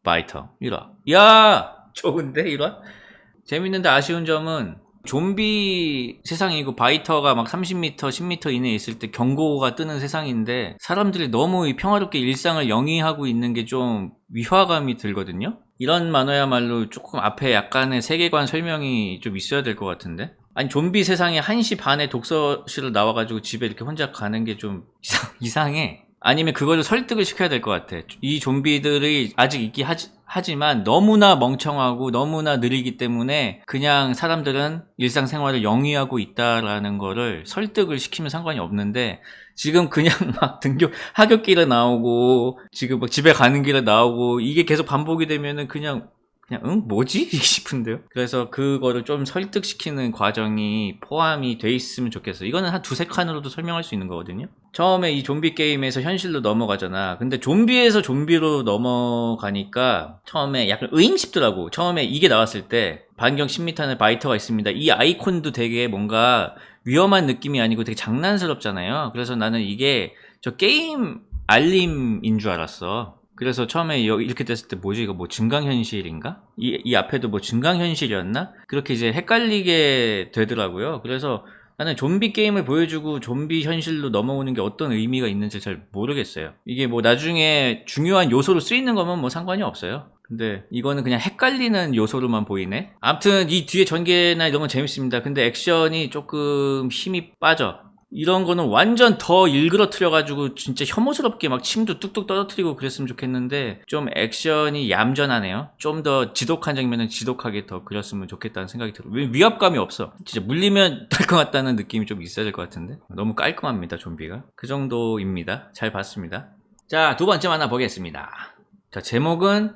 바이터 1화. 야! 좋은데 1화? 재밌는데 아쉬운 점은 좀비 세상이고 바이터가 막 30m, 10m 이내에 있을 때 경고가 뜨는 세상인데 사람들이 너무 평화롭게 일상을 영위하고 있는 게 좀 위화감이 들거든요. 이런 만화야말로 조금 앞에 약간의 세계관 설명이 좀 있어야 될 것 같은데. 아니 좀비 세상에 1시 반에 독서실을 나와가지고 집에 이렇게 혼자 가는 게 좀 이상해. 아니면 그거를 설득을 시켜야 될 것 같아. 이 좀비들이 아직 있긴 하지만 너무나 멍청하고 너무나 느리기 때문에 그냥 사람들은 일상생활을 영위하고 있다라는 거를 설득을 시키면 상관이 없는데, 지금 그냥 막 하굣길에 나오고 지금 막 집에 가는 길에 나오고 이게 계속 반복이 되면은 그냥 응? 뭐지? 싶은데요. 그래서 그거를 좀 설득시키는 과정이 포함이 돼 있으면 좋겠어. 이거는 한 두세 칸으로도 설명할 수 있는 거거든요. 처음에 이 좀비 게임에서 현실로 넘어가잖아. 근데 좀비에서 좀비로 넘어가니까 처음에 약간 으잉 싶더라고. 처음에 이게 나왔을 때 반경 10m의 바이터가 있습니다. 이 아이콘도 되게 뭔가 위험한 느낌이 아니고 되게 장난스럽잖아요. 그래서 나는 이게 저 게임 알림인 줄 알았어. 그래서 처음에 이렇게 됐을 때 뭐지, 이거 뭐 증강현실인가? 이 앞에도 뭐 증강현실이었나? 그렇게 이제 헷갈리게 되더라고요. 그래서 나는 좀비 게임을 보여주고 좀비 현실로 넘어오는 게 어떤 의미가 있는지 잘 모르겠어요. 이게 뭐 나중에 중요한 요소로 쓰이는 거면 뭐 상관이 없어요. 근데 이거는 그냥 헷갈리는 요소로만 보이네. 아무튼 이 뒤에 전개나 이런 건 재밌습니다. 근데 액션이 조금 힘이 빠져. 이런 거는 완전 더 일그러뜨려가지고 진짜 혐오스럽게 막 침도 뚝뚝 떨어뜨리고 그랬으면 좋겠는데, 좀 액션이 얌전하네요. 좀 더 지독한 장면은 지독하게 더 그렸으면 좋겠다는 생각이 들어요. 위압감이 없어. 진짜 물리면 될 것 같다는 느낌이 좀 있어야 될 것 같은데 너무 깔끔합니다. 좀비가 그 정도입니다. 잘 봤습니다. 자, 두 번째 만나 보겠습니다. 자, 제목은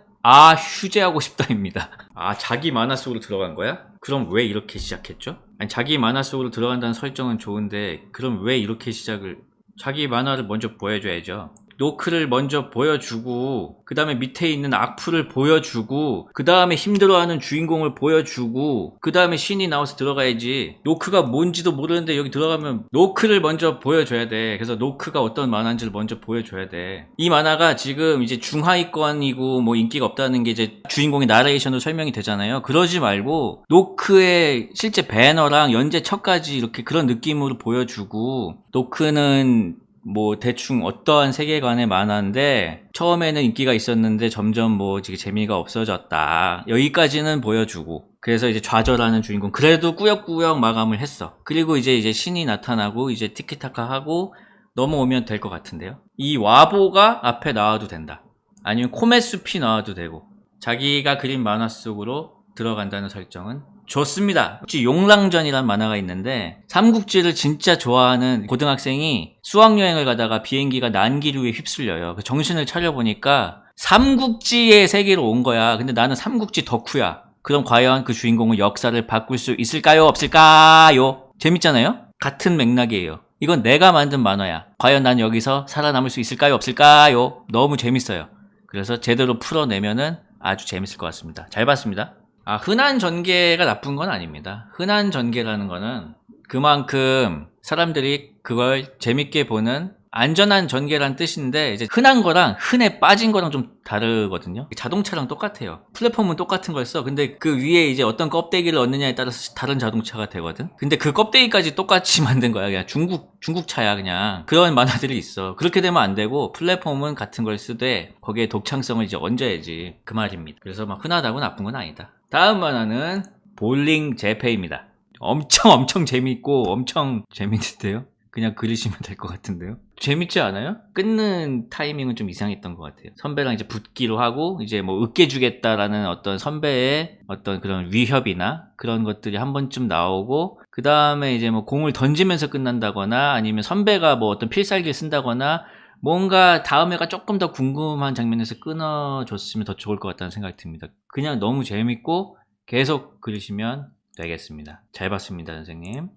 휴재하고 싶다입니다. 자기 만화 속으로 들어간 거야? 그럼 왜 이렇게 시작했죠? 아니, 자기 만화 속으로 들어간다는 설정은 좋은데 그럼 왜 이렇게 시작을? 자기 만화를 먼저 보여줘야죠. 노크를 먼저 보여주고 그 다음에 밑에 있는 악플을 보여주고 그 다음에 힘들어하는 주인공을 보여주고 그 다음에 신이 나와서 들어가야지. 노크가 뭔지도 모르는데 여기 들어가면 노크를 먼저 보여줘야 돼. 그래서 노크가 어떤 만화인지를 먼저 보여줘야 돼. 이 만화가 지금 이제 중하위권이고 뭐 인기가 없다는 게 이제 주인공의 나레이션으로 설명이 되잖아요. 그러지 말고 노크의 실제 배너랑 연재처까지 이렇게 그런 느낌으로 보여주고, 노크는 뭐 대충 어떠한 세계관의 만화인데 처음에는 인기가 있었는데 점점 뭐 재미가 없어졌다, 여기까지는 보여주고, 그래서 이제 좌절하는 주인공 그래도 꾸역꾸역 마감을 했어. 그리고 이제 신이 나타나고 이제 티키타카 하고 넘어오면 될 것 같은데요. 이 와보가 앞에 나와도 된다, 아니면 코메숲이 나와도 되고, 자기가 그린 만화 속으로 들어간다는 설정은 좋습니다. 용랑전이란 만화가 있는데 삼국지를 진짜 좋아하는 고등학생이 수학여행을 가다가 비행기가 난기류에 휩쓸려요. 정신을 차려보니까 삼국지의 세계로 온 거야. 근데 나는 삼국지 덕후야. 그럼 과연 그 주인공은 역사를 바꿀 수 있을까요? 없을까요? 재밌잖아요? 같은 맥락이에요. 이건 내가 만든 만화야. 과연 난 여기서 살아남을 수 있을까요? 없을까요? 너무 재밌어요. 그래서 제대로 풀어내면은 아주 재밌을 것 같습니다. 잘 봤습니다. 흔한 전개가 나쁜 건 아닙니다. 흔한 전개라는 거는 그만큼 사람들이 그걸 재밌게 보는 안전한 전개란 뜻인데, 이제 흔한 거랑 흔해 빠진 거랑 좀 다르거든요. 자동차랑 똑같아요. 플랫폼은 똑같은 걸 써. 근데 그 위에 이제 어떤 껍데기를 얻느냐에 따라서 다른 자동차가 되거든. 근데 그 껍데기까지 똑같이 만든 거야. 그냥 중국 차야. 그냥 그런 만화들이 있어. 그렇게 되면 안 되고 플랫폼은 같은 걸 쓰되 거기에 독창성을 이제 얹어야지, 그 말입니다. 그래서 막 흔하다고 나쁜 건 아니다. 다음 만화는 볼링 제페입니다. 엄청 재밌고 엄청 재밌는데요. 그냥 그리시면 될 것 같은데요. 재밌지 않아요? 끊는 타이밍은 좀 이상했던 것 같아요. 선배랑 이제 붙기로 하고 이제 뭐 으깨주겠다라는 어떤 선배의 어떤 그런 위협이나 그런 것들이 한 번쯤 나오고, 그 다음에 이제 뭐 공을 던지면서 끝난다거나 아니면 선배가 뭐 어떤 필살기를 쓴다거나 뭔가 다음 회가 조금 더 궁금한 장면에서 끊어줬으면 더 좋을 것 같다는 생각이 듭니다. 그냥 너무 재밌고 계속 그리시면 되겠습니다. 잘 봤습니다, 선생님.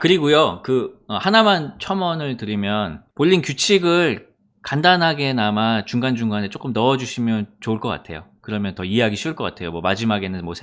그리고요, 하나만 첨언을 드리면, 볼링 규칙을 간단하게나마 중간중간에 조금 넣어주시면 좋을 것 같아요. 그러면 더 이해하기 쉬울 것 같아요. 뭐 마지막에는 뭐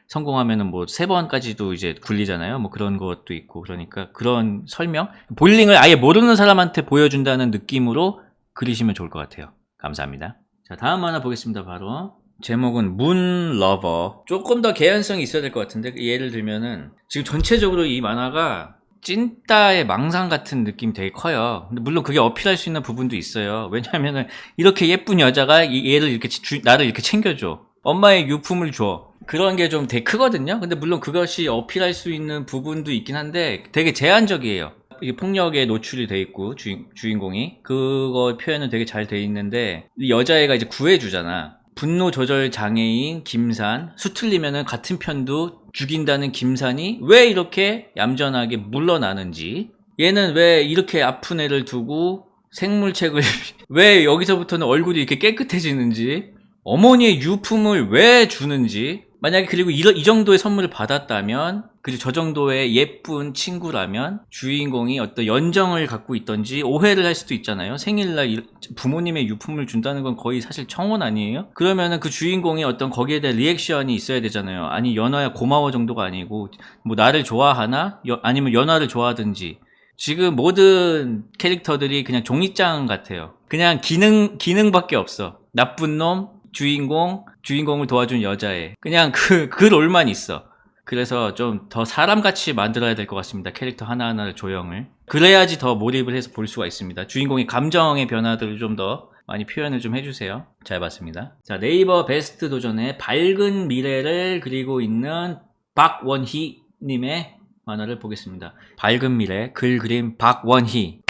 성공하면은 뭐 3번까지도 이제 굴리잖아요. 뭐 그런 것도 있고. 그러니까 그런 설명, 볼링을 아예 모르는 사람한테 보여준다는 느낌으로 그리시면 좋을 것 같아요. 감사합니다. 자, 다음 하나 보겠습니다. 바로 제목은 문 러버. 조금 더 개연성이 있어야 될 것 같은데, 예를 들면은 지금 전체적으로 이 만화가 찐따의 망상 같은 느낌이 되게 커요. 근데 물론 그게 어필할 수 있는 부분도 있어요. 왜냐하면은 이렇게 예쁜 여자가 얘를 이렇게 나를 이렇게 챙겨줘. 엄마의 유품을 줘. 그런 게 좀 되게 크거든요. 근데 물론 그것이 어필할 수 있는 부분도 있긴 한데 되게 제한적이에요. 이게 폭력에 노출이 돼 있고 주인공이 그거 표현은 되게 잘 돼 있는데 이 여자애가 이제 구해주잖아. 분노 조절 장애인 김산, 수틀리면은 같은 편도 죽인다는 김산이 왜 이렇게 얌전하게 물러나는지, 얘는 왜 이렇게 아픈 애를 두고 생물책을 왜 여기서부터는 얼굴이 이렇게 깨끗해지는지, 어머니의 유품을 왜 주는지, 만약에 그리고 이 정도의 선물을 받았다면, 그리고 저 정도의 예쁜 친구라면 주인공이 어떤 연정을 갖고 있던지 오해를 할 수도 있잖아요. 생일날 부모님의 유품을 준다는 건 거의 사실 청혼 아니에요? 그러면은 그 주인공이 어떤 거기에 대한 리액션이 있어야 되잖아요. 아니 연하야 고마워 정도가 아니고 뭐 나를 좋아하나? 아니면 연하를 좋아하든지. 지금 모든 캐릭터들이 그냥 종이장 같아요. 그냥 기능밖에 없어. 나쁜 놈, 주인공을 도와준 여자애. 그냥 그 롤만 있어. 그래서 좀 더 사람같이 만들어야 될 것 같습니다. 캐릭터 하나하나를 조형을. 그래야지 더 몰입을 해서 볼 수가 있습니다. 주인공의 감정의 변화들을 좀 더 많이 표현을 좀 해주세요. 잘 봤습니다. 자, 네이버 베스트 도전에 밝은 미래를 그리고 있는 박원희 님의 만화를 보겠습니다. 밝은 미래, 글 그림 박원희.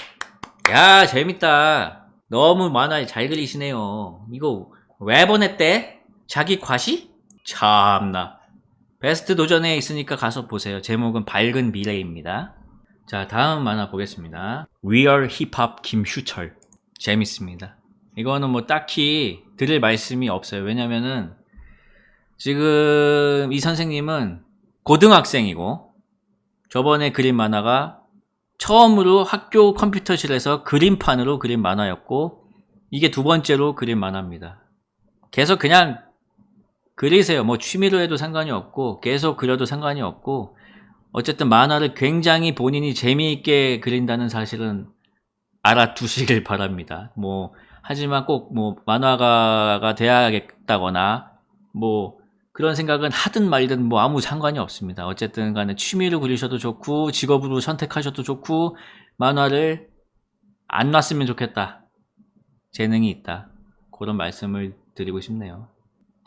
야, 재밌다. 너무 만화 잘 그리시네요. 이거 왜 보냈대? 자기 과시? 참나. 베스트 도전에 있으니까 가서 보세요. 제목은 밝은 미래입니다. 자, 다음 만화 보겠습니다. We Are Hip Hop 김슈철. 재밌습니다. 이거는 뭐 딱히 드릴 말씀이 없어요. 왜냐면은 지금 이 선생님은 고등학생이고 저번에 그린 만화가 처음으로 학교 컴퓨터실에서 그림판으로 그린 만화였고 이게 두 번째로 그린 만화입니다. 계속 그냥 그리세요. 뭐 취미로 해도 상관이 없고 계속 그려도 상관이 없고 어쨌든 만화를 굉장히 본인이 재미있게 그린다는 사실은 알아두시길 바랍니다. 뭐 하지만 꼭 뭐 만화가가 돼야겠다거나 뭐 그런 생각은 하든 말든 뭐 아무 상관이 없습니다. 어쨌든 간에 취미로 그리셔도 좋고 직업으로 선택하셔도 좋고 만화를 안 놨으면 좋겠다. 재능이 있다. 그런 말씀을 드리고 싶네요.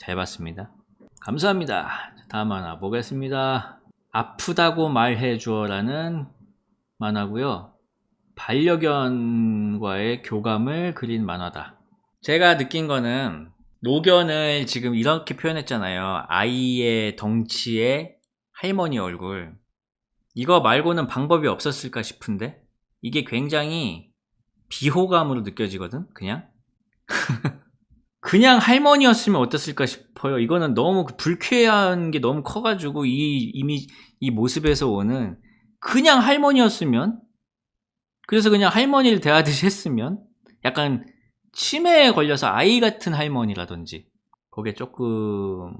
잘 봤습니다. 감사합니다. 다음 만화 보겠습니다. 아프다고 말해주어라는 만화고요. 반려견과의 교감을 그린 만화다. 제가 느낀 거는 노견을 지금 이렇게 표현했잖아요. 아이의 덩치에 할머니 얼굴. 이거 말고는 방법이 없었을까 싶은데 이게 굉장히 비호감으로 느껴지거든. 그냥 할머니였으면 어땠을까 싶어요. 이거는 너무 불쾌한 게 너무 커가지고 이 모습에서 오는 그냥 할머니였으면, 그래서 그냥 할머니를 대하듯이 했으면 약간 치매에 걸려서 아이 같은 할머니라든지 그게 조금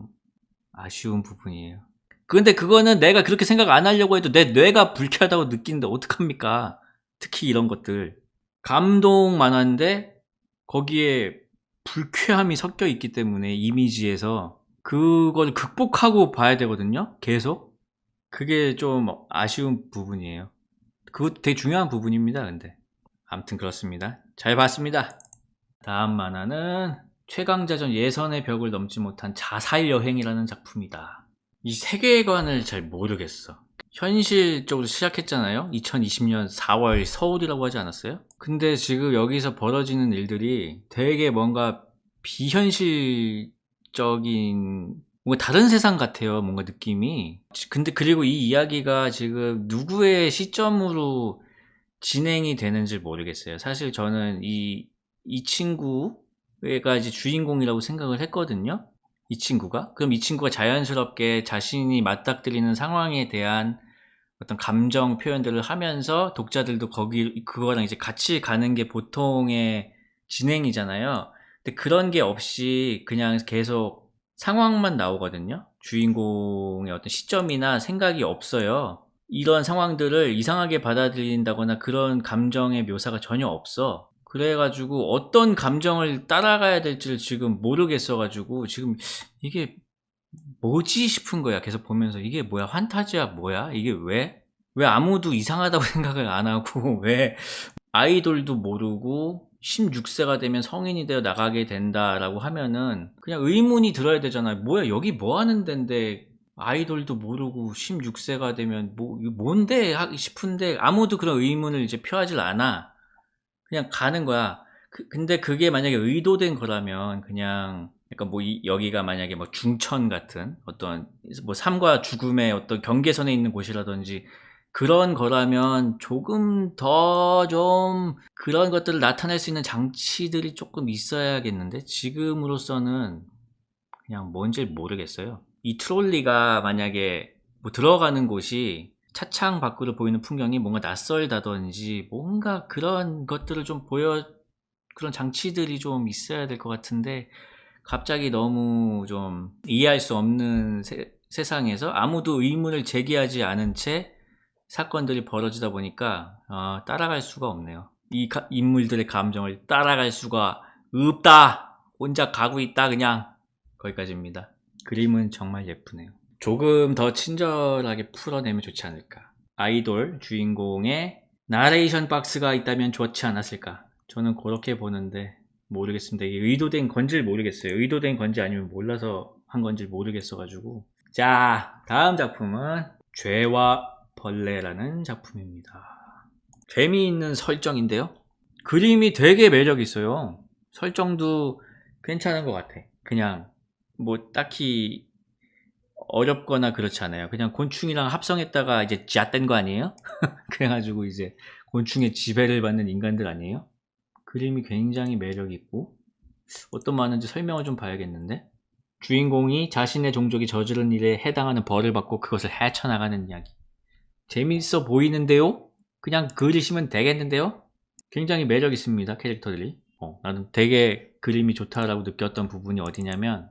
아쉬운 부분이에요. 근데 그거는 내가 그렇게 생각 안 하려고 해도 내 뇌가 불쾌하다고 느끼는데 어떡합니까? 특히 이런 것들 감동 만화인데 거기에 불쾌함이 섞여 있기 때문에 이미지에서 그걸 극복하고 봐야 되거든요. 계속. 그게 좀 아쉬운 부분이에요. 그거 되게 중요한 부분입니다. 근데 아무튼 그렇습니다. 잘 봤습니다. 다음 만화는 최강자전 예선의 벽을 넘지 못한 자살여행이라는 작품이다. 이 세계관을 잘 모르겠어. 현실적으로 시작했잖아요. 2020년 4월 서울이라고 하지 않았어요? 근데 지금 여기서 벌어지는 일들이 되게 뭔가 비현실적인 뭔가 다른 세상 같아요. 뭔가 느낌이. 근데 그리고 이 이야기가 지금 누구의 시점으로 진행이 되는지 모르겠어요. 사실 저는 이 친구가 이제 주인공이라고 생각을 했거든요. 이 친구가. 그럼 이 친구가 자연스럽게 자신이 맞닥뜨리는 상황에 대한 어떤 감정 표현들을 하면서 독자들도 그거랑 이제 같이 가는 게 보통의 진행이잖아요. 근데 그런 게 없이 그냥 계속 상황만 나오거든요. 주인공의 어떤 시점이나 생각이 없어요. 이런 상황들을 이상하게 받아들인다거나 그런 감정의 묘사가 전혀 없어. 그래가지고 어떤 감정을 따라가야 될지를 지금 모르겠어가지고 지금 이게 뭐지 싶은 거야. 계속 보면서 이게 뭐야, 환타지야 뭐야, 이게 왜 아무도 이상하다고 생각을 안 하고 왜 아이돌도 모르고 16세가 되면 성인이 되어 나가게 된다라고 하면은 그냥 의문이 들어야 되잖아요. 뭐야, 여기 뭐 하는 데인데 아이돌도 모르고 16세가 되면 뭐 이거 뭔데 싶은데 아무도 그런 의문을 이제 표하질 않아. 그냥 가는 거야. 근데 그게 만약에 의도된 거라면 그냥 약간 뭐 여기가 만약에 뭐 중천 같은 어떤 뭐 삶과 죽음의 어떤 경계선에 있는 곳이라든지 그런 거라면 조금 더 좀 그런 것들을 나타낼 수 있는 장치들이 조금 있어야겠는데 지금으로서는 그냥 뭔지 모르겠어요. 이 트롤리가 만약에 뭐 들어가는 곳이 차창 밖으로 보이는 풍경이 뭔가 낯설다든지 뭔가 그런 것들을 좀 그런 장치들이 좀 있어야 될 것 같은데 갑자기 너무 좀 이해할 수 없는 세상에서 아무도 의문을 제기하지 않은 채 사건들이 벌어지다 보니까 따라갈 수가 없네요. 이 인물들의 감정을 따라갈 수가 없다. 혼자 가고 있다 그냥. 거기까지입니다. 그림은 정말 예쁘네요. 조금 더 친절하게 풀어내면 좋지 않을까. 아이돌 주인공의 나레이션 박스가 있다면 좋지 않았을까. 저는 그렇게 보는데 모르겠습니다. 이게 의도된 건지 모르겠어요. 의도된 건지 아니면 몰라서 한 건지 모르겠어가지고. 자, 다음 작품은 죄와 벌레라는 작품입니다. 재미있는 설정인데요. 그림이 되게 매력 있어요. 설정도 괜찮은 것 같아. 그냥 뭐 딱히 어렵거나 그렇지 않아요. 그냥 곤충이랑 합성했다가 이제 잣된 거 아니에요? 그래가지고 이제 곤충의 지배를 받는 인간들 아니에요? 그림이 굉장히 매력 있고 어떤 말인지 설명을 좀 봐야겠는데, 주인공이 자신의 종족이 저지른 일에 해당하는 벌을 받고 그것을 헤쳐나가는 이야기. 재밌어 보이는데요? 그냥 그리시면 되겠는데요? 굉장히 매력 있습니다, 캐릭터들이. 나는 되게 그림이 좋다라고 느꼈던 부분이 어디냐면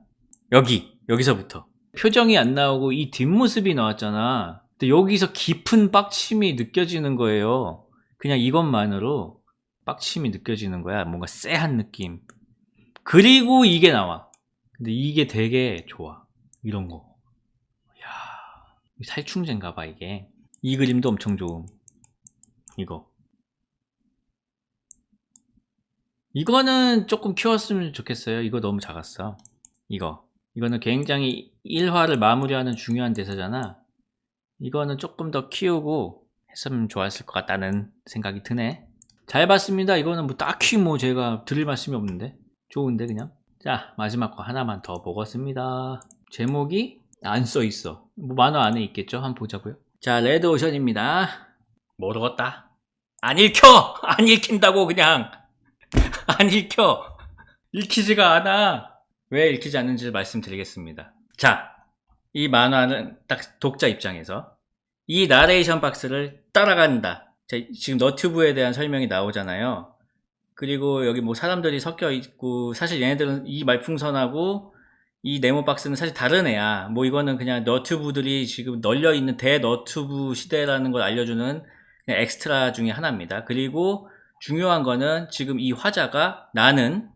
여기서부터 표정이 안 나오고 이 뒷모습이 나왔잖아. 근데 여기서 깊은 빡침이 느껴지는 거예요. 그냥 이것만으로 빡침이 느껴지는 거야. 뭔가 쎄한 느낌. 그리고 이게 나와. 근데 이게 되게 좋아. 이런 거. 이야, 살충제인가 봐 이게. 이 그림도 엄청 좋음. 이거는 조금 키웠으면 좋겠어요. 이거 너무 작았어. 이거는 굉장히 1화를 마무리하는 중요한 대사잖아. 이거는 조금 더 키우고 했으면 좋았을 것 같다는 생각이 드네. 잘 봤습니다. 이거는 뭐 딱히 뭐 제가 드릴 말씀이 없는데 좋은데 그냥. 자, 마지막 거 하나만 더 보겠습니다. 제목이 안 써있어. 뭐 만화 안에 있겠죠? 한번 보자고요. 자, 레드오션입니다. 모르겠다. 안 읽혀! 안 읽힌다고 그냥. 안 읽혀. 읽히지가 않아. 왜 읽히지 않는지 말씀드리겠습니다. 자, 이 만화는 딱 독자 입장에서 이 나레이션 박스를 따라간다. 자, 지금 너튜브에 대한 설명이 나오잖아요. 그리고 여기 뭐 사람들이 섞여 있고 사실 얘네들은 이 말풍선하고 이 네모 박스는 사실 다른 애야. 뭐 이거는 그냥 너튜브들이 지금 널려 있는 대너튜브 시대라는 걸 알려주는 그냥 엑스트라 중에 하나입니다. 그리고 중요한 거는 지금 이 화자가 나는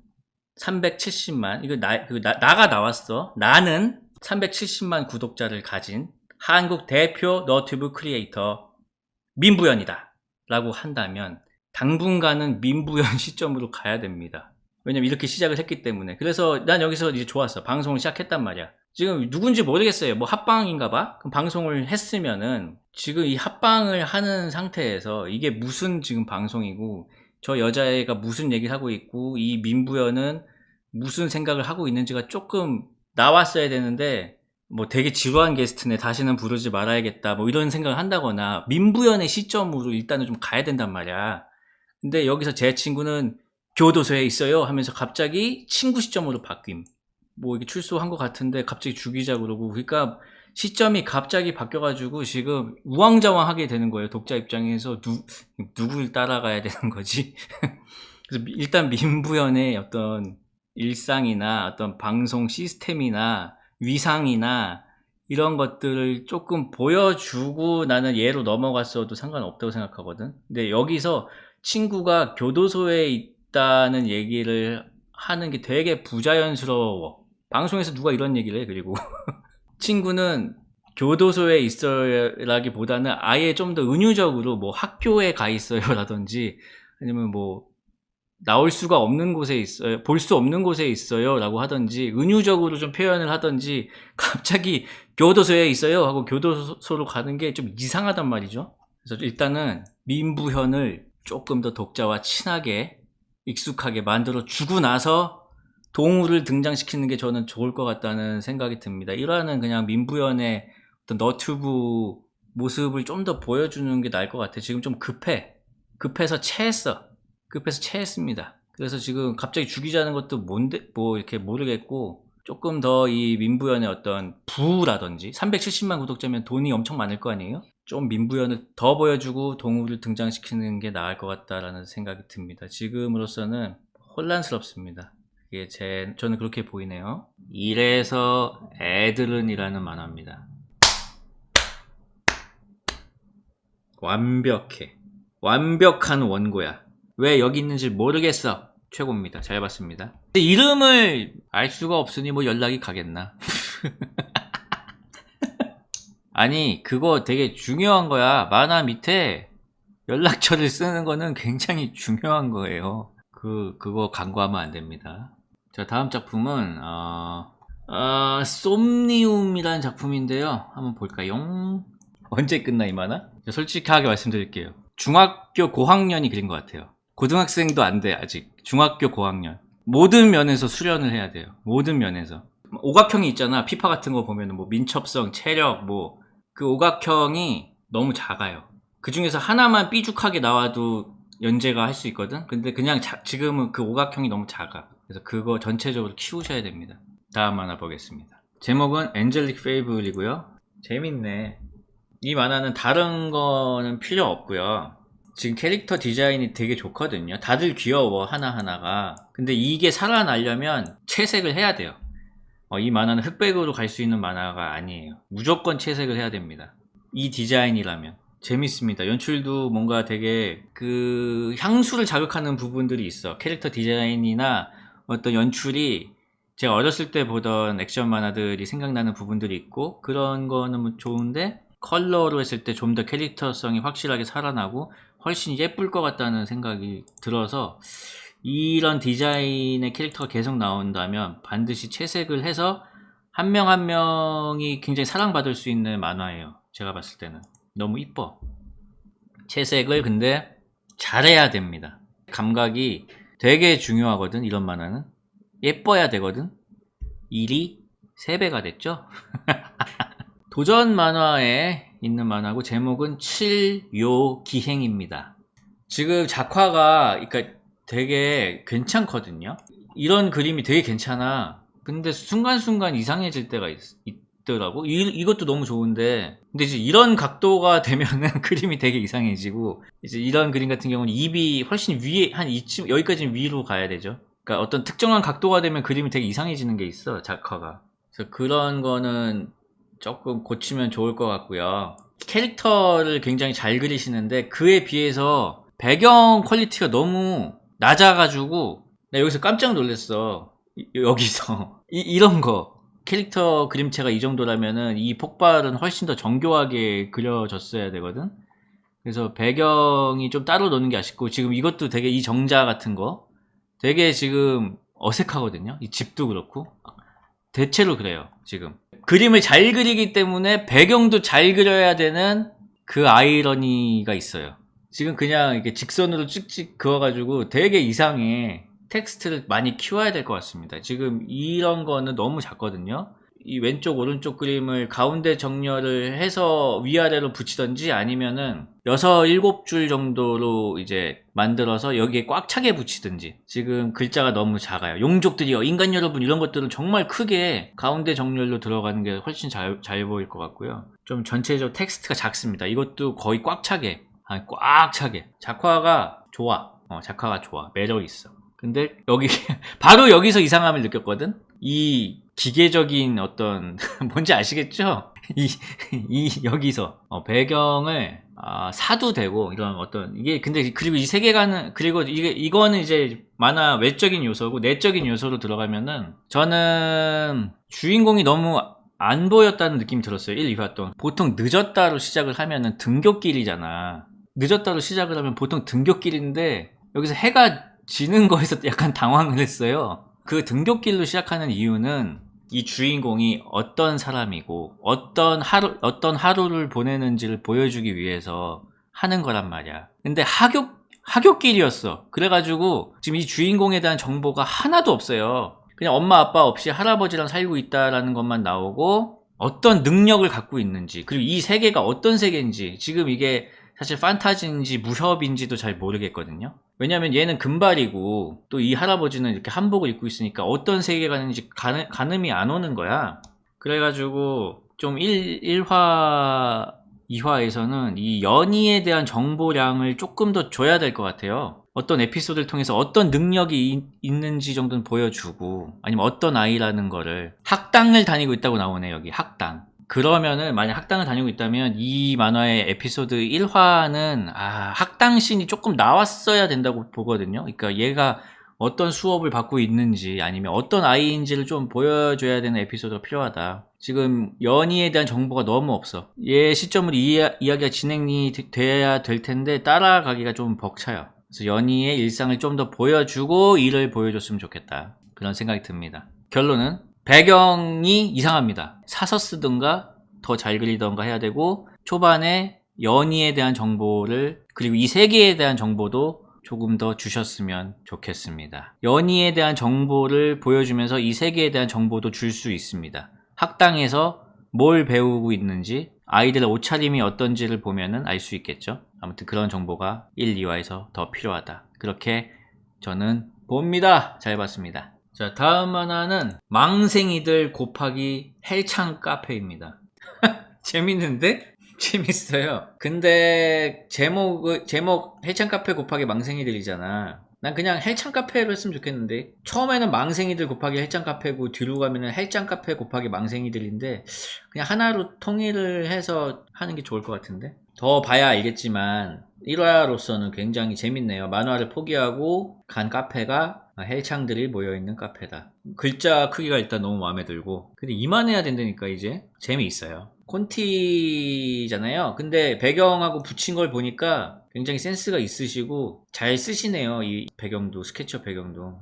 370만, 이거 나가 나왔어. 나는 370만 구독자를 가진 한국 대표 너튜브 크리에이터 민부연이다 라고 한다면 당분간은 민부연 시점으로 가야 됩니다. 왜냐면 이렇게 시작을 했기 때문에. 그래서 난 여기서 이제 좋았어. 방송을 시작했단 말이야. 지금 누군지 모르겠어요. 뭐 합방인가 봐? 그럼 방송을 했으면은 지금 이 합방을 하는 상태에서 이게 무슨 지금 방송이고 저 여자애가 무슨 얘기를 하고 있고 이 민부연은 무슨 생각을 하고 있는지가 조금 나왔어야 되는데 뭐 되게 지루한 게스트네, 다시는 부르지 말아야겠다, 뭐 이런 생각을 한다거나 민부연의 시점으로 일단은 좀 가야 된단 말이야. 근데 여기서 제 친구는 교도소에 있어요 하면서 갑자기 친구 시점으로 바뀜. 뭐 이게 출소한 것 같은데 갑자기 죽이자 그러고. 그러니까 시점이 갑자기 바뀌어가지고 지금 우왕좌왕하게 되는 거예요. 독자 입장에서 누굴 따라가야 되는 거지. 그래서 일단 민부연의 어떤 일상이나 어떤 방송 시스템이나 위상이나 이런 것들을 조금 보여주고 나는 얘로 넘어갔어도 상관없다고 생각하거든. 근데 여기서 친구가 교도소에 있다는 얘기를 하는 게 되게 부자연스러워. 방송에서 누가 이런 얘기를 해. 그리고 친구는 교도소에 있어라기보다는 아예 좀 더 은유적으로 뭐 학교에 가 있어요 라든지 아니면 뭐 나올 수가 없는 곳에 있어요, 볼 수 없는 곳에 있어요 라고 하든지 은유적으로 좀 표현을 하든지 갑자기 교도소에 있어요 하고 교도소로 가는 게 좀 이상하단 말이죠. 그래서 일단은 민부현을 조금 더 독자와 친하게 익숙하게 만들어 주고 나서 동우를 등장시키는 게 저는 좋을 것 같다는 생각이 듭니다. 일화는 그냥 민부현의 어떤 너튜브 모습을 좀 더 보여주는 게 나을 것 같아. 지금 좀 급해서 체했습니다. 그래서 지금 갑자기 죽이자는 것도 뭔데 뭐 이렇게 모르겠고, 조금 더 이 민부현의 어떤 부라든지 370만 구독자면 돈이 엄청 많을 거 아니에요? 좀 민부현을 더 보여주고 동우를 등장시키는 게 나을 것 같다라는 생각이 듭니다. 지금으로서는 혼란스럽습니다. 이게 저는 그렇게 보이네요. 이래서 애들은 이라는 만화입니다. 완벽한 원고야. 왜 여기 있는지 모르겠어. 최고입니다. 잘 봤습니다. 근데 이름을 알 수가 없으니 뭐 연락이 가겠나. 아니 그거 되게 중요한 거야. 만화 밑에 연락처를 쓰는 거는 굉장히 중요한 거예요. 그거 간과하면 안 됩니다. 자, 다음 작품은 솜니움이라는 작품인데요. 한번 볼까요? 언제 끝나 이 만화? 솔직하게 말씀드릴게요. 중학교 고학년이 그린 것 같아요. 고등학생도 안 돼 아직. 중학교 고학년. 모든 면에서 수련을 해야 돼요. 모든 면에서. 오각형이 있잖아. 피파 같은 거 보면 뭐 민첩성, 체력 뭐 그 오각형이 너무 작아요. 그 중에서 하나만 삐죽하게 나와도 연재가 할 수 있거든. 근데 그냥 지금은 그 오각형이 너무 작아. 그래서 그거 전체적으로 키우셔야 됩니다. 다음 만화 보겠습니다. 제목은 엔젤릭 페이블이고요. 재밌네. 이 만화는 다른 거는 필요 없고요. 지금 캐릭터 디자인이 되게 좋거든요. 다들 귀여워 하나하나가. 근데 이게 살아나려면 채색을 해야 돼요. 이 만화는 흑백으로 갈 수 있는 만화가 아니에요. 무조건 채색을 해야 됩니다. 이 디자인이라면. 재밌습니다. 연출도 뭔가 되게 그 향수를 자극하는 부분들이 있어. 캐릭터 디자인이나 어떤 연출이 제가 어렸을 때 보던 액션 만화들이 생각나는 부분들이 있고, 그런 거는 좋은데 컬러로 했을 때 좀 더 캐릭터성이 확실하게 살아나고 훨씬 예쁠 것 같다는 생각이 들어서, 이런 디자인의 캐릭터가 계속 나온다면 반드시 채색을 해서 한 명 한 명이 굉장히 사랑받을 수 있는 만화예요. 제가 봤을 때는 너무 이뻐. 채색을 근데 잘해야 됩니다. 감각이 되게 중요하거든. 이런 만화는 예뻐야 되거든. 일이 3배가 됐죠. 도전 만화에 있는 만화고, 제목은 칠요기행입니다. 지금 작화가 그러니까 되게 괜찮거든요. 이런 그림이 되게 괜찮아. 근데 순간순간 이상해질 때가 있더라고. 이것도 너무 좋은데, 근데 이제 이런 각도가 되면은 그림이 되게 이상해지고, 이제 이런 그림 같은 경우는 입이 훨씬 위에, 한 이쯤, 여기까지는 위로 가야 되죠. 그러니까 어떤 특정한 각도가 되면 그림이 되게 이상해지는 게 있어, 작화가. 그래서 그런 거는 조금 고치면 좋을 것 같고요. 캐릭터를 굉장히 잘 그리시는데 그에 비해서 배경 퀄리티가 너무 낮아가지고 나 여기서 깜짝 놀랐어. 여기서 이런 거 캐릭터 그림체가 이 정도라면은 이 폭발은 훨씬 더 정교하게 그려졌어야 되거든. 그래서 배경이 좀 따로 노는 게 아쉽고, 지금 이것도 되게 이 정자 같은 거 되게 지금 어색하거든요. 이 집도 그렇고 대체로 그래요. 지금 그림을 잘 그리기 때문에 배경도 잘 그려야 되는 그 아이러니가 있어요. 지금 그냥 이렇게 직선으로 찍찍 그어가지고 되게 이상해. 텍스트를 많이 키워야 될 것 같습니다. 지금 이런 거는 너무 작거든요. 이 왼쪽 오른쪽 그림을 가운데 정렬을 해서 위아래로 붙이던지, 아니면은 6, 7줄 정도로 이제 만들어서 여기에 꽉 차게 붙이든지. 지금 글자가 너무 작아요. 용족들이요, 인간 여러분, 이런 것들은 정말 크게 가운데 정렬로 들어가는 게 훨씬 잘 보일 것 같고요. 좀 전체적으로 텍스트가 작습니다. 이것도 거의 꽉 차게, 꽉 차게. 작화가 좋아. 작화가 좋아. 매력 있어. 근데 여기 바로 여기서 이상함을 느꼈거든. 이 기계적인 어떤 뭔지 아시겠죠? 여기서 배경을 사도 되고 이런 어떤 이게 근데 그리고 이 세계관은 그리고 이거는 이제 만화 외적인 요소고 내적인 요소로 들어가면은 저는 주인공이 너무 안 보였다는 느낌이 들었어요. 1, 2화 동안. 보통 늦었다로 시작을 하면은 등굣길이잖아. 늦었다로 시작을 하면 보통 등굣길인데 여기서 해가 지는 거에서 약간 당황을 했어요. 그 등굣길로 시작하는 이유는 이 주인공이 어떤 사람이고 어떤 하루를 보내는지를 보여주기 위해서 하는 거란 말이야. 근데 하굣길이었어. 그래가지고 지금 이 주인공에 대한 정보가 하나도 없어요. 그냥 엄마 아빠 없이 할아버지랑 살고 있다라는 것만 나오고 어떤 능력을 갖고 있는지 그리고 이 세계가 어떤 세계인지 지금 이게 사실 판타지인지 무협인지도 잘 모르겠거든요. 왜냐면 얘는 금발이고 또 이 할아버지는 이렇게 한복을 입고 있으니까 어떤 세계관인지 가늠이 안 오는 거야. 그래가지고 좀 1화 2화에서는 이 연희에 대한 정보량을 조금 더 줘야 될 것 같아요. 어떤 에피소드를 통해서 어떤 능력이 있는지 정도는 보여주고 아니면 어떤 아이라는 거를 학당을 다니고 있다고 나오네. 여기 학당. 그러면은 만약 학당을 다니고 있다면 이 만화의 에피소드 1화는 학당 씬이 조금 나왔어야 된다고 보거든요. 그러니까 얘가 어떤 수업을 받고 있는지 아니면 어떤 아이인지를 좀 보여줘야 되는 에피소드가 필요하다. 지금 연희에 대한 정보가 너무 없어. 얘 시점으로 이야기가 진행이 돼야 될 텐데 따라가기가 좀 벅차요. 그래서 연희의 일상을 좀 더 보여주고 일을 보여줬으면 좋겠다. 그런 생각이 듭니다. 결론은 배경이 이상합니다. 사서 쓰든가 더 잘 그리던가 해야 되고 초반에 연희에 대한 정보를 그리고 이 세계에 대한 정보도 조금 더 주셨으면 좋겠습니다. 연희에 대한 정보를 보여주면서 이 세계에 대한 정보도 줄 수 있습니다. 학당에서 뭘 배우고 있는지 아이들의 옷차림이 어떤지를 보면은 알 수 있겠죠. 아무튼 그런 정보가 1, 2화에서 더 필요하다. 그렇게 저는 봅니다. 잘 봤습니다. 자, 다음 만화는 망생이들 곱하기 헬창 카페입니다. 재밌는데? 재밌어요. 근데 제목 헬창 카페 곱하기 망생이들이잖아. 난 그냥 헬창 카페로 했으면 좋겠는데 처음에는 망생이들 곱하기 헬창 카페고 뒤로 가면은 헬창 카페 곱하기 망생이들인데 그냥 하나로 통일을 해서 하는 게 좋을 것 같은데 더 봐야 알겠지만 1화로서는 굉장히 재밌네요. 만화를 포기하고 간 카페가 헬창들이 모여있는 카페다. 글자 크기가 일단 너무 마음에 들고 근데 이만해야 된다니까 이제 재미있어요. 콘티잖아요. 근데 배경하고 붙인 걸 보니까 굉장히 센스가 있으시고 잘 쓰시네요. 이 배경도 스케치업 배경도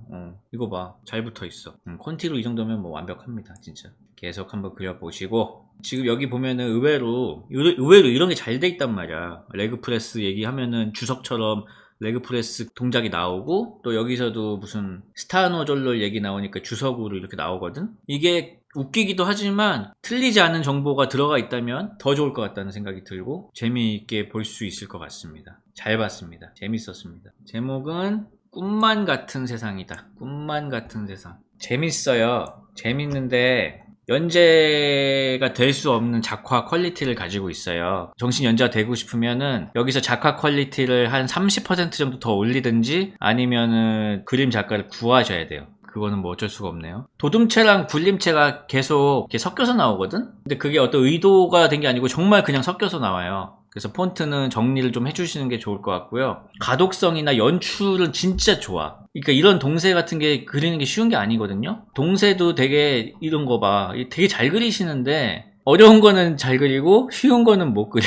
이거 봐 잘 붙어있어. 콘티로 이 정도면 뭐 완벽합니다. 진짜 계속 한번 그려보시고 지금 여기 보면은 의외로 이런 게 잘 돼 있단 말이야. 레그 프레스 얘기하면은 주석처럼 레그 프레스 동작이 나오고 또 여기서도 무슨 스타노졸롤 얘기 나오니까 주석으로 이렇게 나오거든. 이게 웃기기도 하지만 틀리지 않은 정보가 들어가 있다면 더 좋을 것 같다는 생각이 들고 재미있게 볼 수 있을 것 같습니다. 잘 봤습니다. 재밌었습니다. 제목은 꿈만 같은 세상이다. 꿈만 같은 세상. 재밌어요. 재밌는데 연재가 될 수 없는 작화 퀄리티를 가지고 있어요. 정신 연재가 되고 싶으면은 여기서 작화 퀄리티를 한 30% 정도 더 올리든지 아니면은 그림 작가를 구하셔야 돼요. 그거는 뭐 어쩔 수가 없네요. 도둠체랑 굴림체가 계속 이렇게 섞여서 나오거든? 근데 그게 어떤 의도가 된 게 아니고 정말 그냥 섞여서 나와요. 그래서 폰트는 정리를 좀 해주시는 게 좋을 것 같고요. 가독성이나 연출은 진짜 좋아. 그러니까 이런 동세 같은 게 그리는 게 쉬운 게 아니거든요. 동세도 되게 이런 거 봐. 되게 잘 그리시는데 어려운 거는 잘 그리고 쉬운 거는 못 그려.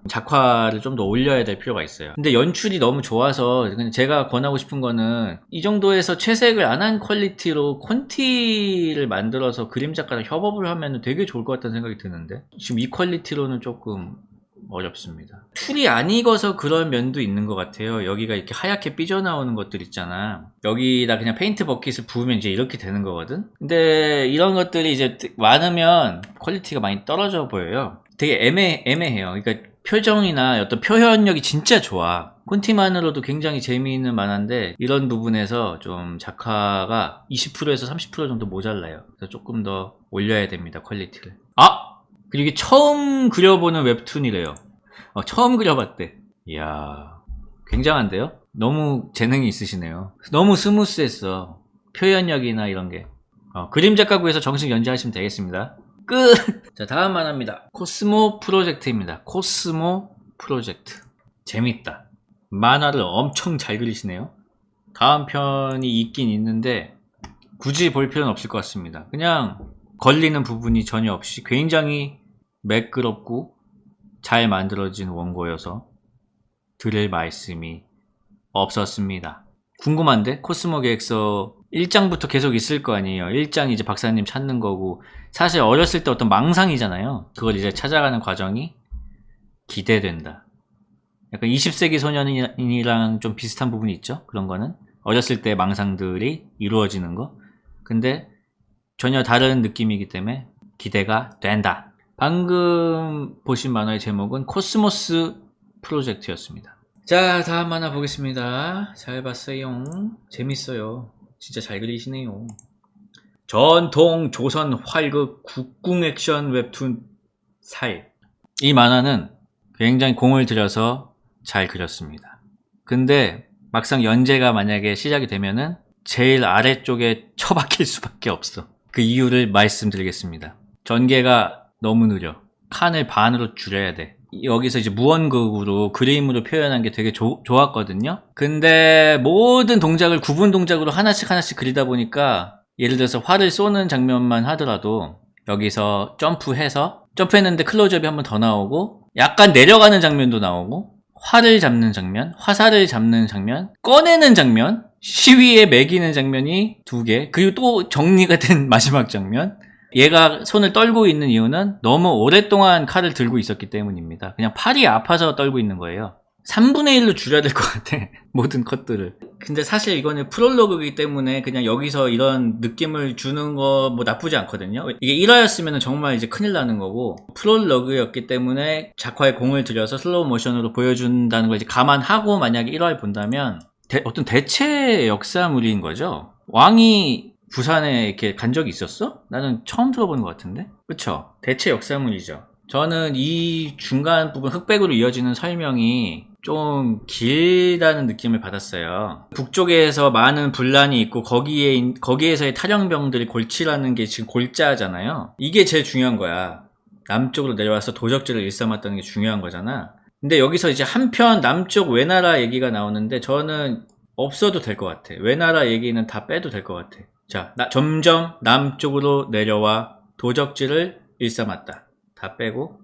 작화를 좀 더 올려야 될 필요가 있어요. 근데 연출이 너무 좋아서 제가 권하고 싶은 거는 이 정도에서 채색을 안 한 퀄리티로 콘티를 만들어서 그림 작가랑 협업을 하면 되게 좋을 것 같다는 생각이 드는데 지금 이 퀄리티로는 조금 어렵습니다. 툴이 안 익어서 그런 면도 있는 것 같아요. 여기가 이렇게 하얗게 삐져나오는 것들 있잖아. 여기다 그냥 페인트 버킷을 부으면 이제 이렇게 되는 거거든. 근데 이런 것들이 이제 많으면 퀄리티가 많이 떨어져 보여요. 되게 애매해요. 그러니까 표정이나 어떤 표현력이 진짜 좋아. 콘티만으로도 굉장히 재미있는 만화인데 이런 부분에서 좀 작화가 20%에서 30% 정도 모자라요. 그래서 조금 더 올려야 됩니다. 퀄리티를. 그리고 이게 처음 그려보는 웹툰이래요. 처음 그려봤대. 이야, 굉장한데요? 너무 재능이 있으시네요. 너무 스무스했어. 표현력이나 이런 게. 그림 작가구에서 정식 연재하시면 되겠습니다. 끝! 자, 다음 만화입니다. 코스모 프로젝트입니다. 코스모 프로젝트. 재밌다. 만화를 엄청 잘 그리시네요. 다음 편이 있긴 있는데 굳이 볼 필요는 없을 것 같습니다. 그냥 걸리는 부분이 전혀 없이 굉장히 매끄럽고 잘 만들어진 원고여서 드릴 말씀이 없었습니다. 궁금한데? 코스모 계획서 1장부터 계속 있을 거 아니에요. 1장 이제 박사님 찾는 거고, 사실 어렸을 때 어떤 망상이잖아요. 그걸 이제 찾아가는 과정이 기대된다. 약간 20세기 소년이랑 좀 비슷한 부분이 있죠. 그런 거는 어렸을 때 망상들이 이루어지는 거. 근데 전혀 다른 느낌이기 때문에 기대가 된다. 방금 보신 만화의 제목은 코스모스 프로젝트였습니다. 자, 다음 만화 보겠습니다. 잘 봤어요. 재밌어요. 진짜 잘 그리시네요. 전통 조선 활극 국궁 액션 웹툰 살. 이 만화는 굉장히 공을 들여서 잘 그렸습니다. 근데 막상 연재가 만약에 시작이 되면은 제일 아래쪽에 처박힐 수밖에 없어. 그 이유를 말씀드리겠습니다. 전개가 너무 느려. 칸을 반으로 줄여야 돼. 여기서 이제 무언극으로 그림으로 표현한 게 되게 좋았거든요. 근데 모든 동작을 구분 동작으로 하나씩 그리다 보니까 예를 들어서 활을 쏘는 장면만 하더라도 여기서 점프했는데 클로즈업이 한 번 더 나오고 약간 내려가는 장면도 나오고 활을 잡는 장면, 화살을 잡는 장면, 꺼내는 장면, 시위에 매기는 장면이 2개, 그리고 또 정리가 된 마지막 장면. 얘가 손을 떨고 있는 이유는 너무 오랫동안 칼을 들고 있었기 때문입니다. 그냥 팔이 아파서 떨고 있는 거예요. 3분의 1로 줄여야 될 것 같아. 모든 컷들을. 근데 사실 이거는 프롤로그이기 때문에 그냥 여기서 이런 느낌을 주는 거 뭐 나쁘지 않거든요. 이게 1화였으면 정말 이제 큰일 나는 거고, 프롤로그였기 때문에 작화에 공을 들여서 슬로우 모션으로 보여준다는 걸 이제 감안하고 만약에 1화를 본다면 어떤 대체 역사물인 거죠. 왕이 부산에 이렇게 간 적이 있었어? 나는 처음 들어보는 것 같은데? 그쵸? 대체 역사물이죠. 저는 이 중간 부분 흑백으로 이어지는 설명이 좀 길다는 느낌을 받았어요. 북쪽에서 많은 분란이 있고 거기에서의 탈영병들이 골치라는 게 지금 골자잖아요. 이게 제일 중요한 거야. 남쪽으로 내려와서 도적질을 일삼았다는 게 중요한 거잖아. 근데 여기서 이제 한편 남쪽 외나라 얘기가 나오는데 저는 없어도 될 것 같아. 외나라 얘기는 다 빼도 될 것 같아. 자, 점점 남쪽으로 내려와 도적질을 일삼았다. 다 빼고,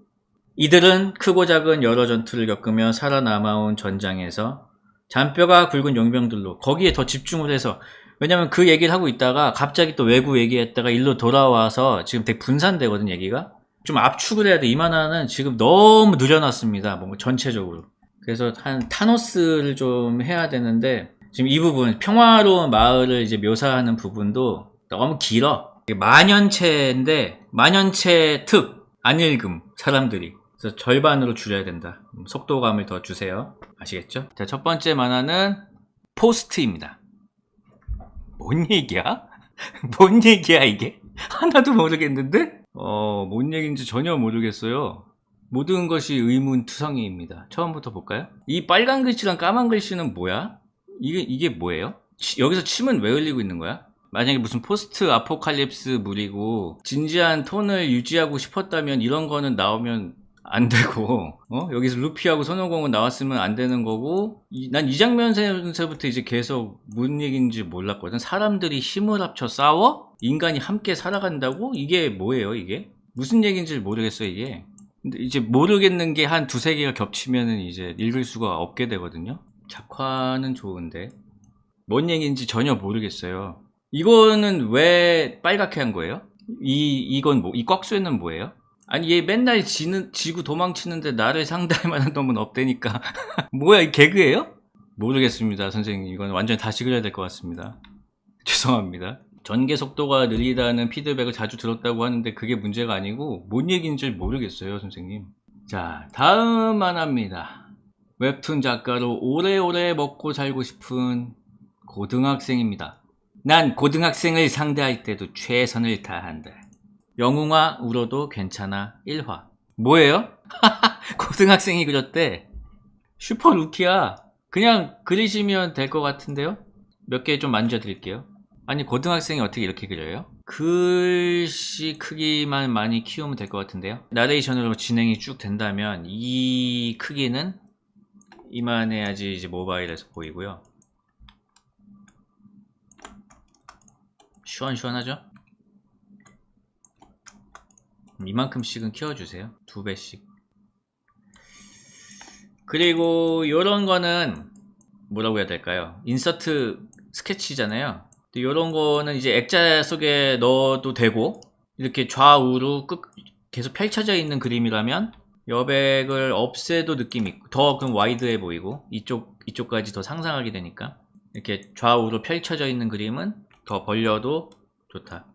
이들은 크고 작은 여러 전투를 겪으며 살아남아온 전장에서 잔뼈가 굵은 용병들로, 거기에 더 집중을 해서, 왜냐면 그 얘기를 하고 있다가 갑자기 또 외구 얘기했다가 일로 돌아와서 지금 되게 분산되거든, 얘기가. 좀 압축을 해야 돼. 이 만화는 지금 너무 늘려놨습니다. 뭔가 전체적으로. 그래서 한 타노스를 좀 해야 되는데 지금 이 부분 평화로운 마을을 이제 묘사하는 부분도 너무 길어. 만연체인데 만연체 특 안 읽음 사람들이. 그래서 절반으로 줄여야 된다. 속도감을 더 주세요. 아시겠죠? 자, 첫 번째 만화는 포스트입니다. 뭔 얘기야? 뭔 얘기야 이게? 하나도 모르겠는데? 뭔 얘기인지 전혀 모르겠어요. 모든 것이 의문투성이입니다. 처음부터 볼까요? 이 빨간 글씨랑 까만 글씨는 뭐야? 이게 뭐예요? 여기서 침은 왜 흘리고 있는 거야? 만약에 무슨 포스트 아포칼립스 물이고 진지한 톤을 유지하고 싶었다면 이런 거는 나오면 안 되고, 여기서 루피하고 손오공은 나왔으면 안 되는 거고, 난 이 장면에서부터 이제 계속 무슨 얘기인지 몰랐거든. 사람들이 힘을 합쳐 싸워? 인간이 함께 살아간다고? 이게 뭐예요, 이게? 무슨 얘기인지 모르겠어요, 이게. 근데 이제 모르겠는 게 한 두세 개가 겹치면은 이제 읽을 수가 없게 되거든요. 작화는 좋은데 뭔 얘기인지 전혀 모르겠어요. 이거는 왜 빨갛게 한 거예요? 이건 뭐, 이 꺽쇠는 뭐예요? 아니 얘 맨날 지고 도망치는데 나를 상대할 만한 놈은 없다니까. 뭐야, 이 개그예요? 모르겠습니다 선생님. 이건 완전히 다시 그려야 될 것 같습니다. 죄송합니다. 전개 속도가 느리다는 피드백을 자주 들었다고 하는데 그게 문제가 아니고 뭔 얘기인지 모르겠어요 선생님. 자, 다음 만화입니다. 웹툰 작가로 오래오래 먹고 살고 싶은 고등학생입니다. 난 고등학생을 상대할 때도 최선을 다한다. 영웅아 울어도 괜찮아 1화. 뭐예요? 고등학생이 그렸대. 슈퍼 루키야. 그냥 그리시면 될 것 같은데요? 몇 개 좀 만져드릴게요. 아니 고등학생이 어떻게 이렇게 그려요? 글씨 크기만 많이 키우면 될 것 같은데요. 나레이션으로 진행이 쭉 된다면 이 크기는 이만해야지 이제 모바일에서 보이고요. 시원시원하죠? 이만큼씩은 키워주세요. 2배씩. 그리고 요런 거는 뭐라고 해야 될까요? 인서트 스케치잖아요. 요런 거는 이제 액자 속에 넣어도 되고, 이렇게 좌우로 계속 펼쳐져 있는 그림이라면 여백을 없애도 느낌이 있고, 더 그럼 와이드해 보이고, 이쪽까지 더 상상하게 되니까 이렇게 좌우로 펼쳐져 있는 그림은 더 벌려도 좋다.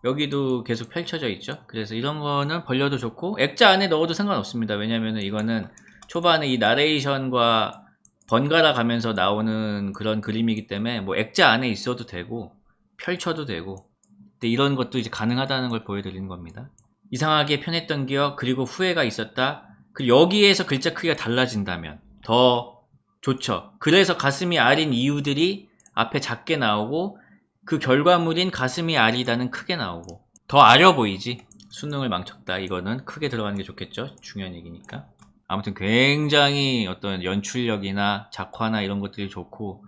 여기도 계속 펼쳐져 있죠. 그래서 이런 거는 벌려도 좋고, 액자 안에 넣어도 상관없습니다. 왜냐면은 이거는 초반에 이 나레이션과 번갈아 가면서 나오는 그런 그림이기 때문에 뭐 액자 안에 있어도 되고 펼쳐도 되고, 근데 이런 것도 이제 가능하다는 걸 보여드리는 겁니다. 이상하게 편했던 기억, 그리고 후회가 있었다. 그리고 여기에서 글자 크기가 달라진다면 더 좋죠. 그래서 가슴이 아린 이유들이 앞에 작게 나오고, 그 결과물인 가슴이 아리다는 크게 나오고, 더 아려 보이지. 수능을 망쳤다, 이거는 크게 들어가는 게 좋겠죠. 중요한 얘기니까. 아무튼 굉장히 어떤 연출력이나 작화나 이런 것들이 좋고,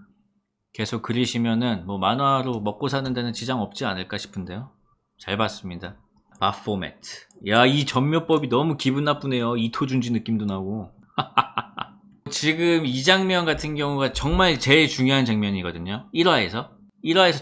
계속 그리시면은 뭐 만화로 먹고 사는 데는 지장 없지 않을까 싶은데요. 잘 봤습니다. 바포매트. 야, 이 전묘법이 너무 기분 나쁘네요. 이토준지 느낌도 나고. 지금 이 장면 같은 경우가 정말 제일 중요한 장면이거든요. 1화에서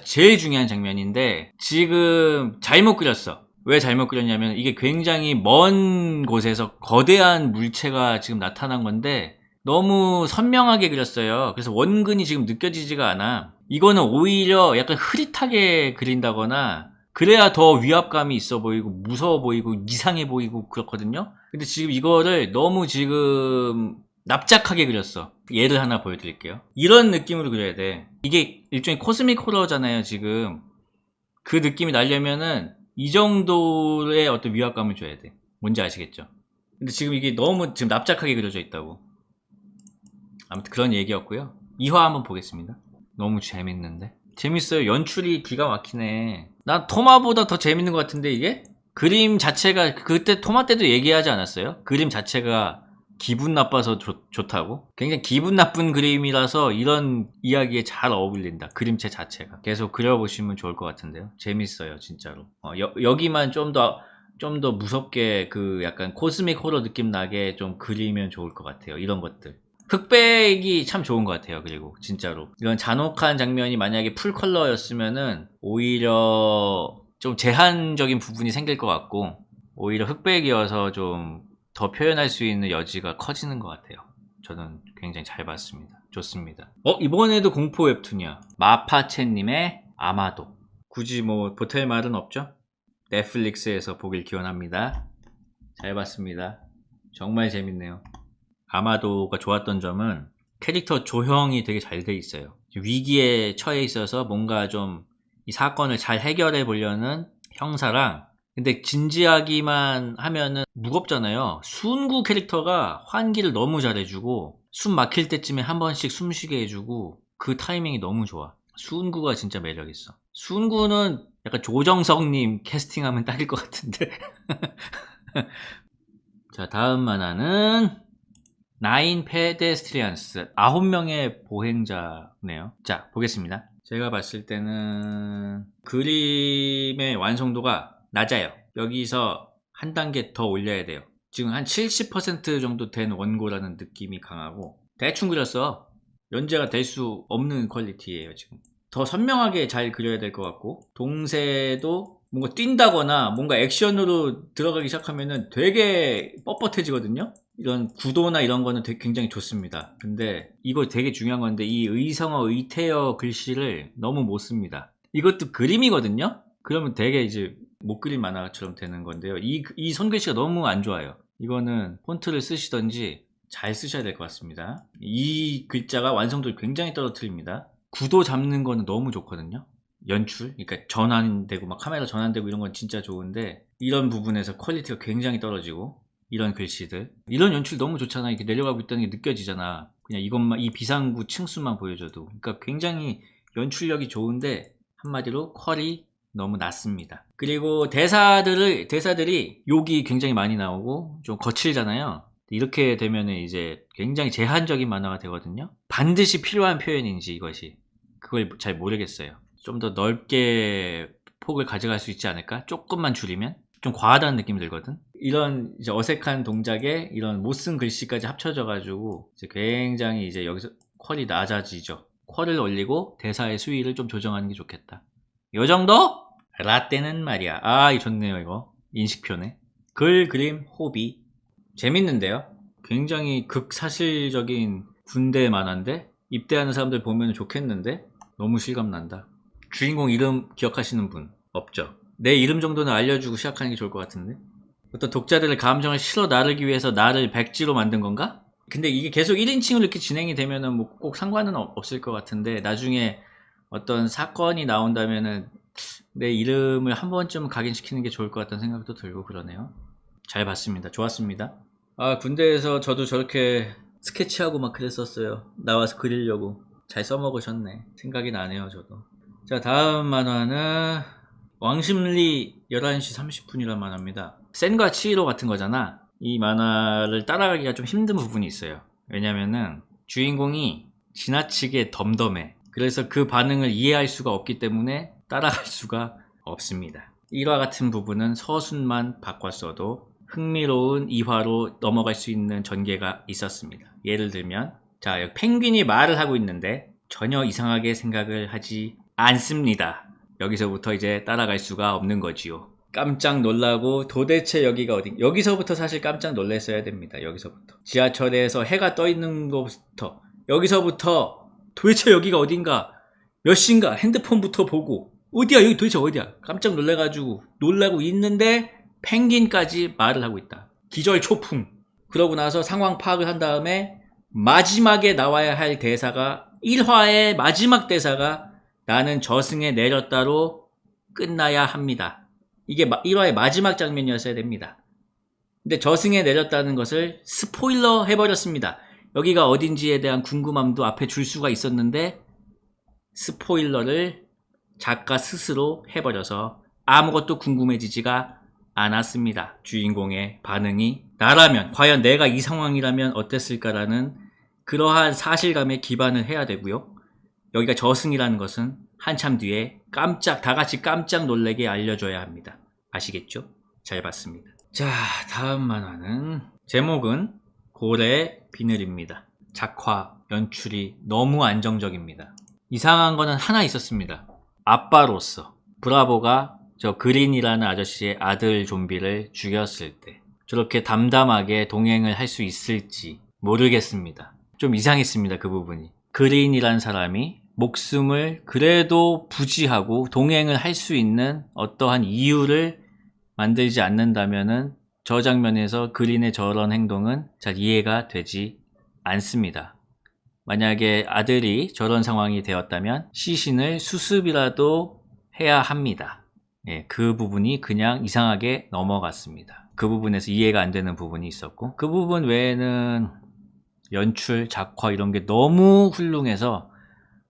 제일 중요한 장면인데 지금 잘못 그렸어. 왜 잘못 그렸냐면 이게 굉장히 먼 곳에서 거대한 물체가 지금 나타난 건데 너무 선명하게 그렸어요. 그래서 원근이 지금 느껴지지가 않아. 이거는 오히려 약간 흐릿하게 그린다거나 그래야 더 위압감이 있어 보이고 무서워 보이고 이상해 보이고 그렇거든요. 근데 지금 이거를 너무 지금 납작하게 그렸어. 예를 하나 보여드릴게요. 이런 느낌으로 그려야 돼. 이게 일종의 코스믹 호러잖아요, 지금. 그 느낌이 나려면은 이 정도의 어떤 위압감을 줘야 돼. 뭔지 아시겠죠? 근데 지금 이게 너무 지금 납작하게 그려져 있다고. 아무튼 그런 얘기였고요. 2화 한번 보겠습니다. 너무 재밌는데? 재밌어요. 연출이 기가 막히네. 난 토마보다 더 재밌는 것 같은데, 이게? 그림 자체가, 그때 토마 때도 얘기하지 않았어요? 그림 자체가 기분 나빠서 좋다고? 굉장히 기분 나쁜 그림이라서 이런 이야기에 잘 어울린다. 그림체 자체가. 계속 그려보시면 좋을 것 같은데요. 재밌어요, 진짜로. 여기만 좀 더 무섭게 그 약간 코스믹 호러 느낌 나게 좀 그리면 좋을 것 같아요. 이런 것들. 흑백이 참 좋은 것 같아요. 그리고 진짜로 이런 잔혹한 장면이 만약에 풀 컬러였으면은 오히려 좀 제한적인 부분이 생길 것 같고, 오히려 흑백이어서 좀 더 표현할 수 있는 여지가 커지는 것 같아요. 저는 굉장히 잘 봤습니다. 좋습니다. 이번에도 공포 웹툰이야. 마파체님의 아마도. 굳이 뭐 보탤 말은 없죠? 넷플릭스에서 보길 기원합니다. 잘 봤습니다. 정말 재밌네요. 아마도가 좋았던 점은 캐릭터 조형이 되게 잘 돼 있어요. 위기에 처해 있어서 뭔가 좀 이 사건을 잘 해결해 보려는 형사랑, 근데 진지하기만 하면은 무겁잖아요. 순구 캐릭터가 환기를 너무 잘해주고 숨 막힐 때쯤에 한 번씩 숨 쉬게 해주고 그 타이밍이 너무 좋아. 순구가 진짜 매력있어. 순구는 약간 조정석님 캐스팅하면 딱일 것 같은데. 자, 다음 만화는 나인 페데스트리안스, 9명의 보행자네요. 자, 보겠습니다. 제가 봤을 때는 그림의 완성도가 낮아요. 여기서 한 단계 더 올려야 돼요. 지금 한 70% 정도 된 원고라는 느낌이 강하고, 대충 그렸어. 연재가 될 수 없는 퀄리티예요. 지금 더 선명하게 잘 그려야 될 것 같고, 동세도 뭔가 뛴다거나 뭔가 액션으로 들어가기 시작하면은 되게 뻣뻣해지거든요. 이런 구도나 이런 거는 되게 굉장히 좋습니다. 근데 이거 되게 중요한 건데, 이 의성어 의태어 글씨를 너무 못 씁니다. 이것도 그림이거든요. 그러면 되게 이제 못 그린 만화처럼 되는 건데요. 이 손글씨가 너무 안 좋아요. 이거는 폰트를 쓰시던지 잘 쓰셔야 될 것 같습니다. 이 글자가 완성도를 굉장히 떨어뜨립니다. 구도 잡는 거는 너무 좋거든요. 연출, 그러니까 전환되고 막 카메라 전환되고 이런 건 진짜 좋은데, 이런 부분에서 퀄리티가 굉장히 떨어지고, 이런 글씨들, 이런 연출 너무 좋잖아. 이렇게 내려가고 있다는 게 느껴지잖아. 그냥 이것만, 이 비상구 층수만 보여줘도. 그러니까 굉장히 연출력이 좋은데 한마디로 퀄이 너무 낮습니다. 그리고 대사들이 욕이 굉장히 많이 나오고 좀 거칠잖아요. 이렇게 되면 이제 굉장히 제한적인 만화가 되거든요. 반드시 필요한 표현인지 이것이 그걸 잘 모르겠어요. 좀 더 넓게 폭을 가져갈 수 있지 않을까? 조금만 줄이면 좀 과하다는 느낌이 들거든. 이런 이제 어색한 동작에 이런 못 쓴 글씨까지 합쳐져 가지고 이제 굉장히 이제 여기서 퀄이 낮아지죠. 퀄을 올리고 대사의 수위를 좀 조정하는 게 좋겠다. 요 정도? 라떼는 말이야. 아, 이 좋네요, 이거. 인식표네. 글, 그림, 호비. 재밌는데요? 굉장히 극사실적인 군대 만화인데? 입대하는 사람들 보면 좋겠는데? 너무 실감난다. 주인공 이름 기억하시는 분? 없죠? 내 이름 정도는 알려주고 시작하는 게 좋을 것 같은데? 어떤 독자들의 감정을 실어 나르기 위해서 나를 백지로 만든 건가? 근데 이게 계속 1인칭으로 이렇게 진행이 되면은 뭐 꼭 상관은 없을 것 같은데, 나중에 어떤 사건이 나온다면은 내 이름을 한 번쯤 각인시키는 게 좋을 것 같다는 생각도 들고 그러네요. 잘 봤습니다. 좋았습니다. 아, 군대에서 저도 저렇게 스케치하고 막 그랬었어요. 나와서 그리려고. 잘 써먹으셨네. 생각이 나네요, 저도. 자, 다음 만화는 왕십리 11시 30분이란 만화입니다. 센과 치히로 같은 거잖아. 이 만화를 따라가기가 좀 힘든 부분이 있어요. 왜냐면은 주인공이 지나치게 덤덤해. 그래서 그 반응을 이해할 수가 없기 때문에 따라갈 수가 없습니다. 1화 같은 부분은 서순만 바꿨어도 흥미로운 2화로 넘어갈 수 있는 전개가 있었습니다. 예를 들면, 자, 여기 펭귄이 말을 하고 있는데 전혀 이상하게 생각을 하지 않습니다. 여기서부터 이제 따라갈 수가 없는 거지요. 깜짝 놀라고 도대체 여기가 어디, 여기서부터 사실 깜짝 놀랐어야 됩니다. 여기서부터 지하철에서 해가 떠 있는 것부터, 여기서부터 도대체 여기가 어딘가, 몇 시인가 핸드폰부터 보고 어디야, 여기 도대체 어디야, 깜짝 놀라가지고 놀라고 있는데 펭귄까지 말을 하고 있다. 기절 초풍. 그러고 나서 상황 파악을 한 다음에 마지막에 나와야 할 대사가, 1화의 마지막 대사가 나는 저승에 내렸다로 끝나야 합니다. 이게 1화의 마지막 장면이었어야 됩니다. 근데 저승에 내렸다는 것을 스포일러 해버렸습니다. 여기가 어딘지에 대한 궁금함도 앞에 줄 수가 있었는데 스포일러를 작가 스스로 해버려서 아무것도 궁금해지지가 않았습니다. 주인공의 반응이 나라면, 과연 내가 이 상황이라면 어땠을까라는 그러한 사실감에 기반을 해야 되고요. 여기가 저승이라는 것은 한참 뒤에 다 같이 깜짝 놀래게 알려줘야 합니다. 아시겠죠? 잘 봤습니다. 자, 다음 만화는, 제목은 고래 비늘입니다. 작화, 연출이 너무 안정적입니다. 이상한 거는 하나 있었습니다. 아빠로서 브라보가 저 그린이라는 아저씨의 아들 좀비를 죽였을 때 저렇게 담담하게 동행을 할 수 있을지 모르겠습니다. 좀 이상했습니다, 그 부분이. 그린이라는 사람이 목숨을 그래도 부지하고 동행을 할 수 있는 어떠한 이유를 만들지 않는다면은 저 장면에서 그린의 저런 행동은 잘 이해가 되지 않습니다. 만약에 아들이 저런 상황이 되었다면 시신을 수습이라도 해야 합니다. 예, 그 부분이 그냥 이상하게 넘어갔습니다. 그 부분에서 이해가 안 되는 부분이 있었고, 그 부분 외에는 연출, 작화 이런 게 너무 훌륭해서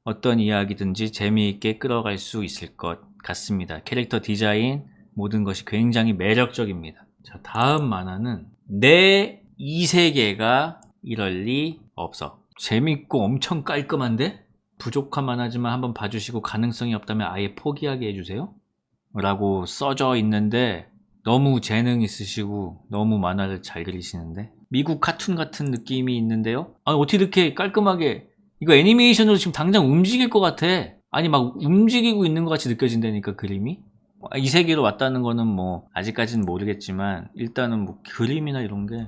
어떤 이야기든지 재미있게 끌어갈 수 있을 것 같습니다. 캐릭터 디자인, 모든 것이 굉장히 매력적입니다. 자, 다음 만화는 내 이 세계가 이럴 리 없어. 재밌고 엄청 깔끔한데? 부족한 만화지만 한번 봐주시고 가능성이 없다면 아예 포기하게 해주세요 라고 써져 있는데, 너무 재능 있으시고 너무 만화를 잘 그리시는데, 미국 카툰 같은 느낌이 있는데요. 아니, 어떻게 이렇게 깔끔하게, 이거 애니메이션으로 지금 당장 움직일 것 같아. 아니, 막 움직이고 있는 것 같이 느껴진다니까, 그림이. 이 세계로 왔다는 거는 뭐 아직까지는 모르겠지만 일단은 뭐 그림이나 이런 게,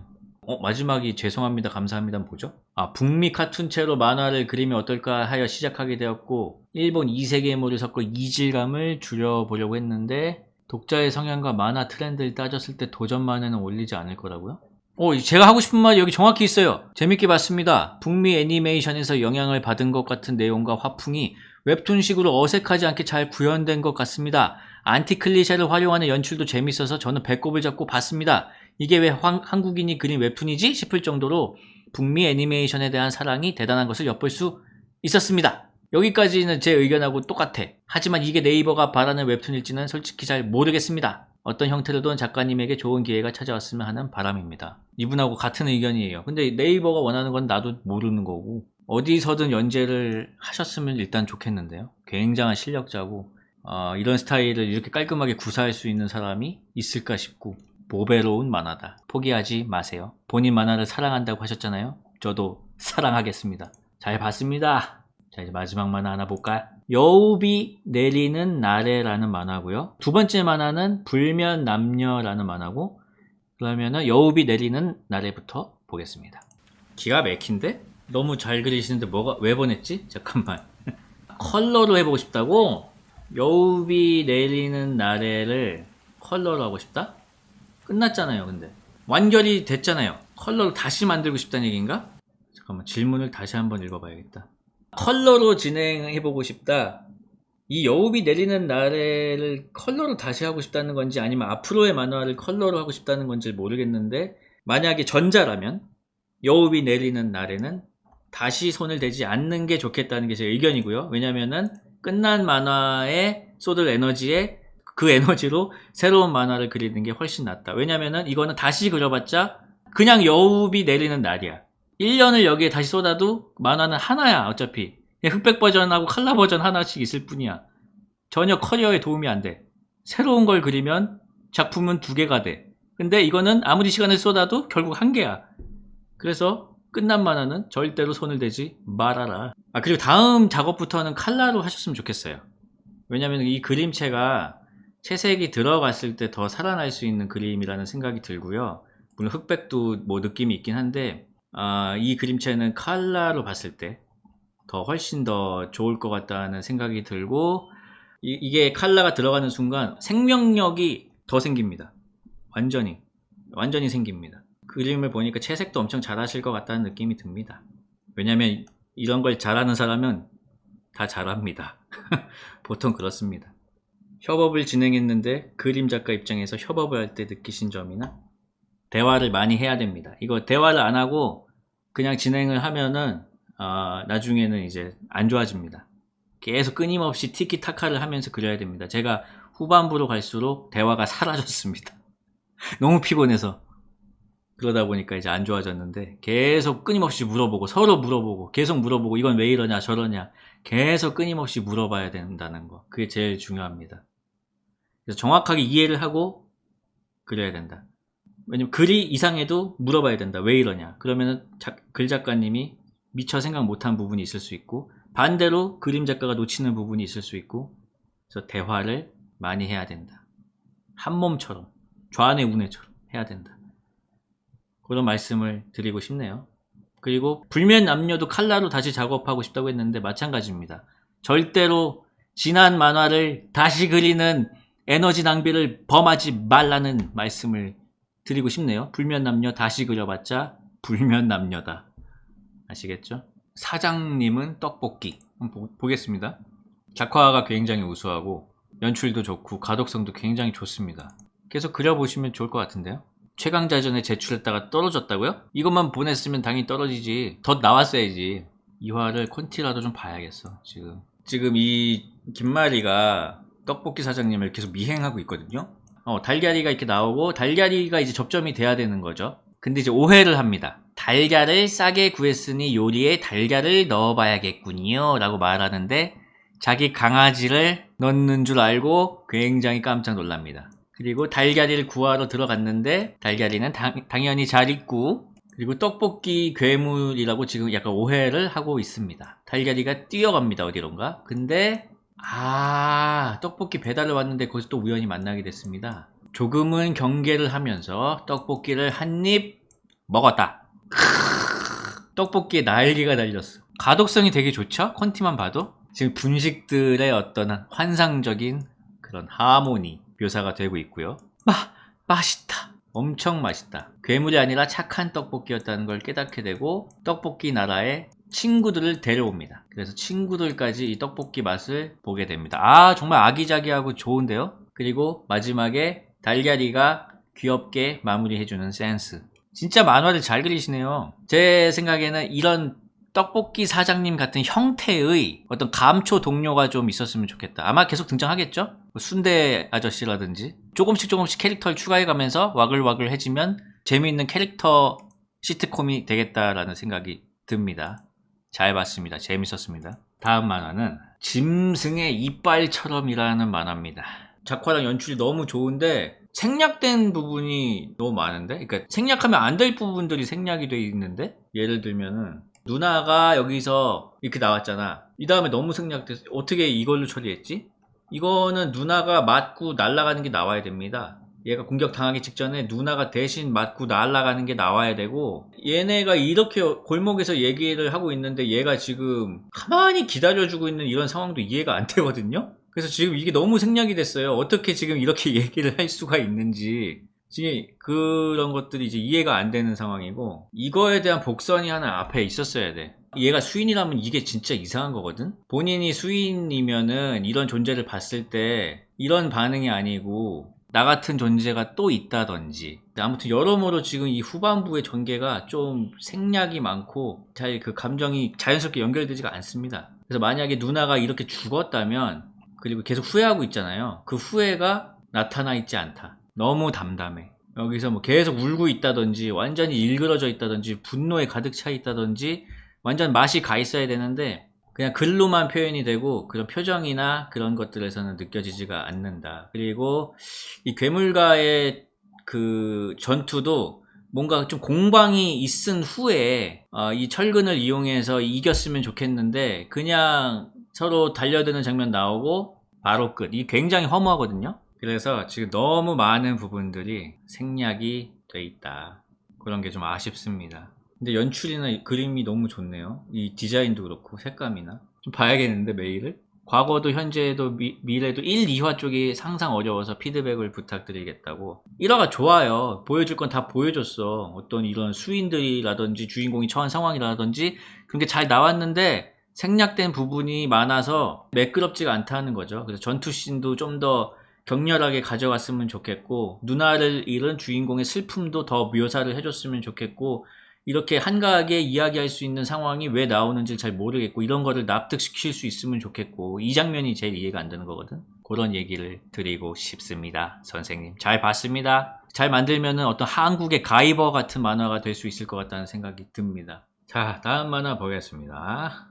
마지막이 죄송합니다 감사합니다 뭐죠? 북미 카툰체로 만화를 그리면 어떨까 하여 시작하게 되었고, 일본 이세계물을 섞어 이질감을 줄여보려고 했는데 독자의 성향과 만화 트렌드를 따졌을 때 도전 만화는 올리지 않을 거라고요? 제가 하고 싶은 말 여기 정확히 있어요. 재밌게 봤습니다. 북미 애니메이션에서 영향을 받은 것 같은 내용과 화풍이 웹툰식으로 어색하지 않게 잘 구현된 것 같습니다. 안티 클리셰를 활용하는 연출도 재밌어서 저는 배꼽을 잡고 봤습니다. 이게 왜 한국인이 그린 웹툰이지 싶을 정도로 북미 애니메이션에 대한 사랑이 대단한 것을 엿볼 수 있었습니다. 여기까지는 제 의견하고 똑같아. 하지만 이게 네이버가 바라는 웹툰일지는 솔직히 잘 모르겠습니다. 어떤 형태로든 작가님에게 좋은 기회가 찾아왔으면 하는 바람입니다. 이분하고 같은 의견이에요. 근데 네이버가 원하는 건 나도 모르는 거고 어디서든 연재를 하셨으면 일단 좋겠는데요. 굉장한 실력자고 이런 스타일을 이렇게 깔끔하게 구사할 수 있는 사람이 있을까 싶고 보배로운 만화다. 포기하지 마세요. 본인 만화를 사랑한다고 하셨잖아요. 저도 사랑하겠습니다. 잘 봤습니다. 자, 이제 마지막 만화 하나 볼까요? 여우비 내리는 나래라는 만화고요. 두 번째 만화는 불면남녀라는 만화고, 그러면은 여우비 내리는 나래부터 보겠습니다. 기가 막힌데? 너무 잘 그리시는데 왜 보냈지? 잠깐만. 컬러로 해보고 싶다고? 여우비 내리는 나래를 컬러로 하고 싶다? 끝났잖아요, 근데. 완결이 됐잖아요. 컬러로 다시 만들고 싶다는 얘기인가? 잠깐만, 질문을 다시 한번 읽어봐야겠다. 컬러로 진행해보고 싶다. 이 여우비 내리는 나래를 컬러로 다시 하고 싶다는 건지 아니면 앞으로의 만화를 컬러로 하고 싶다는 건지 모르겠는데, 만약에 전자라면 여우비 내리는 나래는 다시 손을 대지 않는 게 좋겠다는 게 제 의견이고요. 왜냐면은 끝난 만화에 쏟을 에너지에 그 에너지로 새로운 만화를 그리는 게 훨씬 낫다. 왜냐면은 이거는 다시 그려봤자 그냥 여우비 내리는 날이야. 1년을 여기에 다시 쏟아도 만화는 하나야. 어차피 흑백 버전하고 칼라 버전 하나씩 있을 뿐이야. 전혀 커리어에 도움이 안 돼. 새로운 걸 그리면 작품은 2개가 돼. 근데 이거는 아무리 시간을 쏟아도 결국 1개야. 그래서 끝난 만화는 절대로 손을 대지 말아라. 그리고 다음 작업부터는 칼라로 하셨으면 좋겠어요. 왜냐면 이 그림체가 채색이 들어갔을 때 더 살아날 수 있는 그림이라는 생각이 들고요. 물론 흑백도 뭐 느낌이 있긴 한데 이 그림체는 칼라로 봤을 때 더 훨씬 더 좋을 것 같다는 생각이 들고 이게 칼라가 들어가는 순간 생명력이 더 생깁니다. 완전히 생깁니다. 그림을 보니까 채색도 엄청 잘하실 것 같다는 느낌이 듭니다. 왜냐면 이런 걸 잘하는 사람은 다 잘합니다. 보통 그렇습니다. 협업을 진행했는데 그림 작가 입장에서 협업을 할 때 느끼신 점이나 대화를 많이 해야 됩니다. 이거 대화를 안 하고 그냥 진행을 하면은 나중에는 이제 안 좋아집니다. 계속 끊임없이 티키타카를 하면서 그려야 됩니다. 제가 후반부로 갈수록 대화가 사라졌습니다. 너무 피곤해서. 그러다 보니까 이제 안 좋아졌는데 계속 끊임없이 물어보고 서로 물어보고 계속 물어보고 이건 왜 이러냐 저러냐 계속 끊임없이 물어봐야 된다는 거. 그게 제일 중요합니다. 그래서 정확하게 이해를 하고 그려야 된다. 왜냐면 글이 이상해도 물어봐야 된다. 왜 이러냐. 그러면은 글 작가님이 미처 생각 못한 부분이 있을 수 있고 반대로 그림 작가가 놓치는 부분이 있을 수 있고 그래서 대화를 많이 해야 된다. 한 몸처럼 좌뇌 우뇌처럼 해야 된다. 그런 말씀을 드리고 싶네요. 그리고 불면남녀도 칼라로 다시 작업하고 싶다고 했는데 마찬가지입니다. 절대로 지난 만화를 다시 그리는 에너지 낭비를 범하지 말라는 말씀을 드리고 싶네요. 불면남녀 다시 그려봤자 불면남녀다. 아시겠죠? 사장님은 떡볶이 한번 보겠습니다. 작화가 굉장히 우수하고 연출도 좋고 가독성도 굉장히 좋습니다. 계속 그려보시면 좋을 것 같은데요. 최강자전에 제출했다가 떨어졌다고요? 이것만 보냈으면 당연히 떨어지지. 더 나왔어야지. 이화를 콘티라도 좀 봐야겠어. 지금 이 김마리가 떡볶이 사장님을 계속 미행하고 있거든요. 달걀이가 이렇게 나오고 달걀이가 이제 접점이 돼야 되는 거죠. 근데 이제 오해를 합니다. 달걀을 싸게 구했으니 요리에 달걀을 넣어봐야겠군요 라고 말하는데 자기 강아지를 넣는 줄 알고 굉장히 깜짝 놀랍니다. 그리고 달걀이를 구하러 들어갔는데 달걀이는 당연히 잘 있고 그리고 떡볶이 괴물이라고 지금 약간 오해를 하고 있습니다. 달걀이가 뛰어갑니다 어디론가. 근데 떡볶이 배달을 왔는데 거기서 또 우연히 만나게 됐습니다. 조금은 경계를 하면서 떡볶이를 한 입 먹었다. 떡볶이에 난리가 날렸어. 가독성이 되게 좋죠? 콘티만 봐도 지금 분식들의 어떤 환상적인 그런 하모니 묘사가 되고 있고요. 맛있다. 엄청 맛있다. 괴물이 아니라 착한 떡볶이였다는 걸 깨닫게 되고 떡볶이 나라에 친구들을 데려옵니다. 그래서 친구들까지 이 떡볶이 맛을 보게 됩니다. 정말 아기자기하고 좋은데요? 그리고 마지막에 달걀이가 귀엽게 마무리해주는 센스. 진짜 만화를 잘 그리시네요. 제 생각에는 이런 떡볶이 사장님 같은 형태의 어떤 감초 동료가 좀 있었으면 좋겠다. 아마 계속 등장하겠죠? 순대 아저씨라든지 조금씩 캐릭터를 추가해가면서 와글와글해지면 재미있는 캐릭터 시트콤이 되겠다라는 생각이 듭니다. 잘 봤습니다. 재밌었습니다. 다음 만화는 짐승의 이빨처럼이라는 만화입니다. 작화랑 연출이 너무 좋은데 생략된 부분이 너무 많은데, 그러니까 생략하면 안 될 부분들이 생략이 돼 있는데, 예를 들면은 누나가 여기서 이렇게 나왔잖아. 이 다음에 너무 생략됐어. 어떻게 이걸로 처리했지? 이거는 누나가 맞고 날아가는 게 나와야 됩니다. 얘가 공격 당하기 직전에 누나가 대신 맞고 날아가는 게 나와야 되고, 얘네가 이렇게 골목에서 얘기를 하고 있는데 얘가 지금 가만히 기다려주고 있는 이런 상황도 이해가 안 되거든요. 그래서 지금 이게 너무 생략이 됐어요. 어떻게 지금 이렇게 얘기를 할 수가 있는지 지금 그런 것들이 이제 이해가 안 되는 상황이고, 이거에 대한 복선이 하나 앞에 있었어야 돼. 얘가 수인이라면 이게 진짜 이상한 거거든. 본인이 수인이면은 이런 존재를 봤을 때 이런 반응이 아니고 나 같은 존재가 또 있다든지, 아무튼 여러모로 지금 이 후반부의 전개가 좀 생략이 많고 잘 그 감정이 자연스럽게 연결되지가 않습니다. 그래서 만약에 누나가 이렇게 죽었다면, 그리고 계속 후회하고 있잖아요. 그 후회가 나타나 있지 않다. 너무 담담해. 여기서 뭐 계속 울고 있다든지 완전히 일그러져 있다든지 분노에 가득 차 있다든지 완전 맛이 가 있어야 되는데 그냥 글로만 표현이 되고 그런 표정이나 그런 것들에서는 느껴지지가 않는다. 그리고 이 괴물과의 그 전투도 뭔가 좀 공방이 있은 후에 이 철근을 이용해서 이겼으면 좋겠는데 그냥 서로 달려드는 장면 나오고 바로 끝. 이게 굉장히 허무하거든요. 그래서 지금 너무 많은 부분들이 생략이 돼 있다. 그런 게 좀 아쉽습니다. 근데 연출이나 그림이 너무 좋네요. 이 디자인도 그렇고 색감이나 좀 봐야겠는데 메일을. 과거도 현재도 미래도 1, 2화 쪽이 상상 어려워서 피드백을 부탁드리겠다고. 1화가 좋아요. 보여줄 건 다 보여줬어. 어떤 이런 수인들이라든지 주인공이 처한 상황이라든지 그런 게 잘 나왔는데 생략된 부분이 많아서 매끄럽지가 않다는 거죠. 그래서 전투씬도 좀 더 격렬하게 가져갔으면 좋겠고, 누나를 잃은 주인공의 슬픔도 더 묘사를 해줬으면 좋겠고, 이렇게 한가하게 이야기할 수 있는 상황이 왜 나오는지 잘 모르겠고, 이런 거를 납득시킬 수 있으면 좋겠고, 이 장면이 제일 이해가 안 되는 거거든. 그런 얘기를 드리고 싶습니다. 선생님 잘 봤습니다. 잘 만들면은 어떤 한국의 가이버 같은 만화가 될 수 있을 것 같다는 생각이 듭니다. 자, 다음 만화 보겠습니다.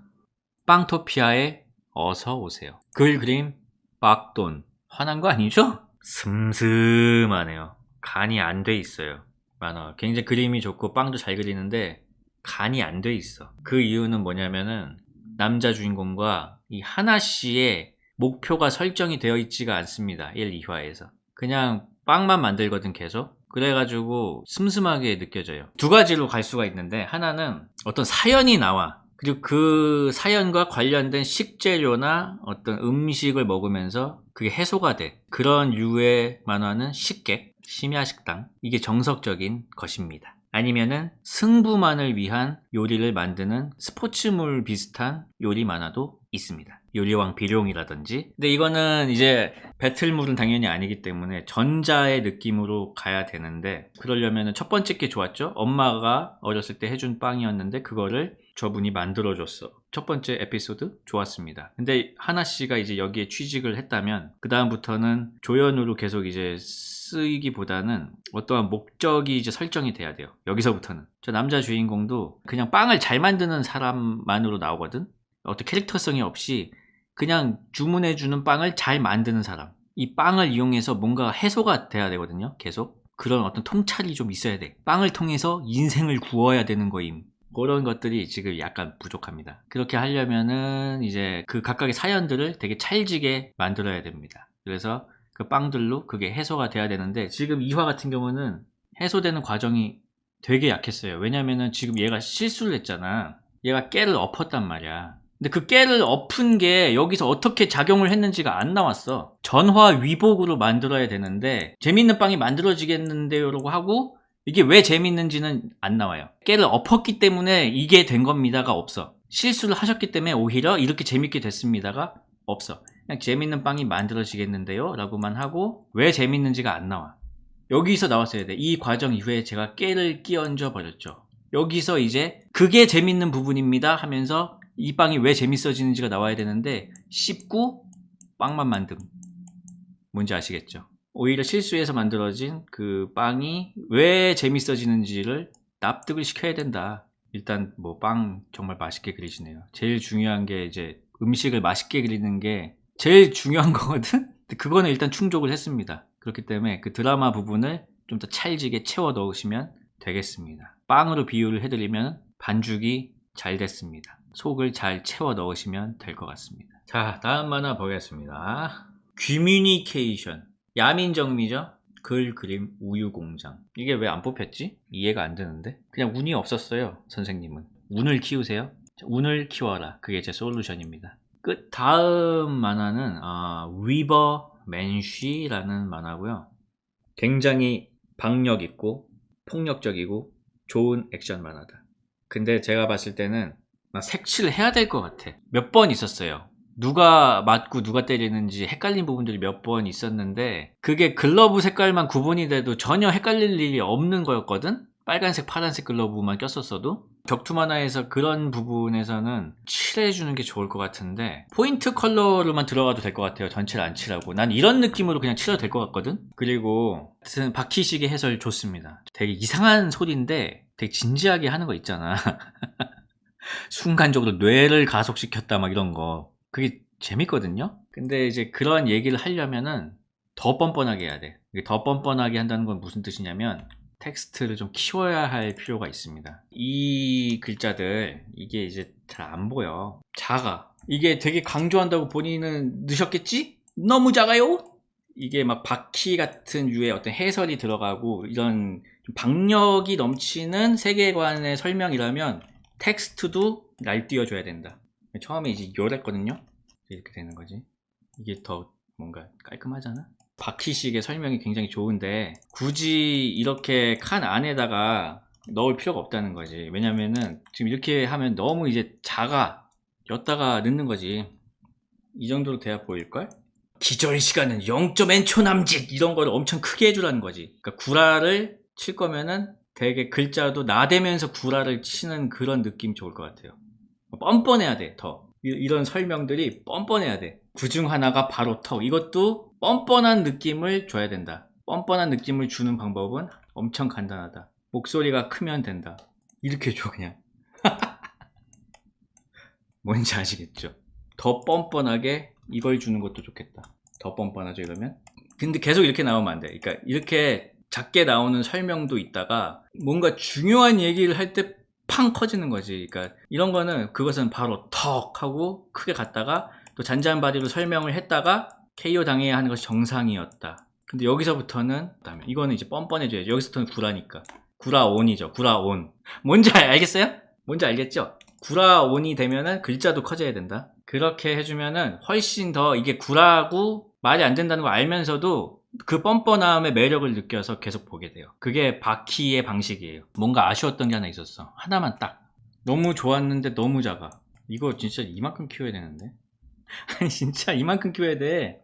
빵토피아에 어서 오세요. 글 그림 빡돈. 화난 거 아니죠? 슴슴하네요. 간이 안 돼 있어요. 만화 굉장히 그림이 좋고 빵도 잘 그리는데 간이 안 돼 있어. 그 이유는 뭐냐면은 남자 주인공과 이 하나 씨의 목표가 설정이 되어 있지가 않습니다. 1, 2화에서 그냥 빵만 만들거든 계속. 그래가지고 슴슴하게 느껴져요. 두 가지로 갈 수가 있는데, 하나는 어떤 사연이 나와. 그리고 그 사연과 관련된 식재료나 어떤 음식을 먹으면서 그게 해소가 돼. 그런 류의 만화는 식객, 심야식당. 이게 정석적인 것입니다. 아니면은 승부만을 위한 요리를 만드는 스포츠물 비슷한 요리 만화도 있습니다. 요리왕 비룡이라든지. 근데 이거는 이제 배틀물은 당연히 아니기 때문에 전자의 느낌으로 가야 되는데, 그러려면 첫 번째 게 좋았죠. 엄마가 어렸을 때 해준 빵이었는데 그거를 저분이 만들어줬어. 첫 번째 에피소드 좋았습니다. 근데 하나씨가 이제 여기에 취직을 했다면 그 다음부터는 조연으로 계속 이제 쓰이기보다는 어떠한 목적이 이제 설정이 돼야 돼요. 여기서부터는. 저 남자 주인공도 그냥 빵을 잘 만드는 사람만으로 나오거든. 어떤 캐릭터성이 없이 그냥 주문해주는 빵을 잘 만드는 사람. 이 빵을 이용해서 뭔가 해소가 돼야 되거든요. 계속. 그런 어떤 통찰이 좀 있어야 돼. 빵을 통해서 인생을 구워야 되는 거임. 그런 것들이 지금 약간 부족합니다. 그렇게 하려면은 이제 그 각각의 사연들을 되게 찰지게 만들어야 됩니다. 그래서 그 빵들로 그게 해소가 돼야 되는데, 지금 2화 같은 경우는 해소되는 과정이 되게 약했어요. 왜냐면은 지금 얘가 실수를 했잖아. 얘가 깨를 엎었단 말이야. 근데 그 깨를 엎은 게 여기서 어떻게 작용을 했는지가 안 나왔어. 전화 위복으로 만들어야 되는데 재밌는 빵이 만들어지겠는데요 라고 하고, 이게 왜 재밌는지는 안 나와요. 깨를 엎었기 때문에 이게 된 겁니다가 없어. 실수를 하셨기 때문에 오히려 이렇게 재밌게 됐습니다가 없어. 그냥 재밌는 빵이 만들어지겠는데요 라고만 하고 왜 재밌는지가 안 나와. 여기서 나왔어야 돼. 이 과정 이후에 제가 깨를 끼얹어 버렸죠. 여기서 이제 그게 재밌는 부분입니다 하면서 이 빵이 왜 재밌어지는지가 나와야 되는데 씹고 빵만 만듦. 뭔지 아시겠죠? 오히려 실수해서 만들어진 그 빵이 왜 재밌어지는지를 납득을 시켜야 된다. 일단 뭐 빵 정말 맛있게 그리시네요. 제일 중요한 게 이제 음식을 맛있게 그리는 게 제일 중요한 거거든? 그거는 일단 충족을 했습니다. 그렇기 때문에 그 드라마 부분을 좀 더 찰지게 채워 넣으시면 되겠습니다. 빵으로 비유를 해드리면 반죽이 잘 됐습니다. 속을 잘 채워 넣으시면 될 것 같습니다. 자, 다음 만화 보겠습니다. 귀뮤니케이션. 야민정미죠? 글, 그림, 우유 공장. 이게 왜 안 뽑혔지? 이해가 안 되는데? 그냥 운이 없었어요, 선생님은. 운을 키우세요. 운을 키워라. 그게 제 솔루션입니다. 끝. 다음 만화는 위버 맨쉬라는 만화고요. 굉장히 박력 있고 폭력적이고 좋은 액션 만화다. 근데 제가 봤을 때는 색칠을 해야 될 것 같아. 몇 번 있었어요. 누가 맞고 누가 때리는지 헷갈린 부분들이 몇 번 있었는데 그게 글러브 색깔만 구분이 돼도 전혀 헷갈릴 일이 없는 거였거든? 빨간색, 파란색 글러브만 꼈었어도. 격투 만화에서 그런 부분에서는 칠해주는 게 좋을 것 같은데 포인트 컬러로만 들어가도 될 것 같아요. 전체를 안 칠하고. 난 이런 느낌으로 그냥 칠해도 될 것 같거든? 그리고 하여튼 바퀴시계 해설 좋습니다. 되게 이상한 소리인데 되게 진지하게 하는 거 있잖아. 순간적으로 뇌를 가속시켰다 막 이런 거. 그게 재밌거든요. 근데 이제 그런 얘기를 하려면은 더 뻔뻔하게 해야 돼. 이게 더 뻔뻔하게 한다는 건 무슨 뜻이냐면 텍스트를 좀 키워야 할 필요가 있습니다. 이 글자들 이게 이제 잘 안 보여. 작아. 이게 되게 강조한다고 본인은 넣으셨겠지? 너무 작아요? 이게 막 바퀴 같은 유의 어떤 해설이 들어가고 이런 박력이 넘치는 세계관의 설명이라면 텍스트도 날뛰어줘야 된다. 처음에 이제 요랬거든요. 이렇게 되는 거지. 이게 더 뭔가 깔끔하잖아. 바퀴식의 설명이 굉장히 좋은데 굳이 이렇게 칸 안에다가 넣을 필요가 없다는 거지. 왜냐면은 지금 이렇게 하면 너무 이제 작아. 였다가 넣는 거지. 이 정도로 돼야 보일걸? 기절 시간은 0.n초 남짓 이런 걸 엄청 크게 해주라는 거지. 그러니까 구라를 칠 거면은 되게 글자도 나대면서 구라를 치는 그런 느낌이 좋을 것 같아요. 뻔뻔해야 돼. 더 이런 설명들이 뻔뻔해야 돼. 그 중 하나가 바로 턱. 이것도 뻔뻔한 느낌을 줘야 된다. 뻔뻔한 느낌을 주는 방법은 엄청 간단하다. 목소리가 크면 된다. 이렇게 줘 그냥. 뭔지 아시겠죠? 더 뻔뻔하게 이걸 주는 것도 좋겠다. 더 뻔뻔하죠 이러면. 근데 계속 이렇게 나오면 안 돼. 그러니까 이렇게 작게 나오는 설명도 있다가 뭔가 중요한 얘기를 할 때 팡 커지는 거지. 그러니까 이런 거는 그것은 바로 턱 하고 크게 갔다가 또 잔잔바리로 설명을 했다가 KO 당해야 하는 것이 정상이었다. 근데 여기서부터는 이거는 이제 뻔뻔해져야지. 여기서부터는 구라니까. 구라온이죠. 구라온. 뭔지 알겠어요? 뭔지 알겠죠? 구라온이 되면은 글자도 커져야 된다. 그렇게 해주면은 훨씬 더 이게 구라고 말이 안 된다는 걸 알면서도 그 뻔뻔함의 매력을 느껴서 계속 보게 돼요. 그게 바퀴의 방식이에요. 뭔가 아쉬웠던 게 하나 있었어. 하나만 딱. 너무 좋았는데 너무 작아. 이거 진짜 이만큼 키워야 되는데. 아니 진짜 이만큼 키워야 돼.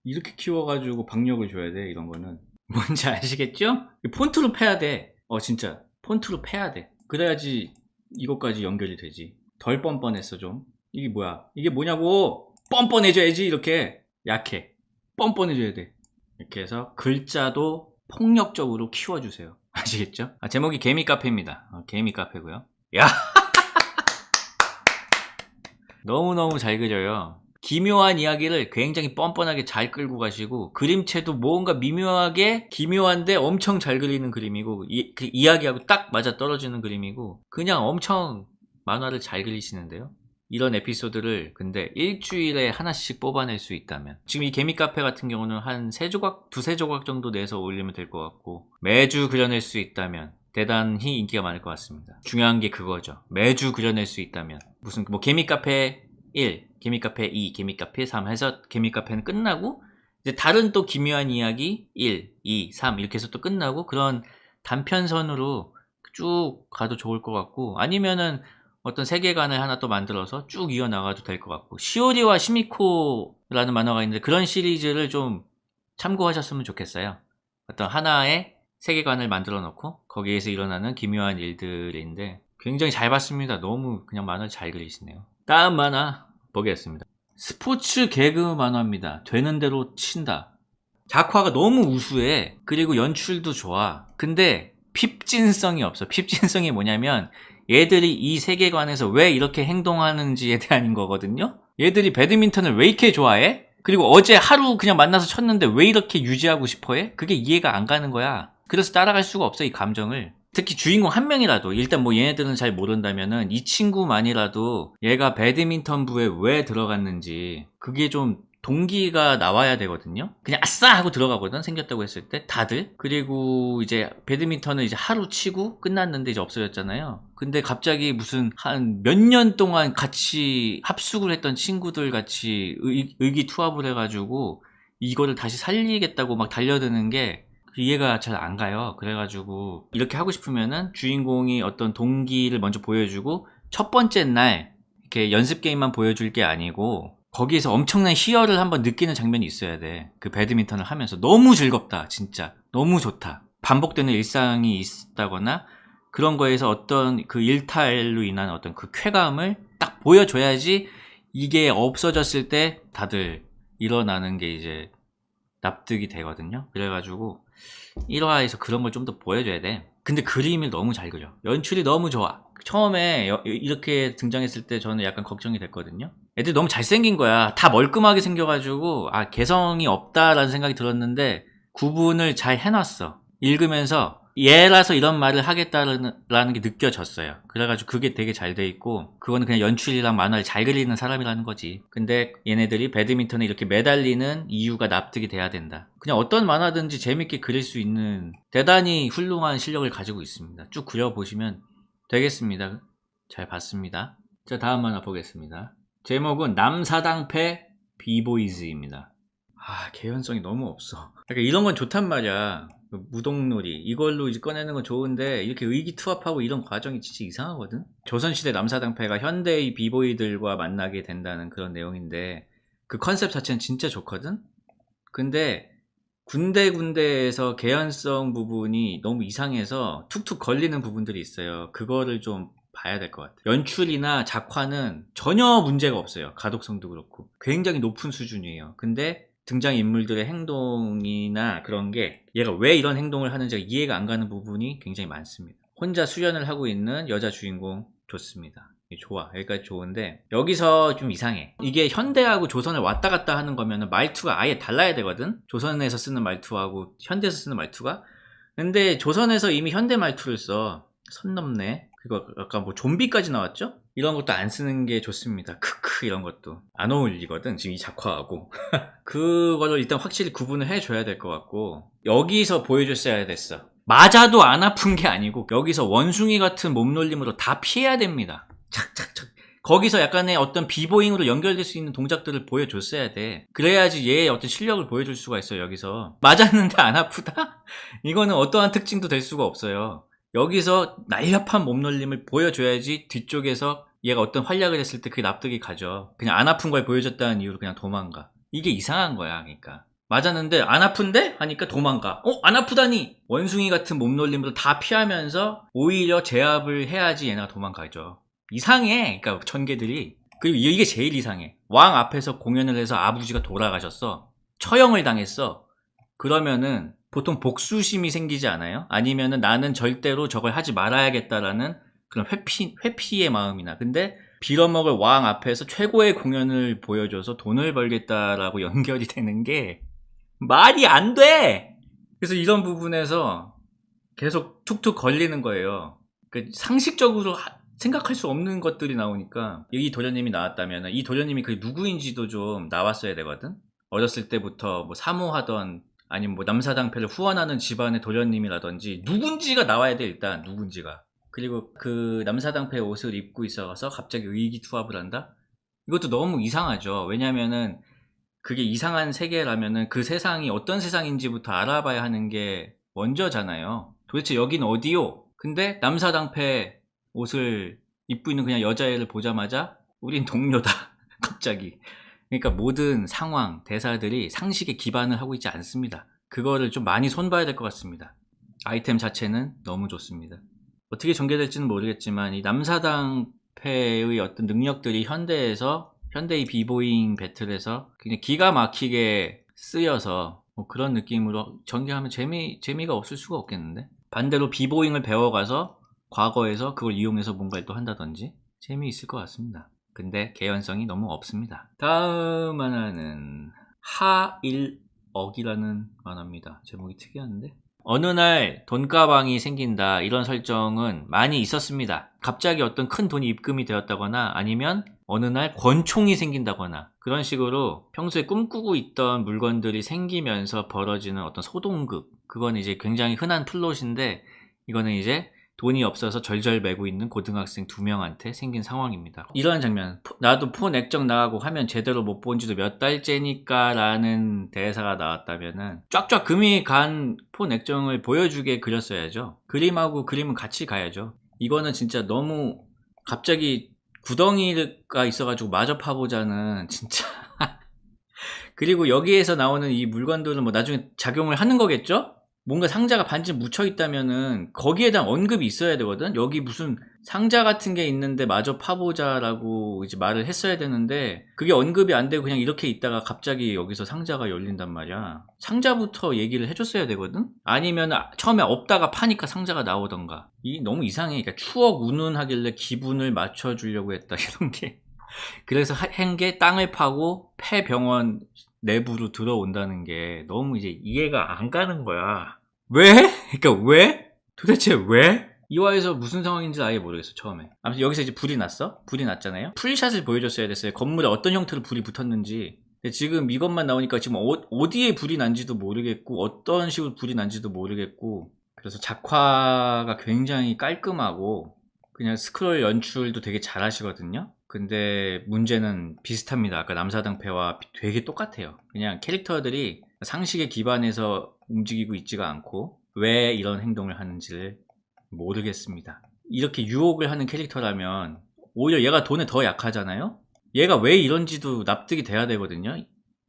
이렇게 키워가지고 박력을 줘야 돼. 이런 거는. 뭔지 아시겠죠? 폰트로 패야 돼. 진짜 폰트로 패야 돼. 그래야지 이것까지 연결이 되지. 덜 뻔뻔했어 좀. 이게 뭐야? 이게 뭐냐고. 뻔뻔해져야지. 이렇게 약해. 뻔뻔해져야 돼. 이렇게 해서 글자도 폭력적으로 키워주세요. 아시겠죠? 제목이 개미카페입니다. 개미카페고요. 야! 너무너무 잘 그려요. 기묘한 이야기를 굉장히 뻔뻔하게 잘 끌고 가시고 그림체도 뭔가 미묘하게 기묘한데 엄청 잘 그리는 그림이고 그 이야기하고 딱 맞아 떨어지는 그림이고 그냥 엄청 만화를 잘 그리시는데요. 이런 에피소드를 근데 일주일에 하나씩 뽑아낼 수 있다면 지금 이 개미카페 같은 경우는 한 3조각, 2-3조각 정도 내서 올리면 될 것 같고 매주 그려낼 수 있다면 대단히 인기가 많을 것 같습니다. 중요한 게 그거죠. 매주 그려낼 수 있다면 무슨 뭐 개미카페 1, 개미카페 2, 개미카페 3 해서 개미카페는 끝나고 이제 다른 또 기묘한 이야기 1, 2, 3 이렇게 해서 또 끝나고 그런 단편선으로 쭉 가도 좋을 것 같고 아니면은 어떤 세계관을 하나 또 만들어서 쭉 이어나가도 될 것 같고 시오리와 시미코라는 만화가 있는데 그런 시리즈를 좀 참고하셨으면 좋겠어요. 어떤 하나의 세계관을 만들어 놓고 거기에서 일어나는 기묘한 일들인데 굉장히 잘 봤습니다. 너무 그냥 만화를 잘 그리시네요. 다음 만화 보겠습니다. 스포츠 개그 만화입니다. 되는 대로 친다. 작화가 너무 우수해. 그리고 연출도 좋아. 근데 핍진성이 없어. 핍진성이 뭐냐면 얘들이 이 세계관에서 왜 이렇게 행동하는지에 대한 거거든요. 얘들이 배드민턴을 왜 이렇게 좋아해? 그리고 어제 하루 그냥 만나서 쳤는데 왜 이렇게 유지하고 싶어해? 그게 이해가 안 가는 거야. 그래서 따라갈 수가 없어, 이 감정을. 특히 주인공 한 명이라도, 일단 뭐 얘네들은 잘 모른다면은 이 친구만이라도 얘가 배드민턴부에 왜 들어갔는지 그게 좀 동기가 나와야 되거든요. 그냥 아싸 하고 들어가거든, 생겼다고 했을 때 다들. 그리고 이제 배드민턴을 이제 하루 치고 끝났는데 이제 없어졌잖아요. 근데 갑자기 무슨 한 몇 년 동안 같이 합숙을 했던 친구들 같이 의기투합을 해가지고 이거를 다시 살리겠다고 막 달려드는 게 이해가 잘 안 가요. 그래가지고 이렇게 하고 싶으면은 주인공이 어떤 동기를 먼저 보여주고 첫 번째 날 이렇게 연습 게임만 보여줄 게 아니고 거기에서 엄청난 희열을 한번 느끼는 장면이 있어야 돼. 그 배드민턴을 하면서 너무 즐겁다, 진짜 너무 좋다. 반복되는 일상이 있다거나 그런 거에서 어떤 그 일탈로 인한 어떤 그 쾌감을 딱 보여줘야지 이게 없어졌을 때 다들 일어나는 게 이제 납득이 되거든요. 그래가지고 1화에서 그런 걸 좀 더 보여줘야 돼. 근데 그림을 너무 잘 그려. 연출이 너무 좋아. 처음에 이렇게 등장했을 때 저는 약간 걱정이 됐거든요. 애들이 너무 잘생긴 거야. 다 멀끔하게 생겨가지고 아, 개성이 없다라는 생각이 들었는데 구분을 잘 해놨어. 읽으면서 얘라서 이런 말을 하겠다라는 게 느껴졌어요. 그래가지고 그게 되게 잘 돼 있고 그거는 그냥 연출이랑 만화를 잘 그리는 사람이라는 거지. 근데 얘네들이 배드민턴에 이렇게 매달리는 이유가 납득이 돼야 된다. 그냥 어떤 만화든지 재밌게 그릴 수 있는 대단히 훌륭한 실력을 가지고 있습니다. 쭉 그려보시면 되겠습니다. 잘 봤습니다. 자, 다음 만화 보겠습니다. 제목은 남사당패 비보이즈입니다. 아, 개연성이 너무 없어. 그러니까 이런 건 좋단 말이야. 무동놀이 이걸로 이제 꺼내는 건 좋은데 이렇게 의기투합하고 이런 과정이 진짜 이상하거든. 조선시대 남사당패가 현대의 비보이들과 만나게 된다는 그런 내용인데 그 컨셉 자체는 진짜 좋거든. 근데 군데군데에서 개연성 부분이 너무 이상해서 툭툭 걸리는 부분들이 있어요. 그거를 좀 봐야 될 것 같아요. 연출이나 작화는 전혀 문제가 없어요. 가독성도 그렇고 굉장히 높은 수준이에요. 근데 등장인물들의 행동이나 그런 게 얘가 왜 이런 행동을 하는지가 이해가 안 가는 부분이 굉장히 많습니다. 혼자 수련을 하고 있는 여자 주인공 좋습니다. 좋아. 여기까지 좋은데 여기서 좀 이상해. 이게 현대하고 조선을 왔다 갔다 하는 거면 말투가 아예 달라야 되거든. 조선에서 쓰는 말투하고 현대에서 쓰는 말투가. 근데 조선에서 이미 현대 말투를 써. 선 넘네. 그리고 아까 뭐 좀비까지 나왔죠? 이런 것도 안 쓰는 게 좋습니다. 크크 이런 것도 안 어울리거든 지금 이 작화하고. 그걸로 일단 확실히 구분을 해줘야 될 것 같고 여기서 보여줬어야 됐어. 맞아도 안 아픈 게 아니고 여기서 원숭이 같은 몸놀림으로 다 피해야 됩니다. 착착착. 거기서 약간의 어떤 비보잉으로 연결될 수 있는 동작들을 보여줬어야 돼. 그래야지 얘의 어떤 실력을 보여줄 수가 있어요. 여기서 맞았는데 안 아프다? 이거는 어떠한 특징도 될 수가 없어요. 여기서 날렵한 몸놀림을 보여줘야지 뒤쪽에서 얘가 어떤 활약을 했을 때 그게 납득이 가죠. 그냥 안 아픈 걸 보여줬다는 이유로 그냥 도망가. 이게 이상한 거야. 그러니까 맞았는데 안 아픈데? 하니까 도망가. 안 아프다니? 원숭이 같은 몸놀림으로 다 피하면서 오히려 제압을 해야지 얘네가 도망가죠. 이상해. 그러니까 전개들이. 그리고 이게 제일 이상해. 왕 앞에서 공연을 해서 아버지가 돌아가셨어. 처형을 당했어. 그러면은 보통 복수심이 생기지 않아요? 아니면은 나는 절대로 저걸 하지 말아야겠다라는 그런 회피의 마음이나. 근데 빌어먹을 왕 앞에서 최고의 공연을 보여줘서 돈을 벌겠다라고 연결이 되는 게 말이 안 돼! 그래서 이런 부분에서 계속 툭툭 걸리는 거예요. 상식적으로 생각할 수 없는 것들이 나오니까 이 도련님이 나왔다면 이 도련님이 그 누구인지도 좀 나왔어야 되거든. 어렸을 때부터 뭐 사모하던 아니면 뭐 남사당패를 후원하는 집안의 도련님이라든지 누군지가 나와야 돼. 일단 누군지가. 그리고 그 남사당패 옷을 입고 있어서 갑자기 의기투합을 한다? 이것도 너무 이상하죠. 왜냐면은 그게 이상한 세계라면은 그 세상이 어떤 세상인지부터 알아봐야 하는 게 먼저잖아요. 도대체 여긴 어디요? 근데 남사당패 옷을 입고 있는 그냥 여자애를 보자마자 우린 동료다. 갑자기. 그러니까 모든 상황, 대사들이 상식에 기반을 하고 있지 않습니다. 그거를 좀 많이 손봐야 될 것 같습니다. 아이템 자체는 너무 좋습니다. 어떻게 전개될지는 모르겠지만 이 남사당패의 어떤 능력들이 현대의 비보잉 배틀에서 그냥 기가 막히게 쓰여서 뭐 그런 느낌으로 전개하면 재미가 없을 수가 없겠는데, 반대로 비보잉을 배워가서 과거에서 그걸 이용해서 뭔가를 또 한다든지 재미있을 것 같습니다. 근데 개연성이 너무 없습니다. 다음 만화는 하일억이라는 만화입니다. 제목이 특이한데, 어느 날 돈가방이 생긴다, 이런 설정은 많이 있었습니다. 갑자기 어떤 큰 돈이 입금이 되었다거나 아니면 어느 날 권총이 생긴다거나 그런 식으로 평소에 꿈꾸고 있던 물건들이 생기면서 벌어지는 어떤 소동극, 그거는 이제 굉장히 흔한 플롯인데, 이거는 이제 돈이 없어서 절절매고 있는 고등학생 2명한테 생긴 상황입니다. 이런 장면, 나도 폰 액정 나가고 화면 제대로 못 본 지도 몇 달째니까 라는 대사가 나왔다면은 쫙쫙 금이 간 폰 액정을 보여주게 그렸어야죠. 그림하고 그림은 같이 가야죠. 이거는 진짜 너무 갑자기 구덩이가 있어가지고 마저 파보자는 진짜. 그리고 여기에서 나오는 이 물건들은 뭐 나중에 작용을 하는 거겠죠? 뭔가 상자가 반쯤 묻혀있다면은 거기에 대한 언급이 있어야 되거든? 여기 무슨 상자 같은 게 있는데 마저 파보자라고 이제 말을 했어야 되는데, 그게 언급이 안 되고 그냥 이렇게 있다가 갑자기 여기서 상자가 열린단 말이야. 상자부터 얘기를 해줬어야 되거든? 아니면 처음에 없다가 파니까 상자가 나오던가. 너무 이상해. 그러니까 추억 운운하길래 기분을 맞춰주려고 했다, 이런 게. 그래서 한 게 땅을 파고 폐병원 내부로 들어온다는 게 너무 이제 이해가 안 가는 거야. 왜? 그러니까 왜? 도대체 왜? 이화에서 무슨 상황인지 아예 모르겠어, 처음에. 아무튼 여기서 이제 불이 났어? 불이 났잖아요? 풀샷을 보여줬어야 됐어요. 건물에 어떤 형태로 불이 붙었는지. 근데 지금 이것만 나오니까 지금 어디에 불이 난지도 모르겠고 어떤 식으로 불이 난지도 모르겠고, 그래서 작화가 굉장히 깔끔하고 그냥 스크롤 연출도 되게 잘 하시거든요. 근데 문제는 비슷합니다. 아까 남사당패와 되게 똑같아요. 그냥 캐릭터들이 상식에 기반해서 움직이고 있지가 않고 왜 이런 행동을 하는지를 모르겠습니다. 이렇게 유혹을 하는 캐릭터라면 오히려 얘가 돈에 더 약하잖아요? 얘가 왜 이런지도 납득이 돼야 되거든요.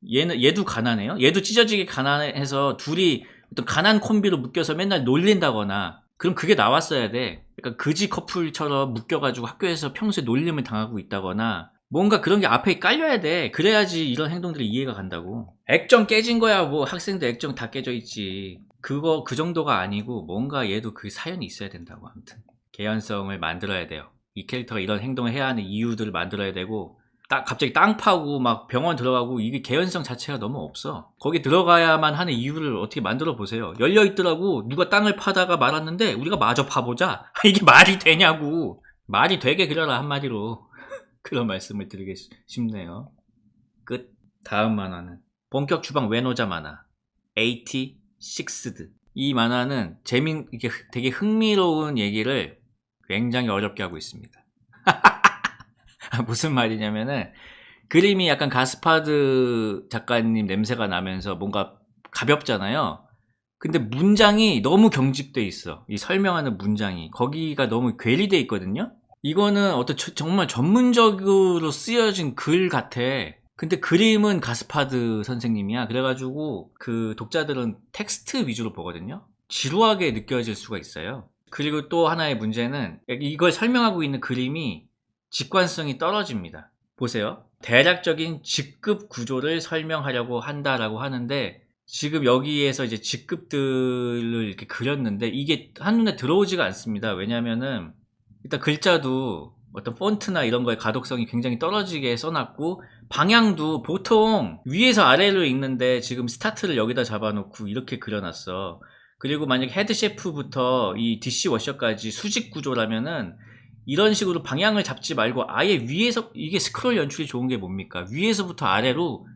얘도 가난해요? 얘도 찢어지게 가난해서 둘이 어떤 가난 콤비로 묶여서 맨날 놀린다거나, 그럼 그게 나왔어야 돼. 그러니까 그지 커플처럼 묶여가지고 학교에서 평소에 놀림을 당하고 있다거나 뭔가 그런 게 앞에 깔려야 돼. 그래야지 이런 행동들이 이해가 간다고. 액정 깨진 거야 뭐, 학생들 액정 다 깨져 있지. 그 정도가 아니고 뭔가 얘도 그 사연이 있어야 된다고. 아무튼 개연성을 만들어야 돼요. 이 캐릭터가 이런 행동을 해야 하는 이유들을 만들어야 되고, 갑자기 땅 파고 막 병원 들어가고 이게 개연성 자체가 너무 없어. 거기 들어가야만 하는 이유를 어떻게 만들어 보세요. 열려있더라고. 누가 땅을 파다가 말았는데 우리가 마저 파보자. 이게 말이 되냐고. 말이 되게 그려라, 한마디로. 그런 말씀을 드리고 싶네요. 끝. 다음 만화는 본격 주방 외노자 만화 86드. 이 만화는 이게 되게 흥미로운 얘기를 굉장히 어렵게 하고 있습니다. 무슨 말이냐면은, 그림이 약간 가스파드 작가님 냄새가 나면서 뭔가 가볍잖아요. 근데 문장이 너무 경직돼 있어. 이 설명하는 문장이 거기가 너무 괴리돼 있거든요. 이거는 어떤 정말 전문적으로 쓰여진 글 같아. 근데 그림은 가스파드 선생님이야. 그래가지고 그 독자들은 텍스트 위주로 보거든요. 지루하게 느껴질 수가 있어요. 그리고 또 하나의 문제는 이걸 설명하고 있는 그림이 직관성이 떨어집니다. 보세요. 대략적인 직급 구조를 설명하려고 한다라고 하는데, 지금 여기에서 이제 직급들을 이렇게 그렸는데 이게 한눈에 들어오지가 않습니다. 왜냐면은 일단 글자도 어떤 폰트나 이런 거에 가독성이 굉장히 떨어지게 써놨고, 방향도 보통 위에서 아래로 읽는데 지금 스타트를 여기다 잡아놓고 이렇게 그려놨어. 그리고 만약 헤드 셰프부터 이 DC 워셔까지 수직 구조라면은 이런 식으로 방향을 잡지 말고 아예 위에서, 이게 스크롤 연출이 좋은 게 뭡니까? 위에서부터 아래로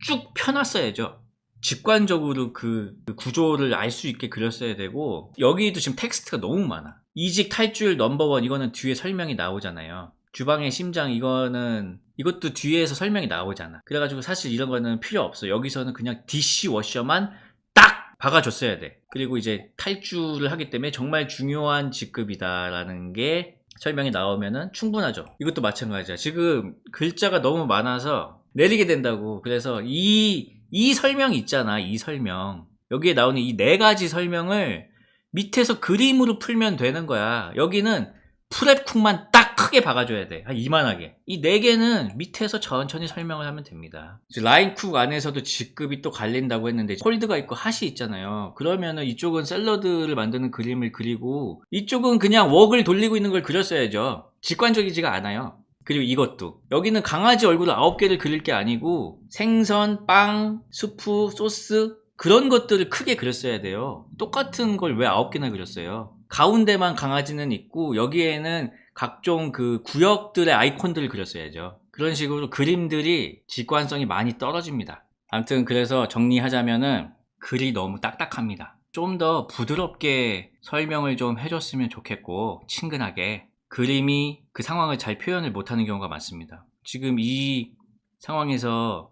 쭉 펴놨어야죠. 직관적으로 그 구조를 알 수 있게 그렸어야 되고, 여기도 지금 텍스트가 너무 많아. 이직 탈출 넘버원, 이거는 뒤에 설명이 나오잖아요. 주방의 심장, 이것도 뒤에서 설명이 나오잖아. 그래가지고 사실 이런 거는 필요 없어. 여기서는 그냥 DC 워셔만 딱 박아줬어야 돼. 그리고 이제 탈출을 하기 때문에 정말 중요한 직급이다라는 게 설명이 나오면은 충분하죠. 이것도 마찬가지야. 지금 글자가 너무 많아서 내리게 된다고. 그래서 이 설명이 있잖아. 이 설명. 여기에 나오는 이 4가지 설명을 밑에서 그림으로 풀면 되는 거야. 여기는 프랩 쿡만 딱 크게 박아줘야 돼. 한 이만하게. 이 4개는 밑에서 천천히 설명을 하면 됩니다. 라인 쿡 안에서도 직급이 또 갈린다고 했는데 홀드가 있고 핫이 있잖아요. 그러면은 이쪽은 샐러드를 만드는 그림을 그리고 이쪽은 그냥 웍을 돌리고 있는 걸 그렸어야죠. 직관적이지가 않아요. 그리고 이것도 여기는 강아지 얼굴 9개를 그릴 게 아니고 생선, 빵, 수프, 소스 그런 것들을 크게 그렸어야 돼요. 똑같은 걸 왜 9개나 그렸어요? 가운데만 강아지는 있고 여기에는 각종 그 구역들의 아이콘들을 그렸어야죠. 그런 식으로 그림들이 직관성이 많이 떨어집니다. 아무튼 그래서 정리하자면은 글이 너무 딱딱합니다. 좀 더 부드럽게 설명을 좀 해줬으면 좋겠고 친근하게 그림이 그 상황을 잘 표현을 못하는 경우가 많습니다. 지금 이 상황에서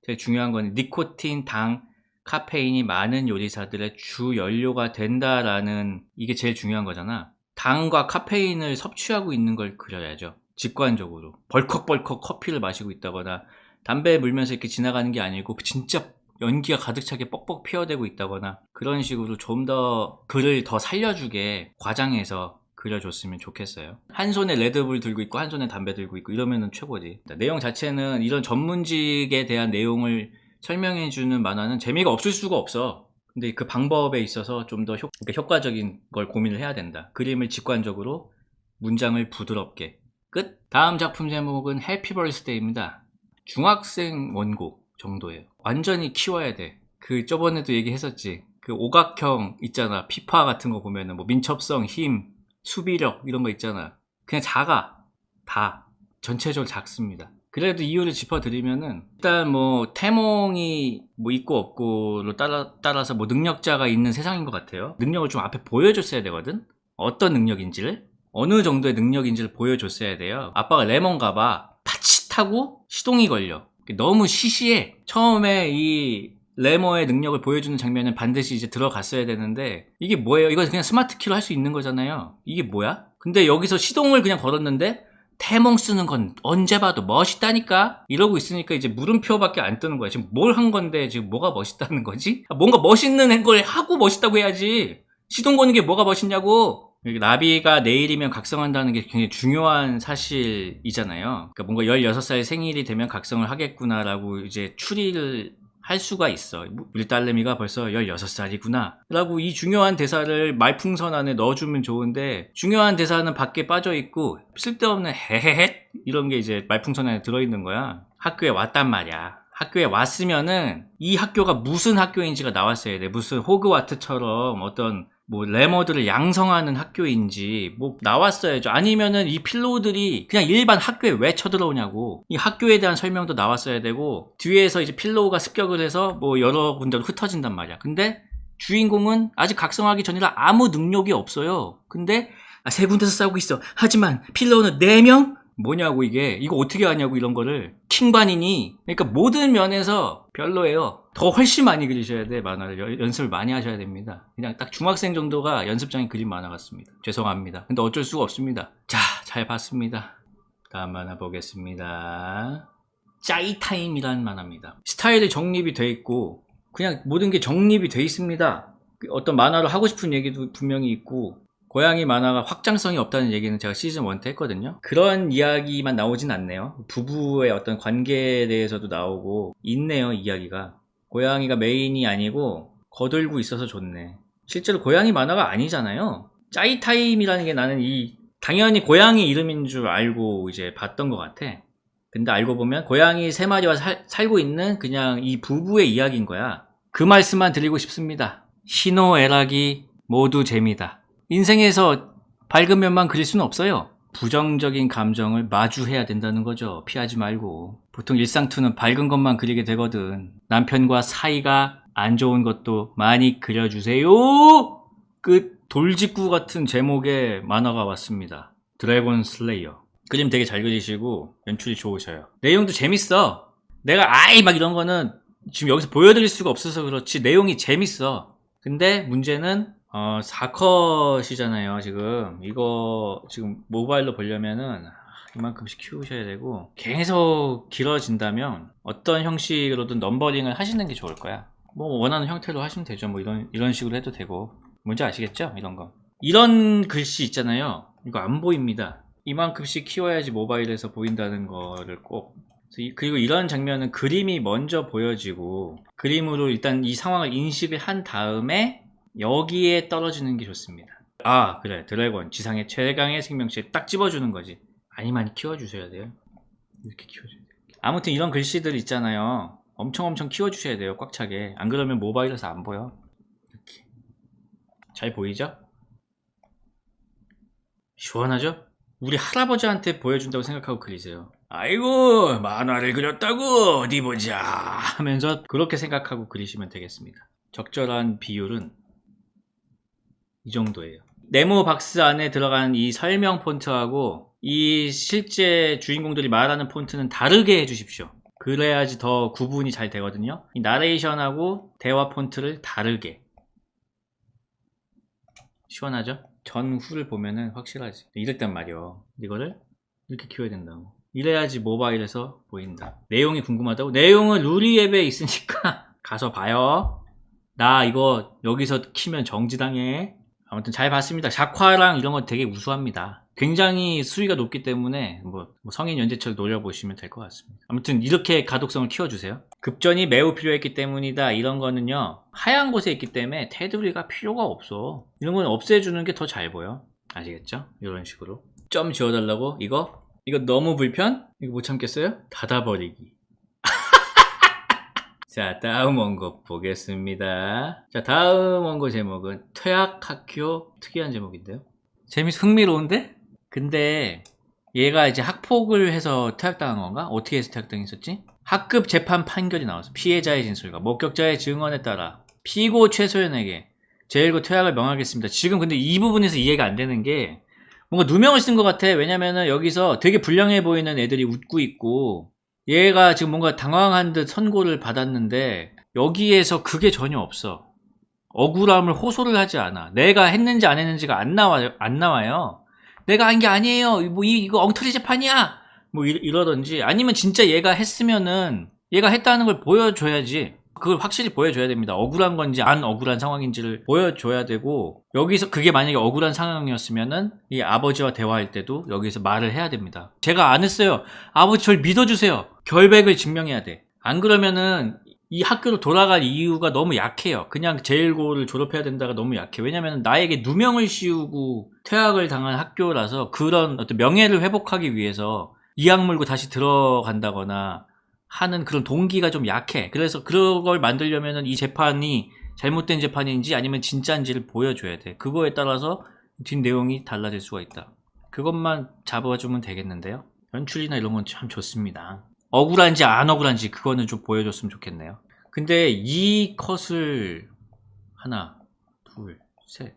제일 중요한 건 니코틴, 당, 카페인이 많은 요리사들의 주 연료가 된다라는 이게 제일 중요한 거잖아. 당과 카페인을 섭취하고 있는 걸 그려야죠. 직관적으로 벌컥벌컥 커피를 마시고 있다거나 담배 물면서 이렇게 지나가는 게 아니고 진짜 연기가 가득 차게 뻑뻑 피어대고 있다거나 그런 식으로 좀 더 글을 더 살려주게 과장해서 그려줬으면 좋겠어요. 한 손에 레드불 들고 있고 한 손에 담배 들고 있고 이러면은 최고지. 내용 자체는 이런 전문직에 대한 내용을 설명해주는 만화는 재미가 없을 수가 없어. 근데 그 방법에 있어서 좀 더 효과적인 걸 고민을 해야 된다. 그림을 직관적으로, 문장을 부드럽게. 끝! 다음 작품 제목은 해피 벌스데이입니다. 중학생 원고 정도예요. 완전히 키워야 돼. 그 저번에도 얘기했었지. 그 오각형 있잖아. 피파 같은 거 보면은 뭐 민첩성, 힘, 수비력 이런 거 있잖아. 그냥 작아. 다. 전체적으로 작습니다. 그래도 이유를 짚어드리면은 일단 뭐 태몽이 뭐 있고 없고로 따라서 뭐 능력자가 있는 세상인 것 같아요. 능력을 좀 앞에 보여줬어야 되거든. 어떤 능력인지를 어느 정도의 능력인지를 보여줬어야 돼요. 아빠가 레몬가 봐. 파칫하고 시동이 걸려. 너무 시시해. 처음에 이 레머의 능력을 보여주는 장면은 반드시 이제 들어갔어야 되는데 이게 뭐예요? 이거 그냥 스마트 키로 할 수 있는 거잖아요. 이게 뭐야? 근데 여기서 시동을 그냥 걸었는데 태몽 쓰는 건 언제 봐도 멋있다니까? 이러고 있으니까 이제 물음표밖에 안 뜨는 거야. 지금 뭘 한 건데 지금 뭐가 멋있다는 거지? 뭔가 멋있는 걸 하고 멋있다고 해야지. 시동 거는 게 뭐가 멋있냐고. 나비가 내일이면 각성한다는 게 굉장히 중요한 사실이잖아요. 그러니까 뭔가 16살 생일이 되면 각성을 하겠구나라고 이제 추리를 할 수가 있어. 우리 딸내미가 벌써 16살이구나 라고 이 중요한 대사를 말풍선 안에 넣어주면 좋은데 중요한 대사는 밖에 빠져있고 쓸데없는 헤헤헷 이런 게 이제 말풍선 안에 들어있는 거야. 학교에 왔단 말이야. 학교에 왔으면은 이 학교가 무슨 학교인지가 나왔어야 돼. 무슨 호그와트처럼 어떤 뭐 레머들을 양성하는 학교인지 뭐 나왔어야죠. 아니면은 이 필로우들이 그냥 일반 학교에 왜 쳐들어오냐고. 이 학교에 대한 설명도 나왔어야 되고 뒤에서 이제 필로우가 습격을 해서 뭐 여러 군데로 흩어진단 말이야. 근데 주인공은 아직 각성하기 전이라 아무 능력이 없어요. 근데 세 군데서 싸우고 있어. 하지만 필로우는 4명? 뭐냐고 이거 어떻게 하냐고 이런 거를. 킹반이니. 그러니까 모든 면에서 별로예요. 더 훨씬 많이 그리셔야 돼. 만화를 연습을 많이 하셔야 됩니다. 그냥 딱 중학생 정도가 연습장에 그린 만화 같습니다. 죄송합니다. 근데 어쩔 수가 없습니다. 자, 잘 봤습니다. 다음 만화 보겠습니다. 짜이타임이라는 만화입니다. 스타일이 정립이 돼 있고 그냥 모든 게 정립이 돼 있습니다. 어떤 만화로 하고 싶은 얘기도 분명히 있고 고양이 만화가 확장성이 없다는 얘기는 제가 시즌 1 때 했거든요. 그런 이야기만 나오진 않네요. 부부의 어떤 관계에 대해서도 나오고 있네요. 이야기가. 고양이가 메인이 아니고 거들고 있어서 좋네. 실제로 고양이 만화가 아니잖아요. 짜이타임이라는 게 나는 당연히 고양이 이름인 줄 알고 이제 봤던 것 같아. 근데 알고 보면 고양이 3마리와 살고 있는 그냥 이 부부의 이야기인 거야. 그 말씀만 드리고 싶습니다. 희노애락이 모두 재미다. 인생에서 밝은 면만 그릴 수는 없어요. 부정적인 감정을 마주해야 된다는 거죠. 피하지 말고. 보통 일상투는 밝은 것만 그리게 되거든. 남편과 사이가 안 좋은 것도 많이 그려주세요. 끝. 돌직구 같은 제목의 만화가 왔습니다. 드래곤 슬레이어. 그림 되게 잘 그리시고 연출이 좋으셔요. 내용도 재밌어. 내가 막 이런 거는 지금 여기서 보여드릴 수가 없어서 그렇지 내용이 재밌어. 근데 문제는 4컷이잖아요 지금. 이거 지금 모바일로 보려면은 이만큼씩 키우셔야 되고 계속 길어진다면 어떤 형식으로든 넘버링을 하시는 게 좋을 거야. 뭐 원하는 형태로 하시면 되죠. 뭐 이런 식으로 해도 되고 뭔지 아시겠죠? 이런 거. 이런 글씨 있잖아요. 이거 안 보입니다. 이만큼씩 키워야지 모바일에서 보인다는 거를 꼭. 그리고 이런 장면은 그림이 먼저 보여지고 그림으로 일단 이 상황을 인식을 한 다음에 여기에 떨어지는 게 좋습니다. 아 그래, 드래곤 지상의 최강의 생명체 딱 집어주는 거지. 많이 많이 키워주셔야 돼요. 이렇게 키워줘야 돼요. 아무튼 이런 글씨들 있잖아요. 엄청 키워주셔야 돼요. 꽉 차게. 안 그러면 모바일에서 안 보여. 이렇게. 잘 보이죠? 시원하죠? 우리 할아버지한테 보여준다고 생각하고 그리세요. 아이고 만화를 그렸다고 어디 보자 하면서 그렇게 생각하고 그리시면 되겠습니다. 적절한 비율은 이 정도예요. 네모 박스 안에 들어간 이 설명 폰트하고 이 실제 주인공들이 말하는 폰트는 다르게 해주십시오. 그래야지 더 구분이 잘 되거든요. 이 나레이션하고 대화 폰트를 다르게. 시원하죠? 전후를 보면은 확실하지. 이랬단 말이요. 이거를 이렇게 키워야 된다고. 이래야지 모바일에서 보인다. 내용이 궁금하다고? 내용은 루리 앱에 있으니까 가서 봐요. 나 이거 여기서 키면 정지당해. 아무튼 잘 봤습니다. 작화랑 이런 거 되게 우수합니다. 굉장히 수위가 높기 때문에 뭐 성인 연재처를 노려보시면 될 것 같습니다. 아무튼 이렇게 가독성을 키워주세요. 급전이 매우 필요했기 때문이다. 이런 거는요, 하얀 곳에 있기 때문에 테두리가 필요가 없어. 이런 건 없애주는 게 더 잘 보여. 아시겠죠? 이런 식으로 점 지워달라고. 이거 너무 불편? 이거 못 참겠어요? 닫아버리기. 자, 다음 원고 보겠습니다. 자, 다음 원고 제목은 퇴학학교. 특이한 제목인데요. 흥미로운데? 근데 얘가 이제 학폭을 해서 퇴학당한 건가? 어떻게 해서 퇴학당했었지? 학급 재판 판결이 나왔어. 피해자의 진술과 목격자의 증언에 따라 피고 최소연에게 제1고 퇴학을 명하겠습니다. 지금 근데 이 부분에서 이해가 안 되는 게 뭔가 누명을 쓴 것 같아. 왜냐면은 여기서 되게 불량해 보이는 애들이 웃고 있고 얘가 지금 뭔가 당황한 듯 선고를 받았는데 여기에서 그게 전혀 없어. 억울함을 호소를 하지 않아. 내가 했는지 안 했는지가 안 나와요. 내가 한 게 아니에요. 이거 엉터리 재판이야. 이러던지 아니면 진짜 얘가 했으면은 얘가 했다는 걸 보여줘야지. 그걸 확실히 보여줘야 됩니다. 억울한 건지 안 억울한 상황인지를 보여줘야 되고, 여기서 그게 만약에 억울한 상황이었으면은 이 아버지와 대화할 때도 여기서 말을 해야 됩니다. 제가 안 했어요. 아버지 저를 믿어주세요. 결백을 증명해야 돼. 안 그러면은 이 학교로 돌아갈 이유가 너무 약해요. 그냥 제1고를 졸업해야 된다가 너무 약해. 왜냐면 나에게 누명을 씌우고 퇴학을 당한 학교라서 그런 어떤 명예를 회복하기 위해서 이악 물고 다시 들어간다거나 하는 그런 동기가 좀 약해. 그래서 그걸 만들려면은 이 재판이 잘못된 재판인지 아니면 진짜인지를 보여줘야 돼. 그거에 따라서 뒷 내용이 달라질 수가 있다. 그것만 잡아주면 되겠는데요. 연출이나 이런 건 참 좋습니다. 억울한지 안 억울한지 그거는 좀 보여줬으면 좋겠네요. 근데 이 컷을 하나, 둘, 셋,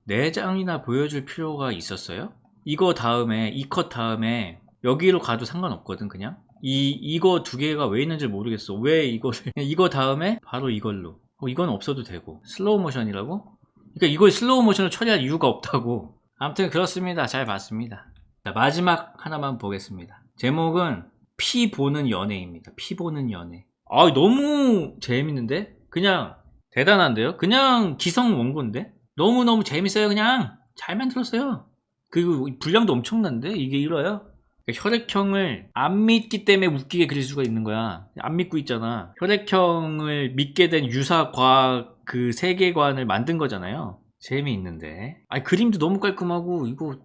4장이나 보여줄 필요가 있었어요? 이거 다음에, 이 컷 다음에 여기로 가도 상관없거든. 그냥 이거 2개가 왜 있는지 모르겠어. 왜 이거를 이거 다음에 바로 이걸로. 이건 없어도 되고. 슬로우 모션이라고? 그러니까 이걸 슬로우 모션으로 처리할 이유가 없다고. 아무튼 그렇습니다. 잘 봤습니다. 자, 마지막 하나만 보겠습니다. 제목은 피 보는 연애입니다. 피 보는 연애. 너무 재밌는데? 그냥 대단한데요? 그냥 기성 원고인데? 너무너무 재밌어요. 그냥 잘 만들었어요. 그리고 분량도 엄청난데? 이게 이러요? 혈액형을 안 믿기 때문에 웃기게 그릴 수가 있는 거야. 안 믿고 있잖아. 혈액형을 믿게 된 유사과학 그 세계관을 만든 거잖아요. 재미있는데. 그림도 너무 깔끔하고 이거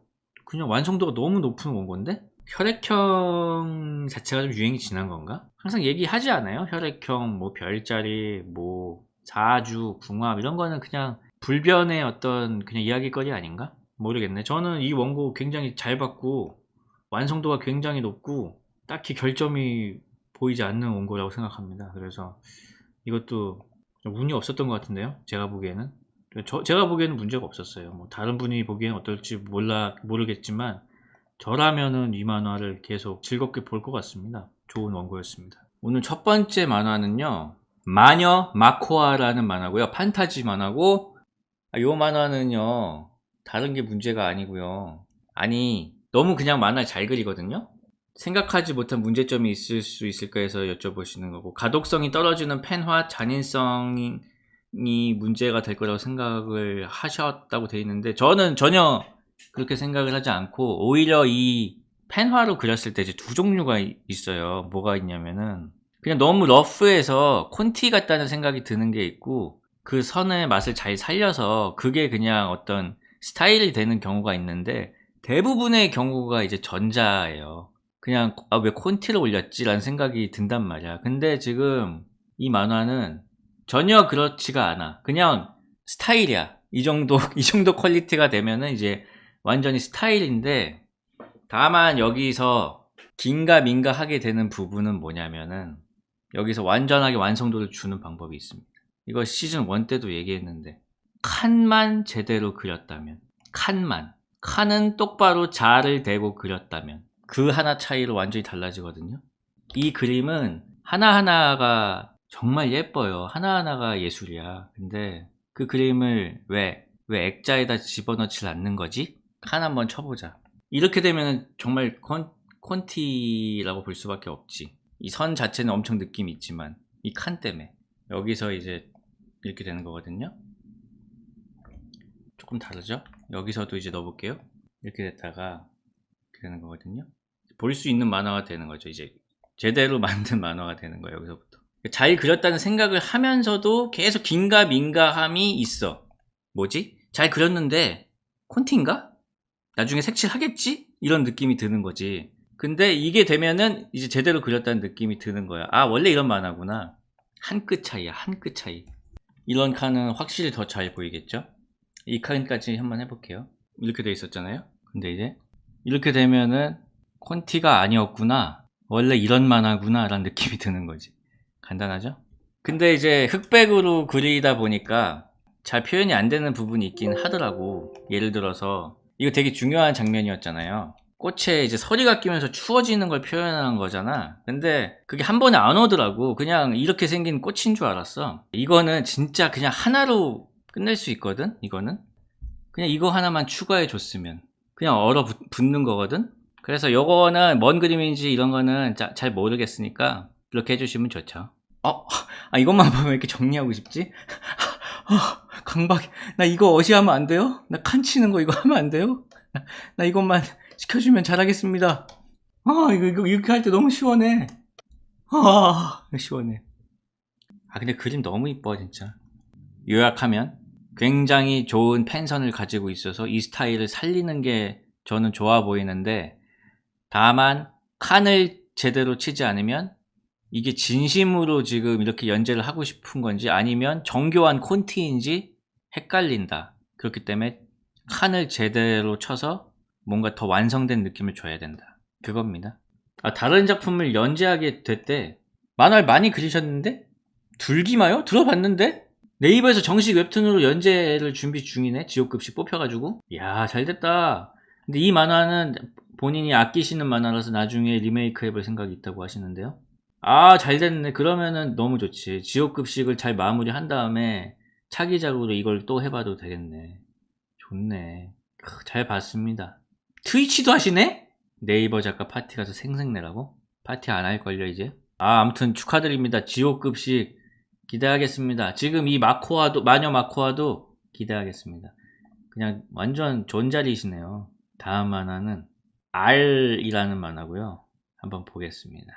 그냥 완성도가 너무 높은 원고인데? 혈액형 자체가 좀 유행이 지난 건가? 항상 얘기하지 않아요? 혈액형, 별자리, 사주, 궁합 이런 거는 그냥 불변의 어떤 그냥 이야기거리 아닌가? 모르겠네. 저는 이 원고 굉장히 잘 봤고 완성도가 굉장히 높고 딱히 결점이 보이지 않는 원고라고 생각합니다. 그래서 이것도 운이 없었던 것 같은데요. 제가 보기에는 제가 보기에는 문제가 없었어요. 다른 분이 보기에는 어떨지 모르겠지만 저라면은 이 만화를 계속 즐겁게 볼 것 같습니다. 좋은 원고였습니다. 오늘 첫 번째 만화는요, 마녀 마코아라는 만화고요. 판타지 만화고, 이 만화는요 다른 게 문제가 아니고요. 너무 그냥 만화를 잘 그리거든요. 생각하지 못한 문제점이 있을 수 있을까 해서 여쭤보시는 거고, 가독성이 떨어지는 펜화, 잔인성이 문제가 될 거라고 생각을 하셨다고 돼 있는데, 저는 전혀 그렇게 생각을 하지 않고, 오히려 이 펜화로 그렸을 때 이제 두 종류가 있어요. 뭐가 있냐면은, 그냥 너무 러프해서 콘티 같다는 생각이 드는 게 있고, 그 선의 맛을 잘 살려서 그게 그냥 어떤 스타일이 되는 경우가 있는데, 대부분의 경우가 이제 전자예요. 그냥 왜 콘티를 올렸지라는 생각이 든단 말이야. 근데 지금 이 만화는 전혀 그렇지가 않아. 그냥 스타일이야. 이 정도 이 정도 퀄리티가 되면은 이제 완전히 스타일인데, 다만 여기서 긴가민가 하게 되는 부분은 뭐냐면은, 여기서 완전하게 완성도를 주는 방법이 있습니다. 이거 시즌 1 때도 얘기했는데, 칸만 제대로 그렸다면, 칸은 똑바로 자를 대고 그렸다면 그 하나 차이로 완전히 달라지거든요. 이 그림은 하나하나가 정말 예뻐요. 하나하나가 예술이야. 근데 그 그림을 왜 액자에다 집어넣질 않는 거지? 칸 한번 쳐보자. 이렇게 되면 정말 콘티라고 볼 수밖에 없지. 이 선 자체는 엄청 느낌이 있지만 이 칸 때문에 여기서 이제 이렇게 되는 거거든요. 조금 다르죠? 여기서도 이제 넣어볼게요. 이렇게 됐다가 이렇게 되는 거거든요. 볼 수 있는 만화가 되는 거죠. 이제 제대로 만든 만화가 되는 거예요. 여기서부터 잘 그렸다는 생각을 하면서도 계속 긴가민가함이 있어. 뭐지? 잘 그렸는데 콘티인가? 나중에 색칠하겠지? 이런 느낌이 드는 거지. 근데 이게 되면은 이제 제대로 그렸다는 느낌이 드는 거야. 아, 원래 이런 만화구나. 한 끗 차이야. 한 끗 차이. 이런 칸은 확실히 더 잘 보이겠죠? 이 칸까지 한번 해볼게요. 이렇게 돼 있었잖아요. 근데 이제 이렇게 되면은 콘티가 아니었구나, 원래 이런 만화구나 라는 느낌이 드는 거지. 간단하죠? 근데 이제 흑백으로 그리다 보니까 잘 표현이 안 되는 부분이 있긴 하더라고. 예를 들어서 이거 되게 중요한 장면이었잖아요. 꽃에 이제 서리가 끼면서 추워지는 걸 표현한 거잖아. 근데 그게 한 번에 안 오더라고. 그냥 이렇게 생긴 꽃인 줄 알았어. 이거는 진짜 그냥 하나로 끝낼 수 있거든. 이거는 그냥 이거 하나만 추가해 줬으면 그냥 얼어 붙는 거거든. 그래서 요거는 뭔 그림인지 이런 거는 잘 모르겠으니까 이렇게 해주시면 좋죠. 이것만 보면 이렇게 정리하고 싶지? 강박, 나 이거 어시하면 안 돼요? 나 칸 치는 거 이거 하면 안 돼요? 나 이것만 시켜주면 잘하겠습니다. 이거 이렇게 할 때 너무 시원해. 시원해. 근데 그림 너무 이뻐 진짜. 요약하면 굉장히 좋은 펜선을 가지고 있어서 이 스타일을 살리는 게 저는 좋아 보이는데, 다만 칸을 제대로 치지 않으면 이게 진심으로 지금 이렇게 연재를 하고 싶은 건지 아니면 정교한 콘티인지 헷갈린다. 그렇기 때문에 칸을 제대로 쳐서 뭔가 더 완성된 느낌을 줘야 된다. 그겁니다. 다른 작품을 연재하게 됐대. 만화를 많이 그리셨는데? 둘기마요? 들어봤는데? 네이버에서 정식 웹툰으로 연재를 준비 중이네. 지옥급식 뽑혀가지고. 이야, 잘됐다. 근데 이 만화는 본인이 아끼시는 만화라서 나중에 리메이크 해볼 생각이 있다고 하시는데요. 잘됐네. 그러면은 너무 좋지. 지옥급식을 잘 마무리한 다음에 차기작으로 이걸 또 해봐도 되겠네. 좋네. 잘 봤습니다. 트위치도 하시네? 네이버 작가 파티 가서 생색내라고? 파티 안 할걸요 이제? 아무튼 축하드립니다. 지옥급식 기대하겠습니다. 지금 이 마녀 마코아도 기대하겠습니다. 그냥 완전 존잘이시네요. 다음 만화는 R이라는 만화고요. 한번 보겠습니다.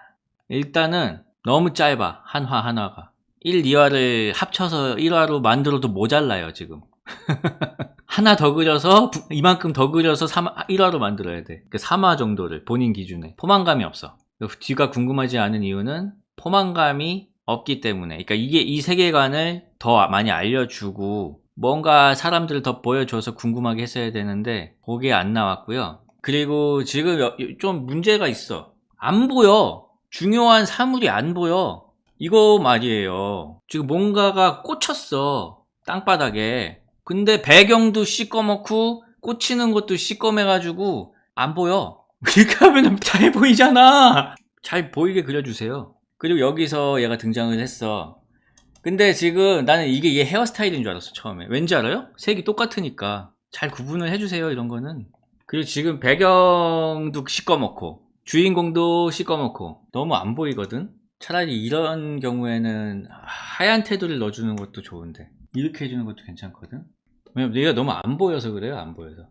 일단은 너무 짧아. 한화 하나가 1, 2화를 합쳐서 1화로 만들어도 모자라요 지금. 하나 더 그려서 이만큼 더 그려서 1화로 만들어야 돼. 3화 정도를 본인 기준에. 포만감이 없어. 뒤가 궁금하지 않은 이유는 포만감이 없기 때문에. 그러니까 이게 이 세계관을 더 많이 알려주고 뭔가 사람들을 더 보여줘서 궁금하게 했어야 되는데 그게 안 나왔고요. 그리고 지금 좀 문제가 있어. 안 보여. 중요한 사물이 안 보여. 이거 말이에요. 지금 뭔가가 꽂혔어 땅바닥에. 근데 배경도 시꺼멓고 꽂히는 것도 시꺼매가지고 안 보여. 이렇게 하면 잘 보이잖아. 잘 보이게 그려주세요. 그리고 여기서 얘가 등장을 했어. 근데 지금 나는 이게 얘 헤어스타일인 줄 알았어 처음에. 왠지 알아요? 색이 똑같으니까 잘 구분을 해주세요 이런 거는. 그리고 지금 배경도 시꺼멓고 주인공도 시꺼멓고 너무 안 보이거든. 차라리 이런 경우에는 하얀 테두리를 넣어주는 것도 좋은데 이렇게 해주는 것도 괜찮거든. 왜냐면 얘가 너무 안 보여서 그래요. 안 보여서.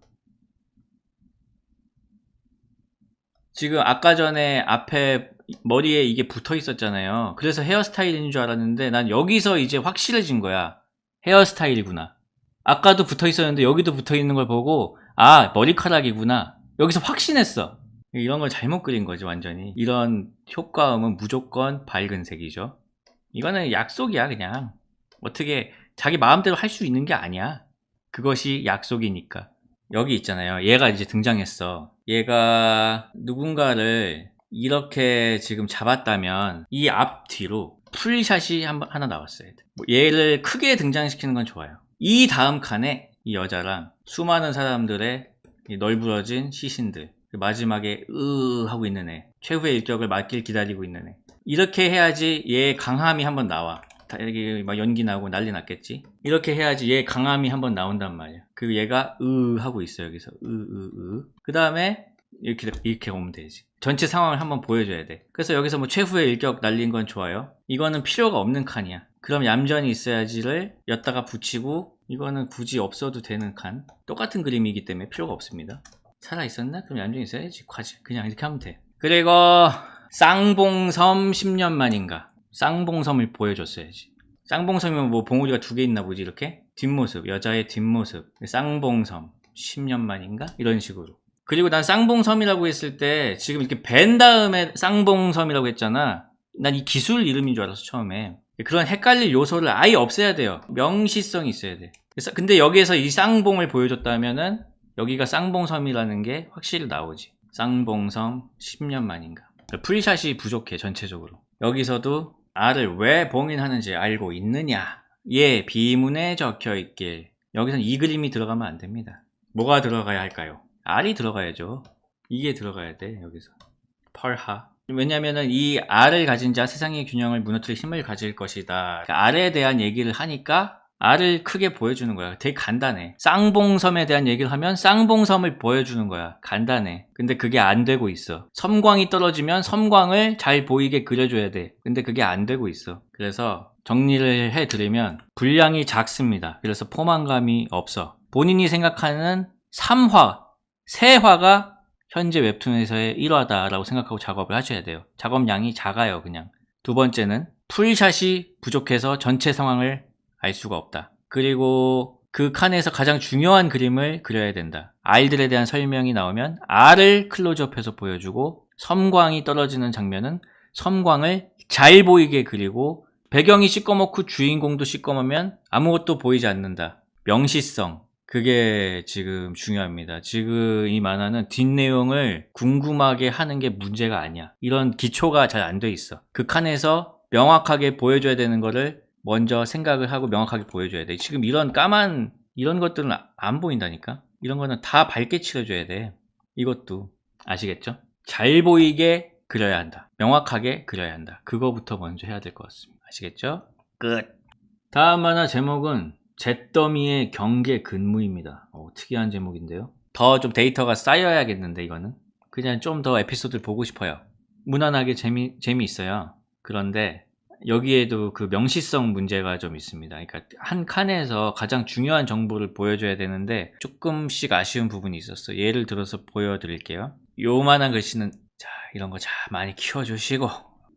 지금 아까 전에 앞에 머리에 이게 붙어 있었잖아요. 그래서 헤어스타일인 줄 알았는데 난 여기서 이제 확실해진 거야. 헤어스타일이구나. 아까도 붙어 있었는데 여기도 붙어 있는 걸 보고 아, 머리카락이구나. 여기서 확신했어. 이런 걸 잘못 그린 거지 완전히. 이런 효과음은 무조건 밝은 색이죠. 이거는 약속이야 그냥. 어떻게 자기 마음대로 할 수 있는 게 아니야. 그것이 약속이니까. 여기 있잖아요. 얘가 이제 등장했어. 얘가 누군가를 이렇게 지금 잡았다면 이 앞뒤로 풀샷이 하나 나왔어야 돼. 얘를 크게 등장시키는 건 좋아요. 이 다음 칸에 이 여자랑 수많은 사람들의 널브러진 시신들, 마지막에 하고 있는 애, 최후의 일격을 맞길 기다리고 있는 애. 이렇게 해야지 얘 강함이 한번 나와. 여기 막 연기 나고 난리 났겠지. 이렇게 해야지 얘 강함이 한번 나온단 말이야. 그리고 얘가 하고 있어. 여기서 그 다음에 이렇게 오면 되지. 전체 상황을 한번 보여줘야 돼. 그래서 여기서 뭐 최후의 일격 날린 건 좋아요. 이거는 필요가 없는 칸이야. 그럼 얌전히 있어야지를 엿다가 붙이고, 이거는 굳이 없어도 되는 칸. 똑같은 그림이기 때문에 필요가 없습니다. 살아있었나? 그럼 얌전히 있어야지. 그냥 이렇게 하면 돼. 그리고 쌍봉섬 10년 만인가. 쌍봉섬을 보여줬어야지. 쌍봉섬이면 뭐 봉우리가 2개 있나 보지. 이렇게 뒷모습, 여자의 뒷모습, 쌍봉섬 10년 만인가? 이런 식으로. 그리고 난 쌍봉섬이라고 했을 때 지금 이렇게 벤 다음에 쌍봉섬이라고 했잖아. 난 이 기술 이름인 줄 알았어 처음에. 그런 헷갈릴 요소를 아예 없애야 돼요. 명시성이 있어야 돼. 근데 여기에서 이 쌍봉을 보여줬다면은 여기가 쌍봉섬이라는 게 확실히 나오지. 쌍봉섬 10년 만인가. 풀샷이 부족해 전체적으로. 여기서도 R을 왜 봉인하는지 알고 있느냐. 예, 비문에 적혀있길. 여기서는 이 그림이 들어가면 안 됩니다. 뭐가 들어가야 할까요? R이 들어가야죠. 이게 들어가야 돼. 여기서 펄하. 왜냐면은 이 R을 가진 자 세상의 균형을 무너뜨릴 힘을 가질 것이다. 그러니까 R에 대한 얘기를 하니까 R을 크게 보여주는 거야. 되게 간단해. 쌍봉섬에 대한 얘기를 하면 쌍봉섬을 보여주는 거야. 간단해. 근데 그게 안 되고 있어. 섬광이 떨어지면 섬광을 잘 보이게 그려줘야 돼. 근데 그게 안 되고 있어. 그래서 정리를 해드리면 분량이 작습니다. 그래서 포만감이 없어. 본인이 생각하는 3화, 3화가 현재 웹툰에서의 1화다라고 생각하고 작업을 하셔야 돼요. 작업량이 작아요, 그냥. 두 번째는 풀샷이 부족해서 전체 상황을 알 수가 없다. 그리고 그 칸에서 가장 중요한 그림을 그려야 된다. R들에 대한 설명이 나오면 R을 클로즈업해서 보여주고, 섬광이 떨어지는 장면은 섬광을 잘 보이게 그리고, 배경이 시꺼멓고 주인공도 시꺼매면 아무것도 보이지 않는다. 명시성. 그게 지금 중요합니다. 지금 이 만화는 뒷내용을 궁금하게 하는 게 문제가 아니야. 이런 기초가 잘 안 돼 있어. 그 칸에서 명확하게 보여줘야 되는 거를 먼저 생각을 하고 명확하게 보여줘야 돼. 지금 이런 까만 이런 것들은 안 보인다니까. 이런 거는 다 밝게 칠해줘야 돼. 이것도 아시겠죠? 잘 보이게 그려야 한다. 명확하게 그려야 한다. 그거부터 먼저 해야 될 것 같습니다. 아시겠죠? 끝. 다음 만화 제목은 잿더미의 경계 근무입니다. 특이한 제목인데요. 더 좀 데이터가 쌓여야겠는데 이거는 그냥 좀 더 에피소드를 보고 싶어요. 무난하게 재미있어요. 그런데 여기에도 그 명시성 문제가 좀 있습니다. 그러니까 한 칸에서 가장 중요한 정보를 보여줘야 되는데 조금씩 아쉬운 부분이 있었어요. 예를 들어서 보여드릴게요. 요만한 글씨는 자 이런 거 잘 많이 키워주시고,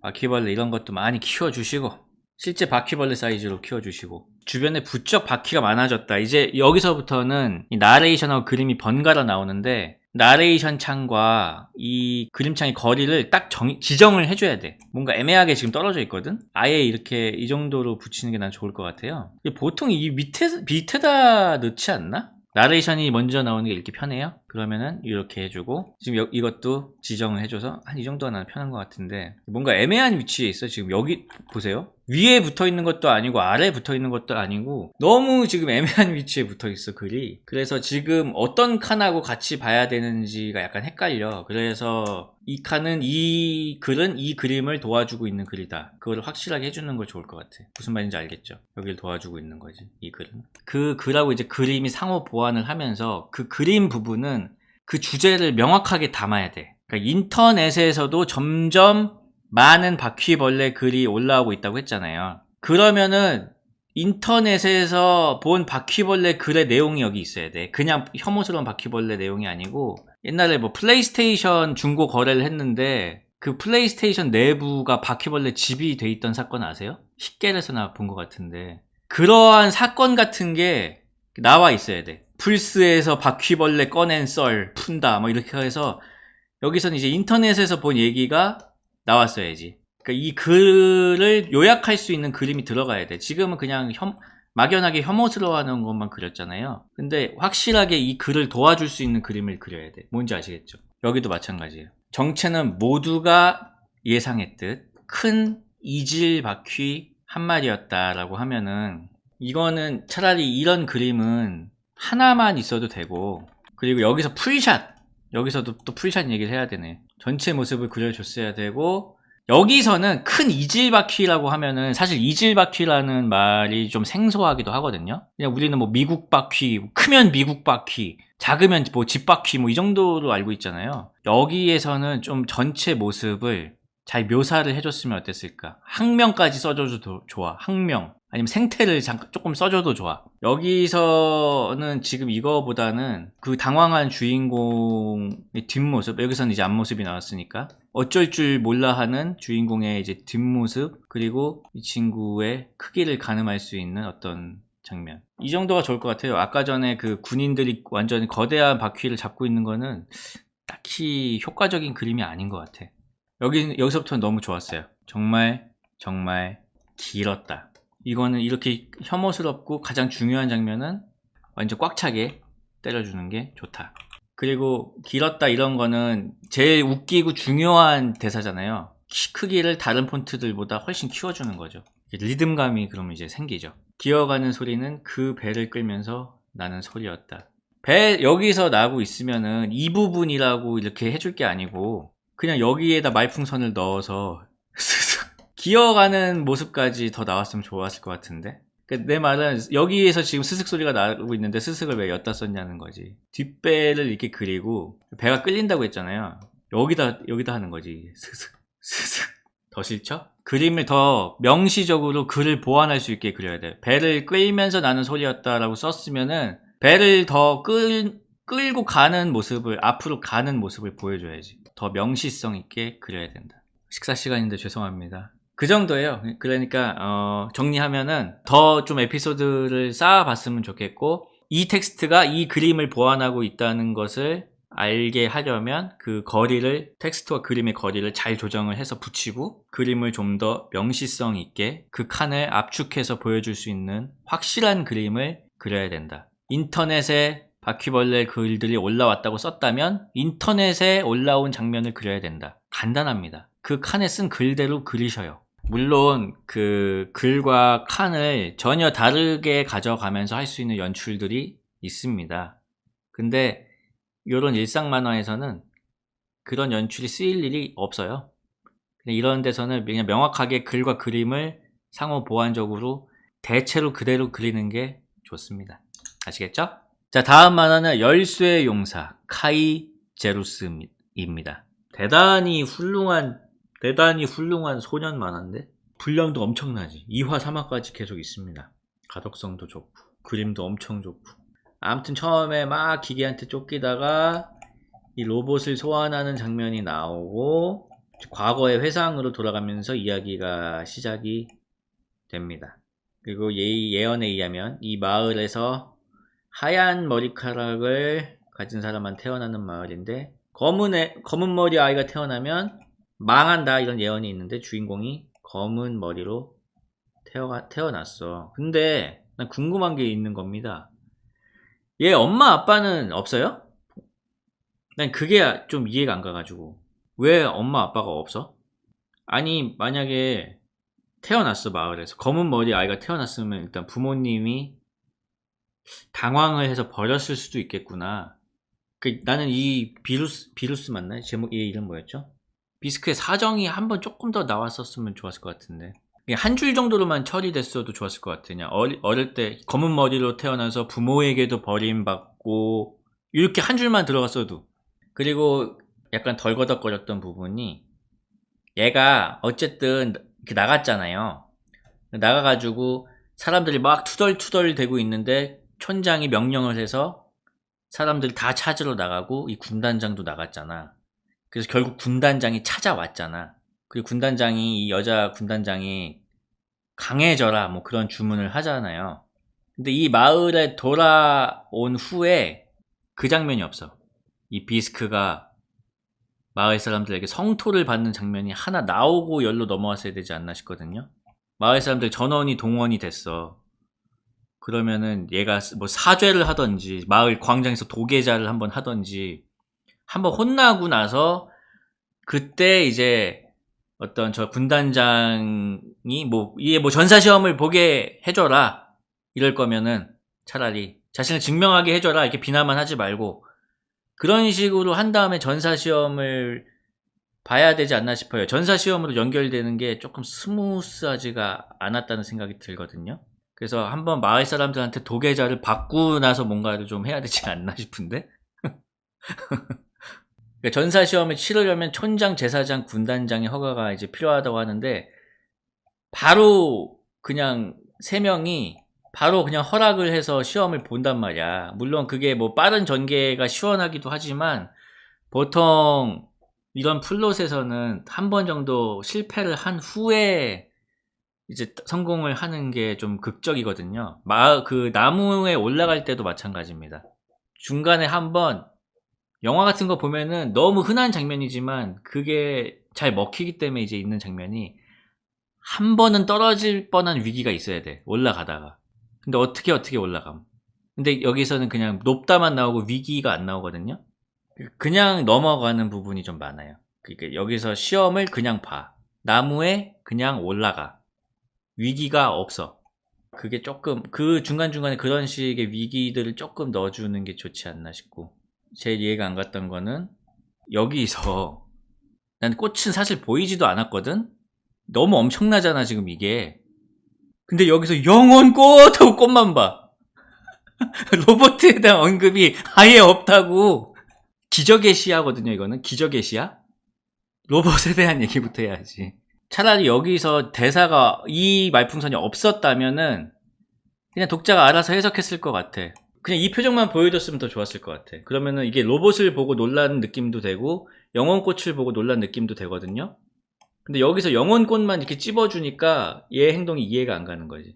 바퀴벌레 이런 것도 많이 키워주시고, 실제 바퀴벌레 사이즈로 키워주시고, 주변에 부쩍 바퀴가 많아졌다. 이제 여기서부터는 이 나레이션하고 그림이 번갈아 나오는데, 나레이션 창과 이 그림창의 거리를 딱 지정을 해줘야 돼. 뭔가 애매하게 지금 떨어져 있거든? 아예 이렇게 이 정도로 붙이는 게 난 좋을 것 같아요. 보통 이 밑에다 넣지 않나? 나레이션이 먼저 나오는 게 읽기 편해요? 그러면은 이렇게 해주고, 지금 이것도 지정을 해줘서 한 이 정도가 나는 편한 것 같은데, 뭔가 애매한 위치에 있어. 지금 여기 보세요. 위에 붙어 있는 것도 아니고 아래에 붙어 있는 것도 아니고 너무 지금 애매한 위치에 붙어 있어 글이. 그래서 지금 어떤 칸하고 같이 봐야 되는지가 약간 헷갈려. 그래서 이 칸은 이 글은 이 그림을 도와주고 있는 글이다. 그걸 확실하게 해주는 걸 좋을 것 같아. 무슨 말인지 알겠죠? 여기를 도와주고 있는 거지, 이 글은. 그 글하고 이제 그림이 상호 보완을 하면서 그 그림 부분은 그 주제를 명확하게 담아야 돼. 그러니까 인터넷에서도 점점 많은 바퀴벌레 글이 올라오고 있다고 했잖아요. 그러면은 인터넷에서 본 바퀴벌레 글의 내용이 여기 있어야 돼. 그냥 혐오스러운 바퀴벌레 내용이 아니고, 옛날에 뭐 플레이스테이션 중고 거래를 했는데 그 플레이스테이션 내부가 바퀴벌레 집이 돼 있던 사건 아세요? 식겔에서나 본 것 같은데, 그러한 사건 같은 게 나와 있어야 돼. 플스에서 바퀴벌레 꺼낸 썰 푼다 뭐 이렇게 해서, 여기서는 이제 인터넷에서 본 얘기가 나왔어야지. 그러니까 이 글을 요약할 수 있는 그림이 들어가야 돼. 지금은 그냥 막연하게 혐오스러워하는 것만 그렸잖아요. 근데 확실하게 이 글을 도와줄 수 있는 그림을 그려야 돼. 뭔지 아시겠죠? 여기도 마찬가지예요. 정체는 모두가 예상했듯 큰 이질 바퀴 한 마리였다라고 하면은, 이거는 차라리 이런 그림은 하나만 있어도 되고, 그리고 여기서 풀샷, 여기서도 또 풀샷 얘기를 해야 되네. 전체 모습을 그려줬어야 되고, 여기서는 큰 이질바퀴라고 하면은 사실 이질바퀴라는 말이 좀 생소하기도 하거든요. 그냥 우리는 뭐 미국 바퀴, 크면 미국 바퀴, 작으면 뭐 집바퀴 뭐 이 정도로 알고 있잖아요. 여기에서는 좀 전체 모습을 잘 묘사를 해줬으면 어땠을까. 항명까지 써줘도 좋아. 항명. 아니면 생태를 조금 써줘도 좋아. 여기서는 지금 이거보다는 그 당황한 주인공의 뒷모습, 여기서는 이제 앞모습이 나왔으니까 어쩔 줄 몰라 하는 주인공의 이제 뒷모습, 그리고 이 친구의 크기를 가늠할 수 있는 어떤 장면. 이 정도가 좋을 것 같아요. 아까 전에 그 군인들이 완전히 거대한 바퀴를 잡고 있는 거는 딱히 효과적인 그림이 아닌 것 같아. 여기서부터 너무 좋았어요. 정말 길었다. 이거는 이렇게 혐오스럽고 가장 중요한 장면은 완전 꽉 차게 때려주는 게 좋다. 그리고 길었다 이런 거는 제일 웃기고 중요한 대사잖아요. 키 크기를 다른 폰트들보다 훨씬 키워주는 거죠. 리듬감이 그러면 이제 생기죠. 기어가는 소리는 그 배를 끌면서 나는 소리였다. 배 여기서 나고 있으면은 이 부분이라고 이렇게 해줄 게 아니고, 그냥 여기에다 말풍선을 넣어서 기어가는 모습까지 더 나왔으면 좋았을 것 같은데. 내 말은 여기에서 지금 스슥 소리가 나고 있는데 스슥을 왜 엿다 썼냐는 거지. 뒷배를 이렇게 그리고 배가 끌린다고 했잖아요. 여기다 하는 거지. 스슥. 더 싫죠? 그림을 더 명시적으로 글을 보완할 수 있게 그려야 돼. 배를 끌면서 나는 소리였다라고 썼으면은 배를 더 끌고 가는 모습을, 앞으로 가는 모습을 보여줘야지. 더 명시성 있게 그려야 된다. 식사 시간인데 죄송합니다. 그 정도예요. 그러니까 정리하면은 더 좀 에피소드를 쌓아봤으면 좋겠고, 이 텍스트가 이 그림을 보완하고 있다는 것을 알게 하려면 그 거리를, 텍스트와 그림의 거리를 잘 조정을 해서 붙이고, 그림을 좀 더 명시성 있게 그 칸을 압축해서 보여줄 수 있는 확실한 그림을 그려야 된다. 인터넷에 바퀴벌레 글들이 올라왔다고 썼다면 인터넷에 올라온 장면을 그려야 된다. 간단합니다. 그 칸에 쓴 글대로 그리셔요. 물론 그 글과 칸을 전혀 다르게 가져가면서 할 수 있는 연출들이 있습니다. 근데 이런 일상 만화에서는 그런 연출이 쓰일 일이 없어요. 이런 데서는 그냥 명확하게 글과 그림을 상호 보완적으로 대체로 그대로 그리는 게 좋습니다. 아시겠죠? 자, 다음 만화는 열쇠의 용사 카이 제루스입니다. 대단히 훌륭한 소년 만화인데 분량도 엄청나지. 2화 3화까지 계속 있습니다. 가독성도 좋고 그림도 엄청 좋고. 아무튼 처음에 막 기계한테 쫓기다가 이 로봇을 소환하는 장면이 나오고, 과거의 회상으로 돌아가면서 이야기가 시작이 됩니다. 그리고 예언에 의하면 이 마을에서 하얀 머리카락을 가진 사람만 태어나는 마을인데, 검은 머리 아이가 태어나면 망한다 이런 예언이 있는데, 주인공이 검은 머리로 태어났어. 근데 난 궁금한 게 있는 겁니다. 얘 엄마 아빠는 없어요? 난 그게 좀 이해가 안 가가지고. 왜 엄마 아빠가 없어? 아니 만약에 태어났어, 마을에서 검은 머리 아이가 태어났으면 일단 부모님이 당황을 해서 버렸을 수도 있겠구나. 나는 이 비루스 맞나요? 제목, 얘 이름 뭐였죠? 비스크의 사정이 한번 조금 더 나왔었으면 좋았을 것 같은데, 한 줄 정도로만 처리됐어도 좋았을 것 같아. 그냥 어릴 때 검은 머리로 태어나서 부모에게도 버림받고 이렇게 한 줄만 들어갔어도. 그리고 약간 덜거덕거렸던 부분이, 얘가 어쨌든 이렇게 나갔잖아요. 나가가지고 사람들이 막 투덜투덜 대고 있는데 촌장이 명령을 해서 사람들 다 찾으러 나가고 이 군단장도 나갔잖아. 그래서 결국 군단장이 찾아왔잖아. 그리고 군단장이 이 여자 군단장이 강해져라 뭐 그런 주문을 하잖아요. 근데 이 마을에 돌아온 후에 그 장면이 없어. 이 비스크가 마을 사람들에게 성토를 받는 장면이 하나 나오고 열로 넘어왔어야 되지 않나 싶거든요. 마을 사람들 전원이 동원이 됐어. 그러면은 얘가 뭐 사죄를 하던지 마을 광장에서 도계자를 한번 하던지 한번 혼나고 나서 그때 이제 어떤 저 군단장이 뭐 이게 뭐 전사시험을 보게 해줘라 이럴 거면은 차라리 자신을 증명하게 해줘라 이렇게 비난만 하지 말고 그런 식으로 한 다음에 전사시험을 봐야 되지 않나 싶어요. 전사시험으로 연결되는 게 조금 스무스하지가 않았다는 생각이 들거든요. 그래서 한번 마을 사람들한테 도계자를 받고 나서 뭔가를 좀 해야 되지 않나 싶은데 그러니까 전사시험을 치르려면 촌장, 제사장, 군단장의 허가가 이제 필요하다고 하는데 바로 그냥 3명이 바로 그냥 허락을 해서 시험을 본단 말이야. 물론 그게 뭐 빠른 전개가 시원하기도 하지만 보통 이런 플롯에서는 한 번 정도 실패를 한 후에 이제 성공을 하는 게 좀 극적이거든요. 그 나무에 올라갈 때도 마찬가지입니다. 중간에 한번 영화 같은 거 보면은 너무 흔한 장면이지만 그게 잘 먹히기 때문에 이제 있는 장면이 한 번은 떨어질 뻔한 위기가 있어야 돼. 올라가다가. 근데 어떻게 올라감. 근데 여기서는 그냥 높다만 나오고 위기가 안 나오거든요. 그냥 넘어가는 부분이 좀 많아요. 그러니까 여기서 시험을 그냥 봐. 나무에 그냥 올라가. 위기가 없어. 그게 조금 그 중간중간에 그런 식의 위기들을 조금 넣어주는 게 좋지 않나 싶고 제일 이해가 안 갔던 거는 여기서 난 꽃은 사실 보이지도 않았거든. 너무 엄청나잖아 지금 이게. 근데 여기서 영원 꽃 하고 꽃만 봐. 로버트에 대한 언급이 아예 없다고. 기적의 시야거든요 이거는. 기적의 시야. 로봇에 대한 얘기부터 해야지. 차라리 여기서 대사가 이 말풍선이 없었다면은 그냥 독자가 알아서 해석했을 것 같아. 그냥 이 표정만 보여줬으면 더 좋았을 것 같아. 그러면은 이게 로봇을 보고 놀라는 느낌도 되고 영혼꽃을 보고 놀라는 느낌도 되거든요. 근데 여기서 영혼꽃만 이렇게 찝어주니까 얘 행동이 이해가 안 가는 거지.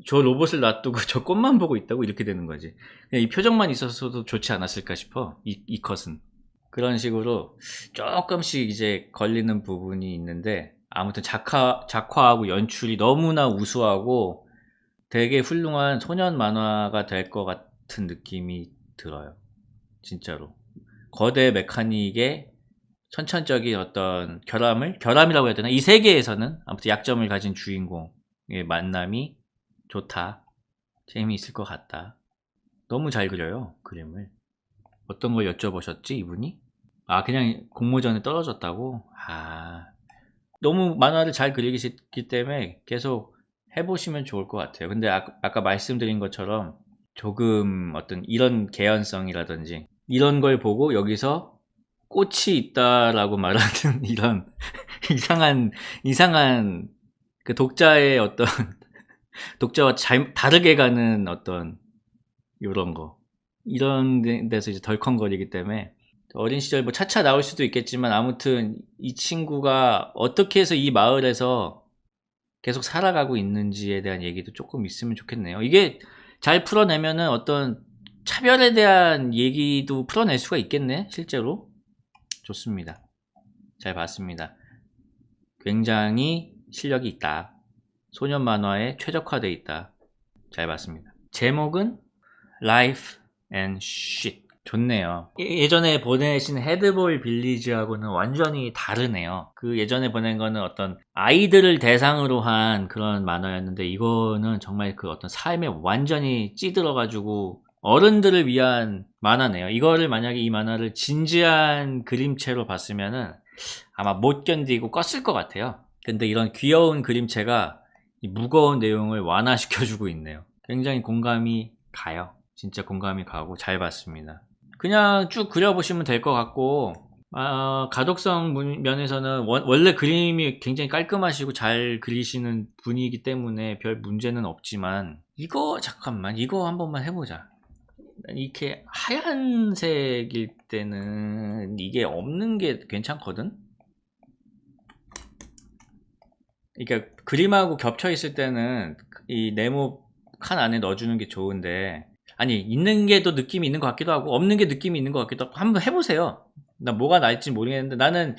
저 로봇을 놔두고 저 꽃만 보고 있다고 이렇게 되는 거지. 그냥 이 표정만 있었어도 좋지 않았을까 싶어. 이 컷은. 그런 식으로 조금씩 이제 걸리는 부분이 있는데 아무튼 작화하고 연출이 너무나 우수하고 되게 훌륭한 소년 만화가 될 것 같은 느낌이 들어요. 진짜로. 거대 메카닉의 선천적인 어떤 결함이라고 해야 되나? 이 세계에서는 아무튼 약점을 가진 주인공의 만남이 좋다. 재미있을 것 같다. 너무 잘 그려요, 그림을. 어떤 걸 여쭤보셨지, 이분이? 아, 그냥 공모전에 떨어졌다고? 아, 너무 만화를 잘 그리기 때문에 계속 해보시면 좋을 것 같아요. 근데 아까 말씀드린 것처럼 조금 어떤 이런 개연성이라든지 이런 걸 보고 여기서 꽃이 있다라고 말하는 이런 이상한 그 독자의 어떤 독자와 다르게 가는 어떤 이런 거 이런 데서 이제 덜컹거리기 때문에 어린 시절 뭐 차차 나올 수도 있겠지만 아무튼 이 친구가 어떻게 해서 이 마을에서 계속 살아가고 있는지에 대한 얘기도 조금 있으면 좋겠네요. 이게 잘 풀어내면은 어떤 차별에 대한 얘기도 풀어낼 수가 있겠네, 실제로. 좋습니다. 잘 봤습니다. 굉장히 실력이 있다. 소년 만화에 최적화되어 있다. 잘 봤습니다. 제목은 Life and Shit. 좋네요. 예전에 보내신 헤드볼 빌리지하고는 완전히 다르네요. 그 예전에 보낸 거는 어떤 아이들을 대상으로 한 그런 만화였는데 이거는 정말 그 어떤 삶에 완전히 찌들어가지고 어른들을 위한 만화네요. 이거를 만약에 이 만화를 진지한 그림체로 봤으면은 아마 못 견디고 껐을 것 같아요. 근데 이런 귀여운 그림체가 이 무거운 내용을 완화시켜주고 있네요. 굉장히 공감이 가요. 진짜 공감이 가고 잘 봤습니다. 그냥 쭉 그려보시면 될 것 같고 가독성 면에서는 원래 그림이 굉장히 깔끔하시고 잘 그리시는 분이기 때문에 별 문제는 없지만, 잠깐만, 이거 한 번만 해보자. 이렇게 하얀색일 때는 이게 없는 게 괜찮거든? 그러니까 그림하고 겹쳐 있을 때는 이 네모 칸 안에 넣어주는 게 좋은데, 아니, 있는 게 또 느낌이 있는 것 같기도 하고 없는 게 느낌이 있는 것 같기도 하고, 한번 해보세요. 나 뭐가 나을지 모르겠는데, 나는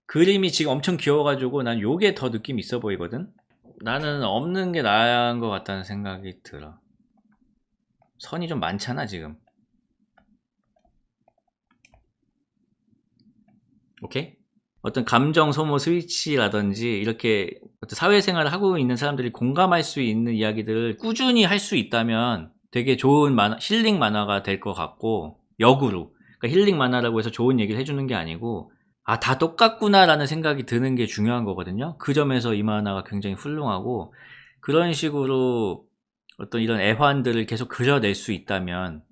그림이 지금 엄청 귀여워가지고 난 요게 더 느낌이 있어 보이거든. 나는 없는 게 나은 것 같다는 생각이 들어. 선이 좀 많잖아 지금. 오케이? 어떤 감정 소모 스위치라든지 이렇게 어떤 사회생활을 하고 있는 사람들이 공감할 수 있는 이야기들을 꾸준히 할 수 있다면 되게 좋은 힐링 만화가 될 것 같고, 역으로. 그러니까 힐링 만화라고 해서 좋은 얘기를 해주는 게 아니고, 다 똑같구나 라는 생각이 드는 게 중요한 거거든요. 그 점에서 이 만화가 굉장히 훌륭하고, 그런 식으로 어떤 이런 애환들을 계속 그려낼 수 있다면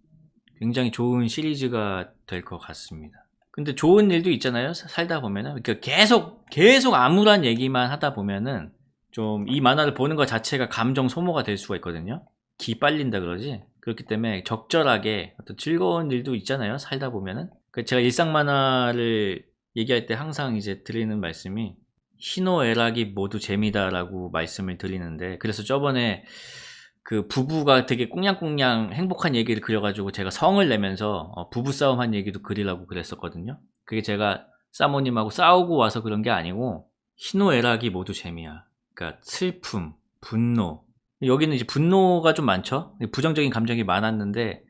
굉장히 좋은 시리즈가 될 것 같습니다. 근데 좋은 일도 있잖아요. 살다 보면은. 그러니까 계속 암울한 얘기만 하다 보면은 좀 이 만화를 보는 것 자체가 감정 소모가 될 수가 있거든요. 기 빨린다 그러지. 그렇기 때문에 적절하게 어떤 즐거운 일도 있잖아요. 살다 보면은. 제가 일상 만화를 얘기할 때 항상 이제 드리는 말씀이 희노애락이 모두 재미다라고 말씀을 드리는데, 그래서 저번에 그 부부가 되게 꽁냥꽁냥 행복한 얘기를 그려가지고 제가 성을 내면서 부부싸움 한 얘기도 그리라고 그랬었거든요. 그게 제가 사모님하고 싸우고 와서 그런 게 아니고, 희노애락이 모두 재미야. 그러니까 슬픔, 분노. 여기는 이제 분노가 좀 많죠. 부정적인 감정이 많았는데,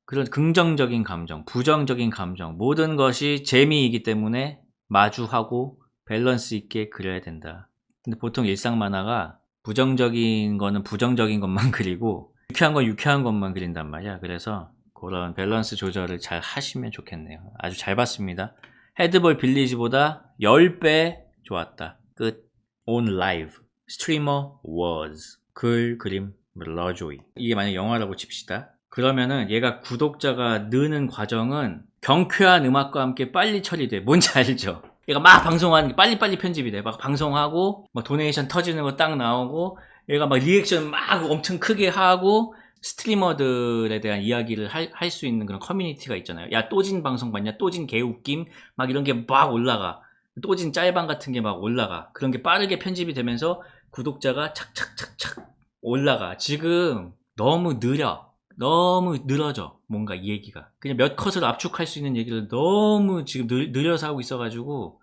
그런 긍정적인 감정, 부정적인 감정, 모든 것이 재미이기 때문에 마주하고 밸런스 있게 그려야 된다. 근데 보통 일상 만화가 부정적인 거는 부정적인 것만 그리고 유쾌한 건 유쾌한 것만 그린단 말이야. 그래서 그런 밸런스 조절을 잘 하시면 좋겠네요. 아주 잘 봤습니다. 헤드볼 빌리지보다 10배 좋았다. 끝. On live. 스트리머 was. 글, 그림, 러조이. 이게 만약 영화라고 칩시다. 그러면은 얘가 구독자가 느는 과정은 경쾌한 음악과 함께 빨리 처리돼. 뭔지 알죠? 얘가 막 방송하는 게 빨리빨리 편집이 돼. 막 방송하고, 막 도네이션 터지는 거 딱 나오고, 얘가 막 리액션 막 엄청 크게 하고, 스트리머들에 대한 이야기를 할 수 있는 그런 커뮤니티가 있잖아요. 야, 또진 방송 봤냐? 또진 개웃김? 막 이런 게 막 올라가. 또진 짤방 같은 게 막 올라가. 그런 게 빠르게 편집이 되면서 구독자가 착착착착 올라가. 지금 너무 너무 늘어져. 뭔가 이 얘기가. 그냥 몇 컷을 압축할 수 있는 얘기를 너무 지금 느려서 하고 있어가지고,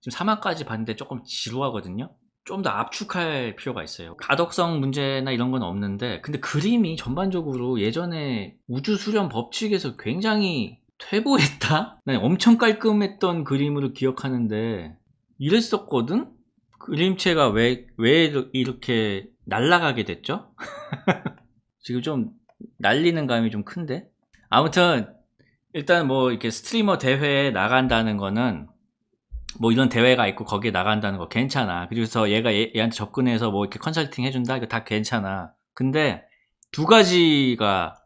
지금 3화까지 봤는데 조금 지루하거든요. 좀 더 압축할 필요가 있어요. 가독성 문제나 이런 건 없는데, 근데 그림이 전반적으로 예전에 우주 수련 법칙에서 굉장히 퇴보했다? 난 엄청 깔끔했던 그림으로 기억하는데 이랬었거든? 그림체가 왜 이렇게 날아가게 됐죠? 지금 좀 날리는 감이 좀 큰데? 아무튼 일단 뭐 이렇게 스트리머 대회에 나간다는 거는, 뭐 이런 대회가 있고 거기에 나간다는 거 괜찮아. 그래서 얘가 얘한테 접근해서 뭐 이렇게 컨설팅 해준다, 이거 다 괜찮아. 근데 두 가지가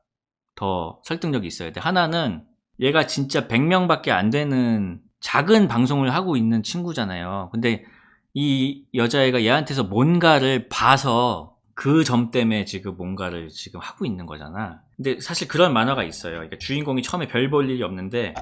더 설득력이 있어야 돼. 하나는 얘가 진짜 100명밖에 안 되는 작은 방송을 하고 있는 친구잖아요. 근데 이 여자애가 얘한테서 뭔가를 봐서 그 점 때문에 지금 뭔가를 지금 하고 있는 거잖아. 근데 사실 그런 만화가 있어요. 그러니까 주인공이 처음에 별 볼 일이 없는데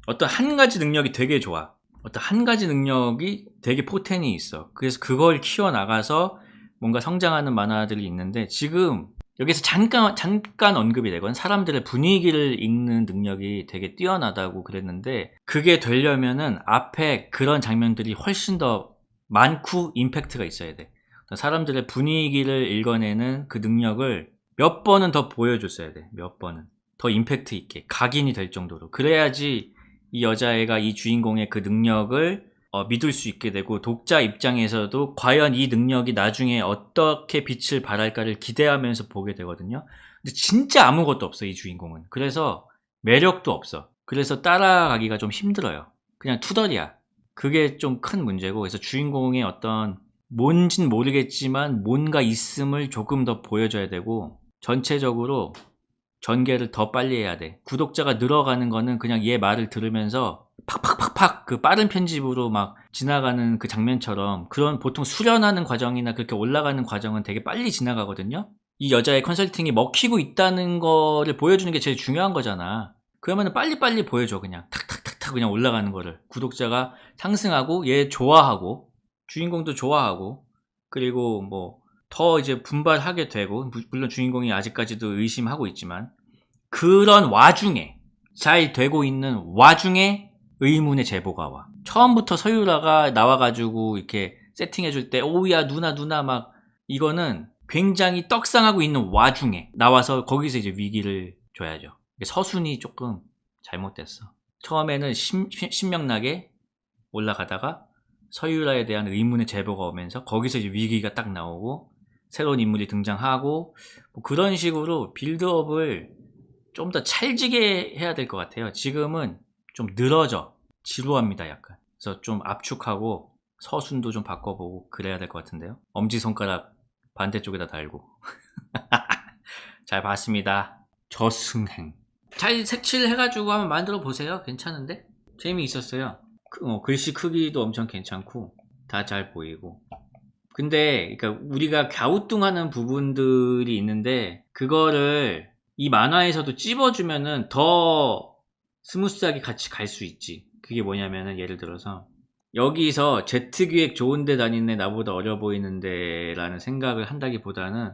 어떤 한 가지 능력이 되게 좋아. 어떤 한 가지 능력이 되게 포텐이 있어. 그래서 그걸 키워나가서 뭔가 성장하는 만화들이 있는데, 지금 여기서 잠깐 언급이 되건 사람들의 분위기를 읽는 능력이 되게 뛰어나다고 그랬는데, 그게 되려면은 앞에 그런 장면들이 훨씬 더 많고 임팩트가 있어야 돼. 사람들의 분위기를 읽어내는 그 능력을 몇 번은 더 보여줬어야 돼. 몇 번은 더 임팩트 있게 각인이 될 정도로. 그래야지 이 여자애가 이 주인공의 그 능력을 믿을 수 있게 되고, 독자 입장에서도 과연 이 능력이 나중에 어떻게 빛을 발할까를 기대하면서 보게 되거든요. 근데 진짜 아무것도 없어, 이 주인공은. 그래서 매력도 없어. 그래서 따라가기가 좀 힘들어요. 그냥 투덜이야. 그게 좀 큰 문제고, 그래서 주인공의 어떤 뭔진 모르겠지만 뭔가 있음을 조금 더 보여줘야 되고, 전체적으로 전개를 더 빨리 해야 돼. 구독자가 늘어가는 거는 그냥 얘 말을 들으면서 팍팍팍팍 그 빠른 편집으로 막 지나가는 그 장면처럼 그런 보통 수련하는 과정이나 그렇게 올라가는 과정은 되게 빨리 지나가거든요. 이 여자의 컨설팅이 먹히고 있다는 거를 보여주는 게 제일 중요한 거잖아. 그러면 빨리빨리 보여줘. 그냥 탁탁탁탁 그냥 올라가는 거를. 구독자가 상승하고 얘 좋아하고 주인공도 좋아하고 그리고 뭐 더 이제 분발하게 되고, 물론 주인공이 아직까지도 의심하고 있지만 그런 와중에, 잘 되고 있는 와중에 의문의 제보가 와. 처음부터 서유라가 나와가지고 이렇게 세팅해줄 때 오야 누나 막 이거는 굉장히 떡상하고 있는 와중에 나와서 거기서 이제 위기를 줘야죠. 서순이 조금 잘못됐어. 처음에는 신명나게 올라가다가 서유라에 대한 의문의 제보가 오면서 거기서 이제 위기가 딱 나오고 새로운 인물이 등장하고 뭐 그런 식으로 빌드업을 좀 더 찰지게 해야 될 것 같아요. 지금은 좀 늘어져. 지루합니다, 약간. 그래서 좀 압축하고 서순도 좀 바꿔보고 그래야 될 것 같은데요. 엄지손가락 반대쪽에다 달고. 잘 봤습니다. 저승행. 잘 색칠해가지고 한번 만들어 보세요. 괜찮은데? 재미있었어요. 글씨 크기도 엄청 괜찮고 다 잘 보이고. 근데 그러니까 우리가 갸우뚱하는 부분들이 있는데 그거를 이 만화에서도 찝어주면은 더 스무스하게 같이 갈 수 있지. 그게 뭐냐면은 예를 들어서 여기서 제트기획 좋은데 다니는 애 나보다 어려 보이는데 라는 생각을 한다기보다는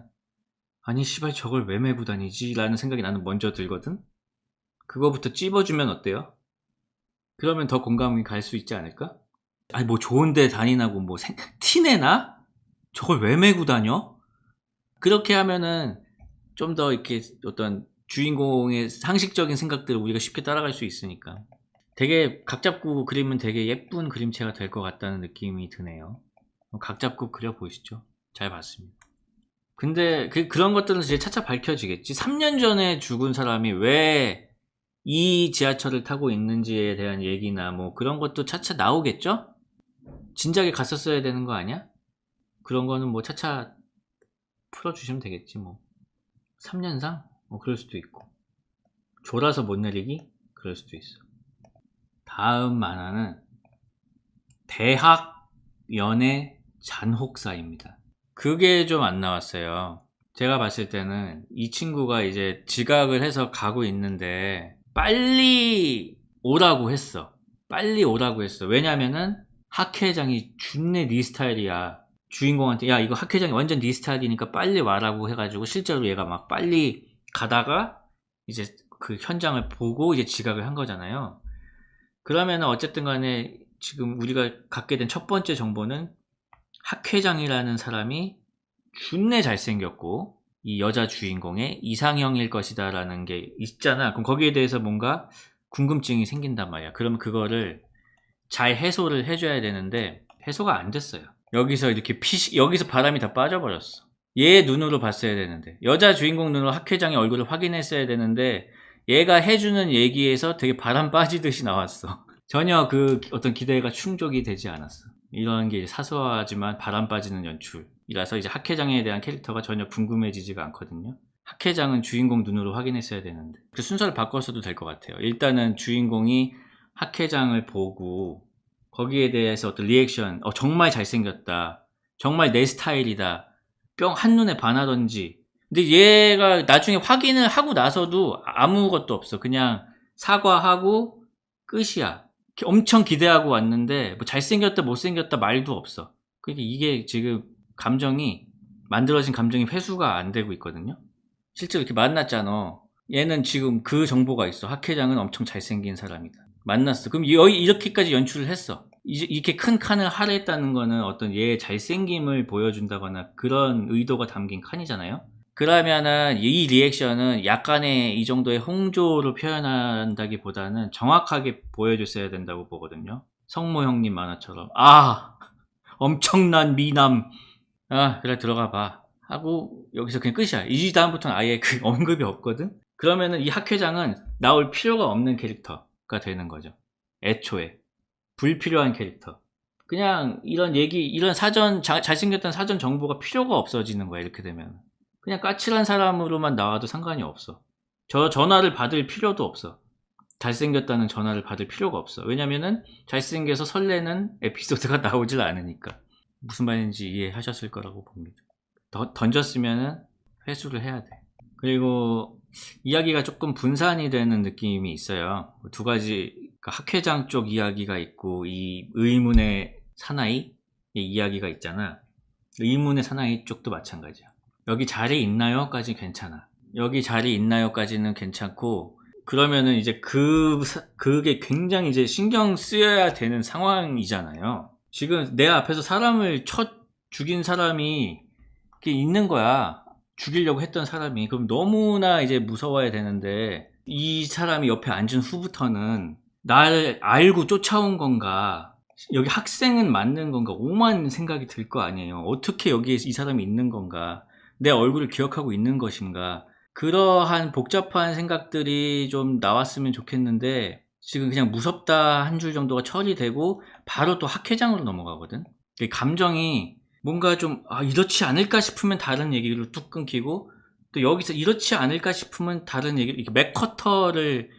아니 씨발 저걸 왜 메고 다니지? 라는 생각이 나는 먼저 들거든. 그거부터 찝어주면 어때요? 그러면 더 공감이 갈 수 있지 않을까? 아니 뭐 좋은데 다니나고 뭐 티내나? 저걸 왜 메고 다녀? 그렇게 하면은 좀 더 이렇게 어떤 주인공의 상식적인 생각들을 우리가 쉽게 따라갈 수 있으니까 되게 각 잡고 그리면 되게 예쁜 그림체가 될 것 같다는 느낌이 드네요. 각 잡고 그려보시죠. 잘 봤습니다. 근데 그런 것들은 이제 차차 밝혀지겠지. 3년 전에 죽은 사람이 왜 이 지하철을 타고 있는지에 대한 얘기나 뭐 그런 것도 차차 나오겠죠? 진작에 갔었어야 되는 거 아니야? 그런 거는 뭐 차차 풀어주시면 되겠지 뭐. 3년상? 그럴 수도 있고. 졸아서 못 내리기? 그럴 수도 있어. 다음 만화는 대학 연애 잔혹사입니다. 그게 좀 안 나왔어요. 제가 봤을 때는 이 친구가 이제 지각을 해서 가고 있는데 빨리 오라고 했어. 빨리 오라고 했어. 왜냐면은 학회장이 준내 네 스타일이야. 주인공한테 야 이거 학회장이 완전 네 스타일이니까 빨리 와라고 해가지고 실제로 얘가 막 빨리 가다가 이제 그 현장을 보고 이제 지각을 한 거잖아요. 그러면은 어쨌든 간에 지금 우리가 갖게 된 첫 번째 정보는 학회장이라는 사람이 준내 잘생겼고 이 여자 주인공의 이상형일 것이다 라는 게 있잖아. 그럼 거기에 대해서 뭔가 궁금증이 생긴단 말이야. 그러면 그거를 잘 해소를 해줘야 되는데 해소가 안 됐어요. 여기서 이렇게 여기서 바람이 다 빠져버렸어. 얘 눈으로 봤어야 되는데 여자 주인공 눈으로 학회장의 얼굴을 확인했어야 되는데 얘가 해주는 얘기에서 되게 바람 빠지듯이 나왔어. 전혀 그 어떤 기대가 충족이 되지 않았어. 이런 게 사소하지만 바람 빠지는 연출이라서 이제 학회장에 대한 캐릭터가 전혀 궁금해지지가 않거든요. 학회장은 주인공 눈으로 확인했어야 되는데 그 순서를 바꿔서도 될 것 같아요. 일단은 주인공이 학회장을 보고 거기에 대해서 어떤 리액션, 정말 잘생겼다, 정말 내 스타일이다, 뿅 한눈에 반하던지. 근데 얘가 나중에 확인을 하고 나서도 아무것도 없어. 그냥 사과하고 끝이야. 엄청 기대하고 왔는데 뭐 잘생겼다 못생겼다 말도 없어. 그러니까 이게 지금 만들어진 감정이 회수가 안 되고 있거든요. 실제로 이렇게 만났잖아. 얘는 지금 그 정보가 있어. 학회장은 엄청 잘생긴 사람이다. 만났어. 그럼 이렇게까지 연출을 했어. 이렇게 큰 칸을 할애했다는 거는 어떤 얘의 잘생김을 보여준다거나 그런 의도가 담긴 칸이잖아요. 그러면은 이 리액션은 약간의 이 정도의 홍조를 표현한다기보다는 정확하게 보여줬어야 된다고 보거든요. 성모 형님 만화처럼 엄청난 미남 그래 들어가 봐 하고 여기서 그냥 끝이야. 이 다음부터는 아예 그 언급이 없거든. 그러면은 이 학회장은 나올 필요가 없는 캐릭터가 되는 거죠. 애초에 불필요한 캐릭터. 그냥 이런 잘생겼다는 사전 정보가 필요가 없어지는 거야. 이렇게 되면 그냥 까칠한 사람으로만 나와도 상관이 없어. 저 전화를 받을 필요도 없어. 잘생겼다는 전화를 받을 필요가 없어. 왜냐면은 잘생겨서 설레는 에피소드가 나오질 않으니까. 무슨 말인지 이해하셨을 거라고 봅니다. 던졌으면은 회수를 해야 돼. 그리고 이야기가 조금 분산이 되는 느낌이 있어요. 두 가지, 그러니까 학회장 쪽 이야기가 있고 이 의문의 사나이 이야기가 있잖아. 의문의 사나이 쪽도 마찬가지야. 여기 자리 있나요? 까지 괜찮아. 여기 자리 있나요? 까지는 괜찮고, 그러면은 이제 그게 굉장히 이제 신경 쓰여야 되는 상황이잖아요. 지금 내 앞에서 사람을 죽인 사람이 이렇게 있는 거야. 죽이려고 했던 사람이. 그럼 너무나 이제 무서워야 되는데, 이 사람이 옆에 앉은 후부터는 나를 알고 쫓아온 건가, 여기 학생은 맞는 건가, 오만 생각이 들 거 아니에요. 어떻게 여기에 이 사람이 있는 건가, 내 얼굴을 기억하고 있는 것인가, 그러한 복잡한 생각들이 좀 나왔으면 좋겠는데, 지금 그냥 무섭다 한 줄 정도가 처리되고 바로 또 학회장으로 넘어가거든. 감정이 뭔가 좀 이렇지 않을까 싶으면 다른 얘기로 뚝 끊기고, 또 여기서 이렇지 않을까 싶으면 다른 얘기로, 이렇게 맥커터를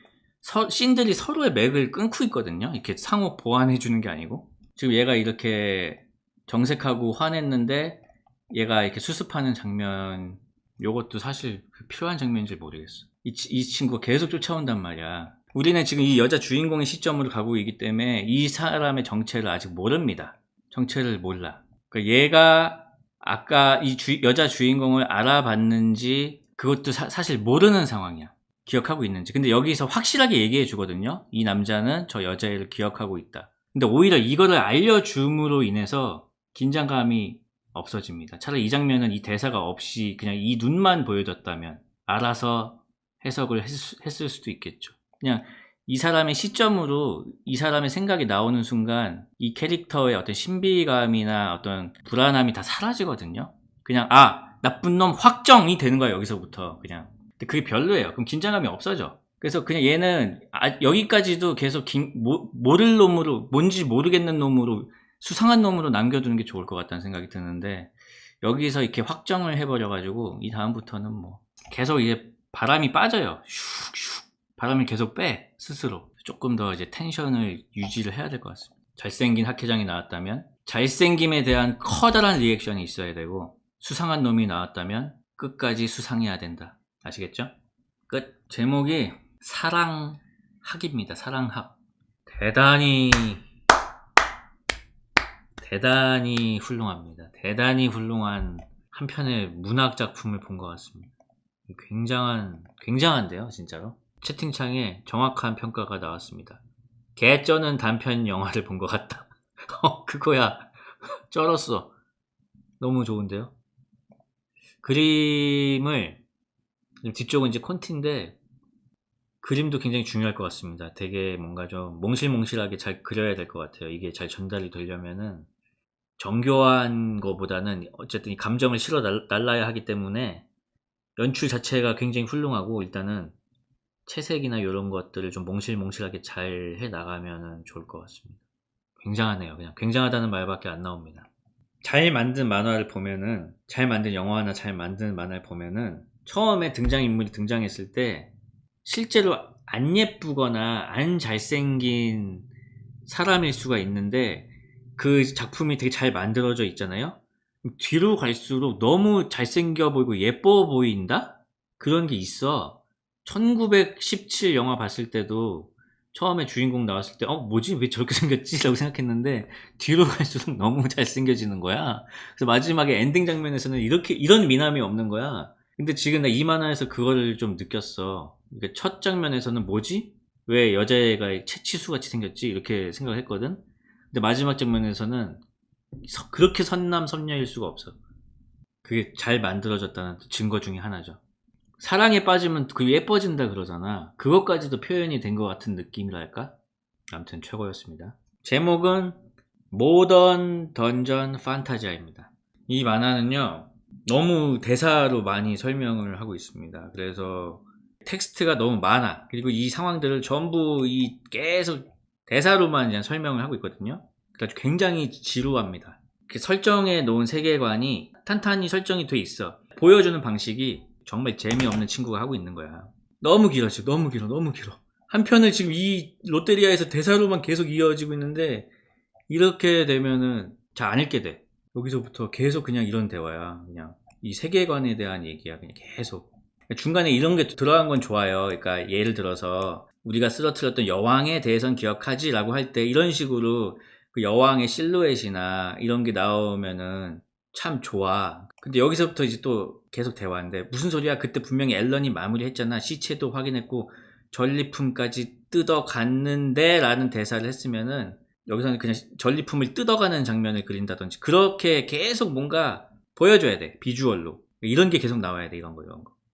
씬들이 서로의 맥을 끊고 있거든요. 이렇게 상호 보완해 주는 게 아니고. 지금 얘가 이렇게 정색하고 화냈는데 얘가 이렇게 수습하는 장면, 요것도 사실 필요한 장면인지 모르겠어. 이 친구가 계속 쫓아온단 말이야. 우리는 지금 이 여자 주인공의 시점으로 가고 있기 때문에 이 사람의 정체를 아직 모릅니다. 정체를 몰라. 그러니까 얘가 아까 이 여자 주인공을 알아봤는지 그것도 사실 모르는 상황이야. 기억하고 있는지. 근데 여기서 확실하게 얘기해 주거든요. 이 남자는 저 여자애를 기억하고 있다. 근데 오히려 이거를 알려줌으로 인해서 긴장감이 없어집니다. 차라리 이 장면은 이 대사가 없이 그냥 이 눈만 보여줬다면 알아서 해석을 했을 수도 있겠죠. 그냥 이 사람의 시점으로 이 사람의 생각이 나오는 순간 이 캐릭터의 어떤 신비감이나 어떤 불안함이 다 사라지거든요. 그냥 나쁜 놈 확정이 되는 거야, 여기서부터. 그냥. 근데 그게 별로예요. 그럼 긴장감이 없어져. 그래서 그냥 얘는 여기까지도 계속 모를 놈으로, 뭔지 모르겠는 놈으로, 수상한 놈으로 남겨두는 게 좋을 것 같다는 생각이 드는데, 여기서 이렇게 확정을 해버려가지고 이 다음부터는 뭐 계속 이제 바람이 빠져요. 슉슉 바람을 계속 빼, 스스로. 조금 더 이제 텐션을 유지를 해야 될 것 같습니다. 잘생긴 학회장이 나왔다면 잘생김에 대한 커다란 리액션이 있어야 되고, 수상한 놈이 나왔다면 끝까지 수상해야 된다. 아시겠죠? 끝. 제목이 사랑학입니다. 사랑학. 대단히 훌륭합니다. 대단히 훌륭한 한 편의 문학 작품을 본 것 같습니다. 굉장한데요, 진짜로. 채팅창에 정확한 평가가 나왔습니다. 개쩌는 단편 영화를 본 것 같다. 그거야. 쩔었어. 너무 좋은데요? 그림을, 뒤쪽은 이제 콘티인데, 그림도 굉장히 중요할 것 같습니다. 되게 뭔가 좀 몽실몽실하게 잘 그려야 될 것 같아요. 이게 잘 전달이 되려면은, 정교한 거보다는 어쨌든 이 감정을 실어 날라야 하기 때문에 연출 자체가 굉장히 훌륭하고, 일단은 채색이나 이런 것들을 좀 몽실몽실하게 잘 해나가면 좋을 것 같습니다. 굉장하네요. 그냥 굉장하다는 말밖에 안 나옵니다. 잘 만든 만화를 보면은, 잘 만든 영화나 잘 만든 만화를 보면은, 처음에 등장인물이 등장했을 때 실제로 안 예쁘거나 안 잘생긴 사람일 수가 있는데, 그 작품이 되게 잘 만들어져 있잖아요. 뒤로 갈수록 너무 잘생겨 보이고 예뻐 보인다? 그런 게 있어. 1917 영화 봤을 때도 처음에 주인공 나왔을 때 뭐지? 왜 저렇게 생겼지? 라고 생각했는데 뒤로 갈수록 너무 잘생겨지는 거야. 그래서 마지막에 엔딩 장면에서는 이런 미남이 없는 거야. 근데 지금 나 이 만화에서 그거를 좀 느꼈어. 그러니까 첫 장면에서는 뭐지? 왜 여자애가 채치수같이 생겼지? 이렇게 생각을 했거든. 근데 마지막 장면에서는 그렇게 선남선녀일 수가 없어. 그게 잘 만들어졌다는 증거 중에 하나죠. 사랑에 빠지면 그 예뻐진다 그러잖아. 그것까지도 표현이 된 것 같은 느낌이랄까? 아무튼 최고였습니다. 제목은 모던 던전 판타지아입니다. 이 만화는요, 너무 대사로 많이 설명을 하고 있습니다. 그래서 텍스트가 너무 많아. 그리고 이 상황들을 전부 계속 대사로만 그냥 설명을 하고 있거든요. 그래서 굉장히 지루합니다. 설정해 놓은 세계관이 탄탄히 설정이 돼 있어. 보여주는 방식이 정말 재미없는 친구가 하고 있는 거야. 너무 길어, 지금. 너무 길어, 너무 길어. 한 편을 지금 이 롯데리아에서 대사로만 계속 이어지고 있는데, 이렇게 되면은 잘 안 읽게 돼. 여기서부터 계속 그냥 이런 대화야. 그냥 이 세계관에 대한 얘기야. 그냥 계속. 중간에 이런 게 들어간 건 좋아요. 그러니까 예를 들어서 우리가 쓰러뜨렸던 여왕에 대해선 기억하지? 라고 할 때 이런 식으로 그 여왕의 실루엣이나 이런 게 나오면은 참 좋아. 근데 여기서부터 이제 또 계속 대화인데 무슨 소리야? 그때 분명히 앨런이 마무리했잖아. 시체도 확인했고 전리품까지 뜯어갔는데 라는 대사를 했으면은 여기서는 그냥 전리품을 뜯어가는 장면을 그린다든지 그렇게 계속 뭔가 보여줘야 돼. 비주얼로. 이런 게 계속 나와야 돼. 이런 거.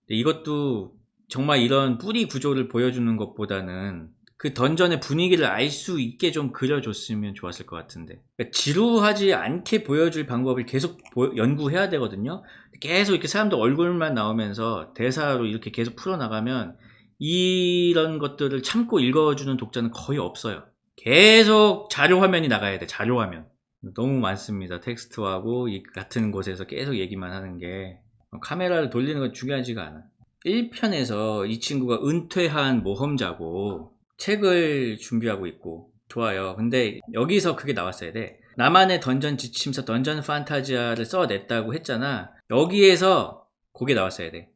이것도 정말 이런 뿌리 구조를 보여주는 것보다는 그 던전의 분위기를 알 수 있게 좀 그려줬으면 좋았을 것 같은데, 그러니까 지루하지 않게 보여줄 방법을 계속 연구해야 되거든요. 계속 이렇게 사람들 얼굴만 나오면서 대사로 이렇게 계속 풀어나가면 이런 것들을 참고 읽어주는 독자는 거의 없어요. 계속 자료 화면이 나가야 돼. 자료 화면 너무 많습니다. 텍스트하고 이 같은 곳에서 계속 얘기만 하는 게 카메라를 돌리는 건 중요하지가 않아. 1편에서 이 친구가 은퇴한 모험자고 책을 준비하고 있고 좋아요. 근데 여기서 그게 나왔어야 돼. 나만의 던전 지침서 던전 판타지아를 써냈다고 했잖아. 여기에서 그게 나왔어야 돼.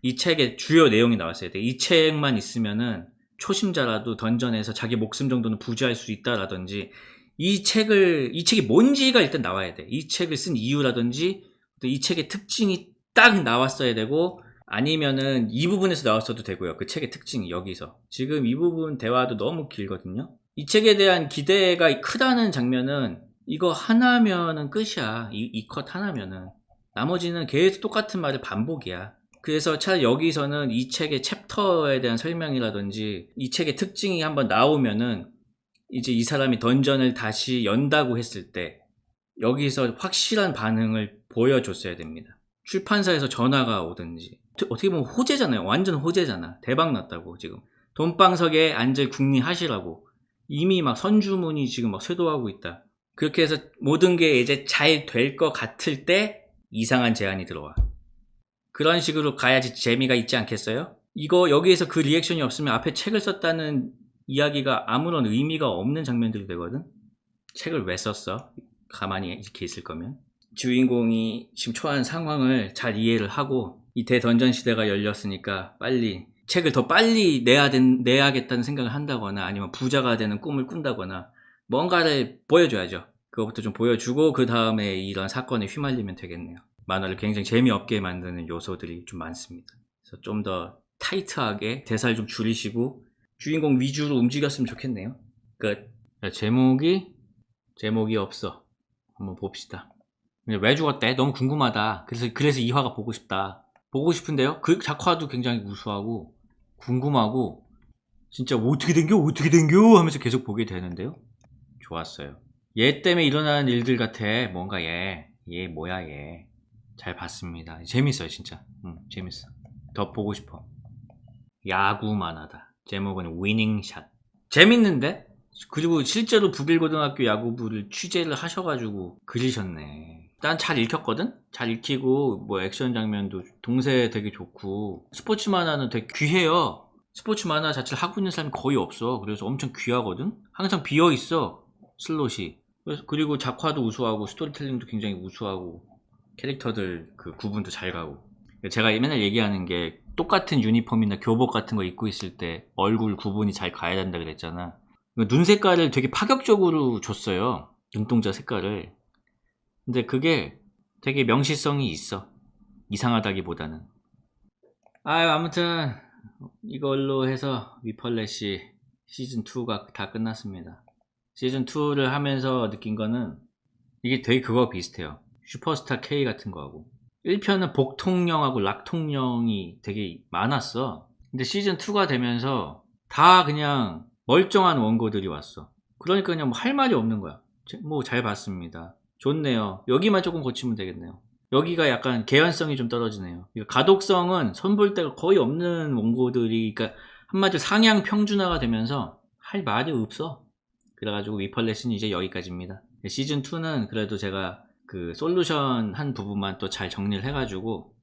이 책의 주요 내용이 나왔어야 돼. 이 책만 있으면은 초심자라도 던전에서 자기 목숨 정도는 부지할 수 있다라든지 이 책이 뭔지가 일단 나와야 돼. 이 책을 쓴 이유라든지 또 이 책의 특징이 딱 나왔어야 되고 아니면은 이 부분에서 나왔어도 되고요. 그 책의 특징이 여기서. 지금 이 부분 대화도 너무 길거든요. 이 책에 대한 기대가 크다는 장면은 이거 하나면은 끝이야. 이 컷 하나면은. 나머지는 계속 똑같은 말을 반복이야. 그래서 차라리 여기서는 이 책의 챕터에 대한 설명이라든지 이 책의 특징이 한번 나오면은 이제 이 사람이 던전을 다시 연다고 했을 때 여기서 확실한 반응을 보여줬어야 됩니다. 출판사에서 전화가 오든지. 어떻게 보면 호재잖아요. 완전 호재잖아. 대박 났다고 지금. 돈방석에 앉을 궁리 하시라고. 이미 막 선주문이 지금 막 쇄도하고 있다. 그렇게 해서 모든 게 이제 잘 될 것 같을 때 이상한 제안이 들어와. 그런 식으로 가야지 재미가 있지 않겠어요? 이거 여기에서 그 리액션이 없으면 앞에 책을 썼다는 이야기가 아무런 의미가 없는 장면들이 되거든. 책을 왜 썼어? 가만히 이렇게 있을 거면. 주인공이 지금 처한 상황을 잘 이해를 하고 이 대던전 시대가 열렸으니까 빨리 책을 더 빨리 내야겠다는 생각을 한다거나 아니면 부자가 되는 꿈을 꾼다거나 뭔가를 보여줘야죠. 그거부터 좀 보여주고 그 다음에 이런 사건에 휘말리면 되겠네요. 만화를 굉장히 재미없게 만드는 요소들이 좀 많습니다. 그래서 좀 더 타이트하게 대사를 좀 줄이시고 주인공 위주로 움직였으면 좋겠네요. 끝. 제목이 없어. 한번 봅시다. 왜 죽었대? 너무 궁금하다. 그래서 2화가 보고 싶다. 보고 싶은데요? 그 작화도 굉장히 우수하고 궁금하고 진짜 어떻게 된겨 하면서 계속 보게 되는데요. 좋았어요. 얘 때문에 일어나는 일들 같아. 뭔가 얘 뭐야 얘. 잘 봤습니다. 재밌어요 진짜. 재밌어. 더 보고 싶어. 야구 만화다. 제목은 위닝샷. 재밌는데? 그리고 실제로 북일고등학교 야구부를 취재를 하셔가지고 그리셨네. 난 잘 읽혔거든? 잘 읽히고 뭐 액션 장면도 동세 되게 좋고 스포츠 만화는 되게 귀해요. 스포츠 만화 자체를 하고 있는 사람이 거의 없어. 그래서 엄청 귀하거든? 항상 비어있어 슬롯이. 그리고 작화도 우수하고 스토리텔링도 굉장히 우수하고 캐릭터들 그 구분도 잘 가고. 제가 맨날 얘기하는 게 똑같은 유니폼이나 교복 같은 거 입고 있을 때 얼굴 구분이 잘 가야 된다 그랬잖아. 눈 색깔을 되게 파격적으로 줬어요. 눈동자 색깔을. 근데 그게 되게 명시성이 있어. 이상하다기보다는. 아무튼 이걸로 해서 위펄렛이 시즌2가 다 끝났습니다. 시즌2를 하면서 느낀 거는 이게 되게 그거 비슷해요. 슈퍼스타 K 같은 거하고. 1편은 복통령하고 락통령이 되게 많았어. 근데 시즌2가 되면서 다 그냥 멀쩡한 원고들이 왔어. 그러니까 그냥 뭐 할 말이 없는 거야. 뭐 잘 봤습니다. 좋네요. 여기만 조금 고치면 되겠네요. 여기가 약간 개연성이 좀 떨어지네요. 가독성은 손볼 데가 거의 없는 원고들이, 그러니까 한마디로 상향 평준화가 되면서 할 말이 없어. 그래가지고 위펄렛은 이제 여기까지입니다. 시즌2는 그래도 제가 그 솔루션 한 부분만 또 잘 정리를 해가지고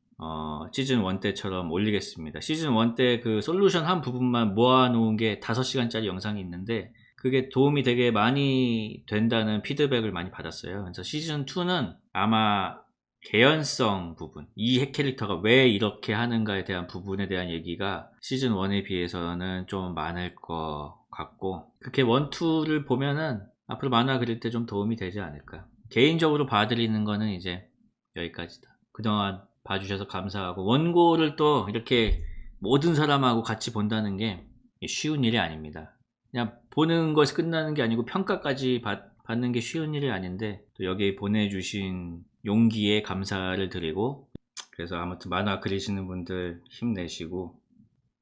시즌 1 때처럼 올리겠습니다. 시즌 1 때 그 솔루션 한 부분만 모아놓은 게 5시간짜리 영상이 있는데 그게 도움이 되게 많이 된다는 피드백을 많이 받았어요. 그래서 시즌 2는 아마 개연성 부분, 이 핵 캐릭터가 왜 이렇게 하는가에 대한 부분에 대한 얘기가 시즌 1에 비해서는 좀 많을 것 같고, 그렇게 1, 2를 보면은 앞으로 만화 그릴 때 좀 도움이 되지 않을까. 개인적으로 봐드리는 거는 이제 여기까지다. 그동안 봐주셔서 감사하고, 원고를 또 이렇게 모든 사람하고 같이 본다는 게 쉬운 일이 아닙니다. 그냥 보는 것이 끝나는 게 아니고 평가까지 받는 게 쉬운 일이 아닌데, 또 여기 보내주신 용기에 감사를 드리고, 그래서 아무튼 만화 그리시는 분들 힘내시고,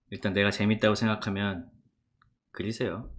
일단 내가 재밌다고 생각하면 그리세요.